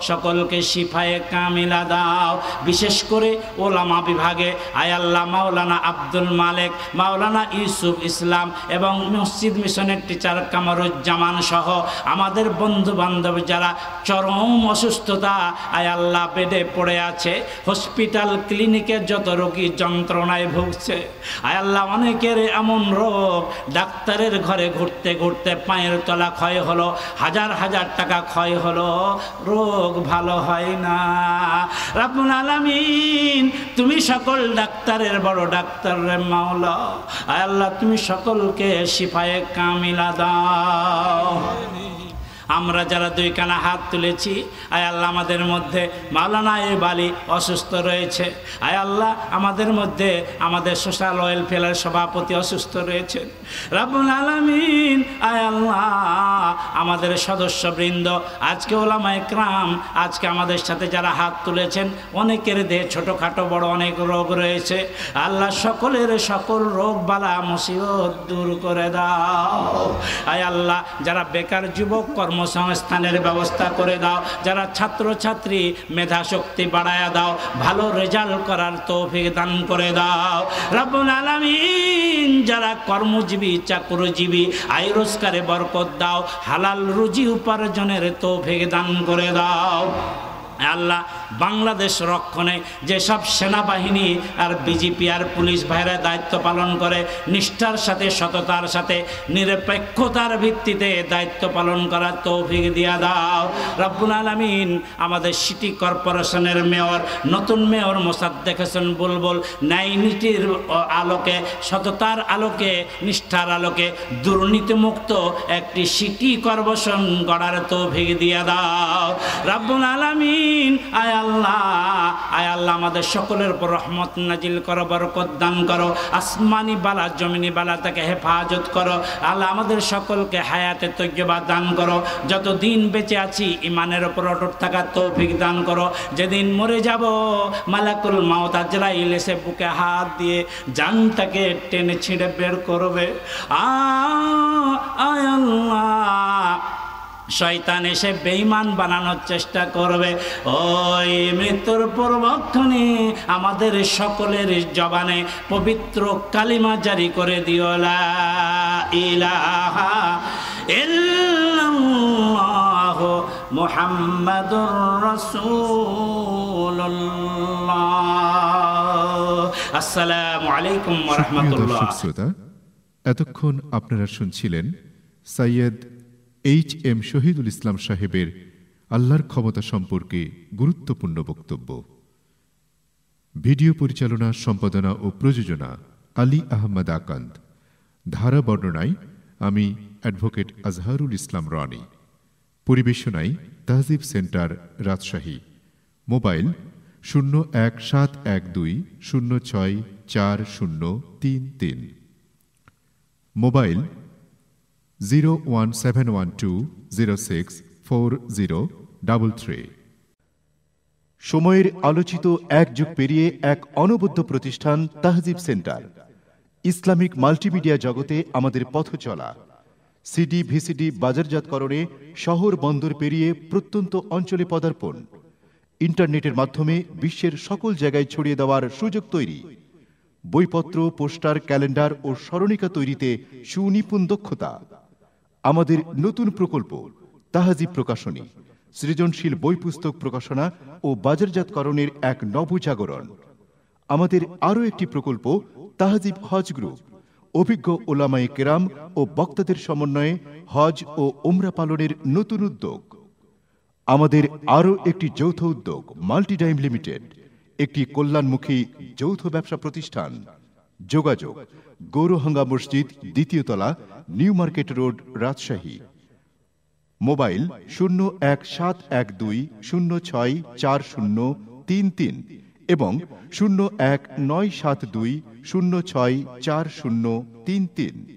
Speaker 2: সকলকে শিফায়ে কামিলা দাও। বিশেষ করে ওলামা বিভাগে আয় আল্লাহ, মাওলানা আব্দুল মালেক, মাওলানা ইউসুফ ইসলাম এবং মসজিদ মিশনের টিচার কামরুজ্জামান সহ আমাদের বন্ধু বান্ধব যারা চরম অসুস্থতা, আয় আল্লাহ বেডে পড়ে আছে, হসপিটাল ক্লিনিকের যত রোগী যন্ত্রণায় ভুগছে, আয় আল্লাহ অনেকের এমন রোগ, ডাক্তারের ঘরে ঘুরতে ঘুরতে পায়ের তলা ক্ষয় হলো, হাজার হাজার টাকা ক্ষয় হলো, রোগ ভালো হয় না রব্বুল আলামিন। তুমি সকল ডাক্তারের বড় ডাক্তার রে মাওলা, আয় আল্লাহ তুমি সকলকে শিফায়ে কামিলা দাও। আমরা যারা দুই কানা হাত তুলেছি, আয় আল্লাহ আমাদের মধ্যে মাওলানা বালি অসুস্থ রয়েছে, আয় আল্লাহ আমাদের মধ্যে আমাদের সোশ্যাল ওয়েলফেয়ারের সভাপতি অসুস্থ রয়েছেন রব্বুল আলামিন। আয় আল্লাহ আমাদের সদস্যবৃন্দ, আজকে ওলামা ইকরাম, আজকে আমাদের সাথে যারা হাত তুলেছেন, অনেকের দেহে ছোটোখাটো বড় অনেক রোগ রয়েছে, আল্লাহ সকলের সকল রোগ বালা মুসিবত দূর করে দাও। আয় আল্লাহ যারা বেকার যুবক, কর্মসংস্থানের ব্যবস্থা করে দাও। যারা ছাত্রছাত্রী, মেধা শক্তি বাড়ায়া দাও, ভালো রেজাল্ট করার তৌফিক দান করে দাও রব্বুল আলামিন। যারা কর্মজীবী, চাকরিজীবী, আয় রোজগারে বরকত দাও, হালাল রুজি উপার্জনের তৌফিক দান করে দাও। আল্লাহ বাংলাদেশ রক্ষণে যেসব সেনাবাহিনী আর বিজেপি আর পুলিশ ভাইরা দায়িত্ব পালন করে, নিষ্ঠার সাথে, সততার সাথে, নিরপেক্ষতার ভিত্তিতে দায়িত্ব পালন করার তৌফিক দিয়া দাও রব্বুল আলামিন। আমাদের সিটি কর্পোরেশনের মেয়র, নতুন মেয়র মোসাদ্দেক হোসেন বুলবুল, ন্যায় নীতির আলোকে, সততার আলোকে, নিষ্ঠার আলোকে দুর্নীতিমুক্ত একটি সিটি কর্পোরেশন গড়ার তৌফিক দিয়া দাও রব্বুল আলামিন। আয় আল্লাহ, আয় আল্লাহ আমাদের সকলের উপর রহমত নাজিল করো, বরকত দান করো, আসমানি বালা জমিনি বালা থেকে হেফাজত করো আল্লাহ। আমাদের সকলকে হায়াতে তৈয়বা দান করো, যত দিন বেঁচে আছি ইমানের উপর অটুট থাকার তৌফিক দান করো। যেদিন মরে যাব, মালাকুল মাউত আজরাইল এসে বুকে হাত দিয়ে জানটাকে টেনে ছিঁড়ে বের করবে। আয় আল্লাহ, শয়তান এসে বেঈমান বানানোর চেষ্টা করবে। ওই মৃত্যুর পূর্বক্ষণে আমাদের সকলের জবানে পবিত্র কালিমা জারি করে দিও, লা ইলাহা ইল্লাল্লাহ মুহাম্মাদুর রাসূলুল্লাহ। আসসালামু আলাইকুম ওয়া রাহমাতুল্লাহ।
Speaker 1: দর্শক শ্রোতা, এতক্ষণ আপনারা শুনছিলেন সৈয়দ HM শহীদুল ইসলাম সাহেবের আল্লাহর ক্ষমতা সম্পর্কে গুরুত্বপূর্ণ বক্তব্য। ভিডিও পরিচালনা, সম্পাদনা ও প্রযোজনা আলী আহমদ আকান্দ। ধারা বর্ণনায় আমি অ্যাডভোকেট আজহারুল ইসলাম রানী। পরিবেশনায় Tahzib centre, Rajshahi. Mobile 017120640033। Mobile 01712064033।
Speaker 4: সময়ের আলোচিত এক যুগ পেরিয়ে এক অনবদ্য প্রতিষ্ঠান তাহজিব সেন্টার। ইসলামিক মাল্টিমিডিয়া জগতে আমাদের পথ চলা। সিডি, ভিসিডি বাজারজাতকরণে শহর বন্দর পেরিয়ে প্রত্যন্ত অঞ্চলে পদার্পণ। ইন্টারনেটের মাধ্যমে বিশ্বের সকল জায়গায় ছড়িয়ে দেওয়ার সুযোগ তৈরি। বইপত্র, পোস্টার, ক্যালেন্ডার ও স্মরণিকা তৈরিতে সুনিপুণ দক্ষতা। আমাদের নতুন প্রকল্প তাহজিব প্রকাশনী, সৃজনশীল বই পুস্তক প্রকাশনা ও বাজারজাতকরণের এক নবজাগরণ। আমাদের আরও একটি প্রকল্প তাহজিব হজ গ্রুপ, অভিজ্ঞ ওলামায়ে কেরাম ও বক্তাদের সমন্বয়ে হজ ও উমরা পালনের নতুন উদ্যোগ। আমাদের আরও একটি যৌথ উদ্যোগ মাল্টিডাইম লিমিটেড, একটি কল্যাণমুখী যৌথ ব্যবসা প্রতিষ্ঠান। যোগাযোগ গৌরহাঙ্গা মসজিদ, ২য় তলা, new market road, Rajshahi. Mobile 017120640333 এবং 019720640033।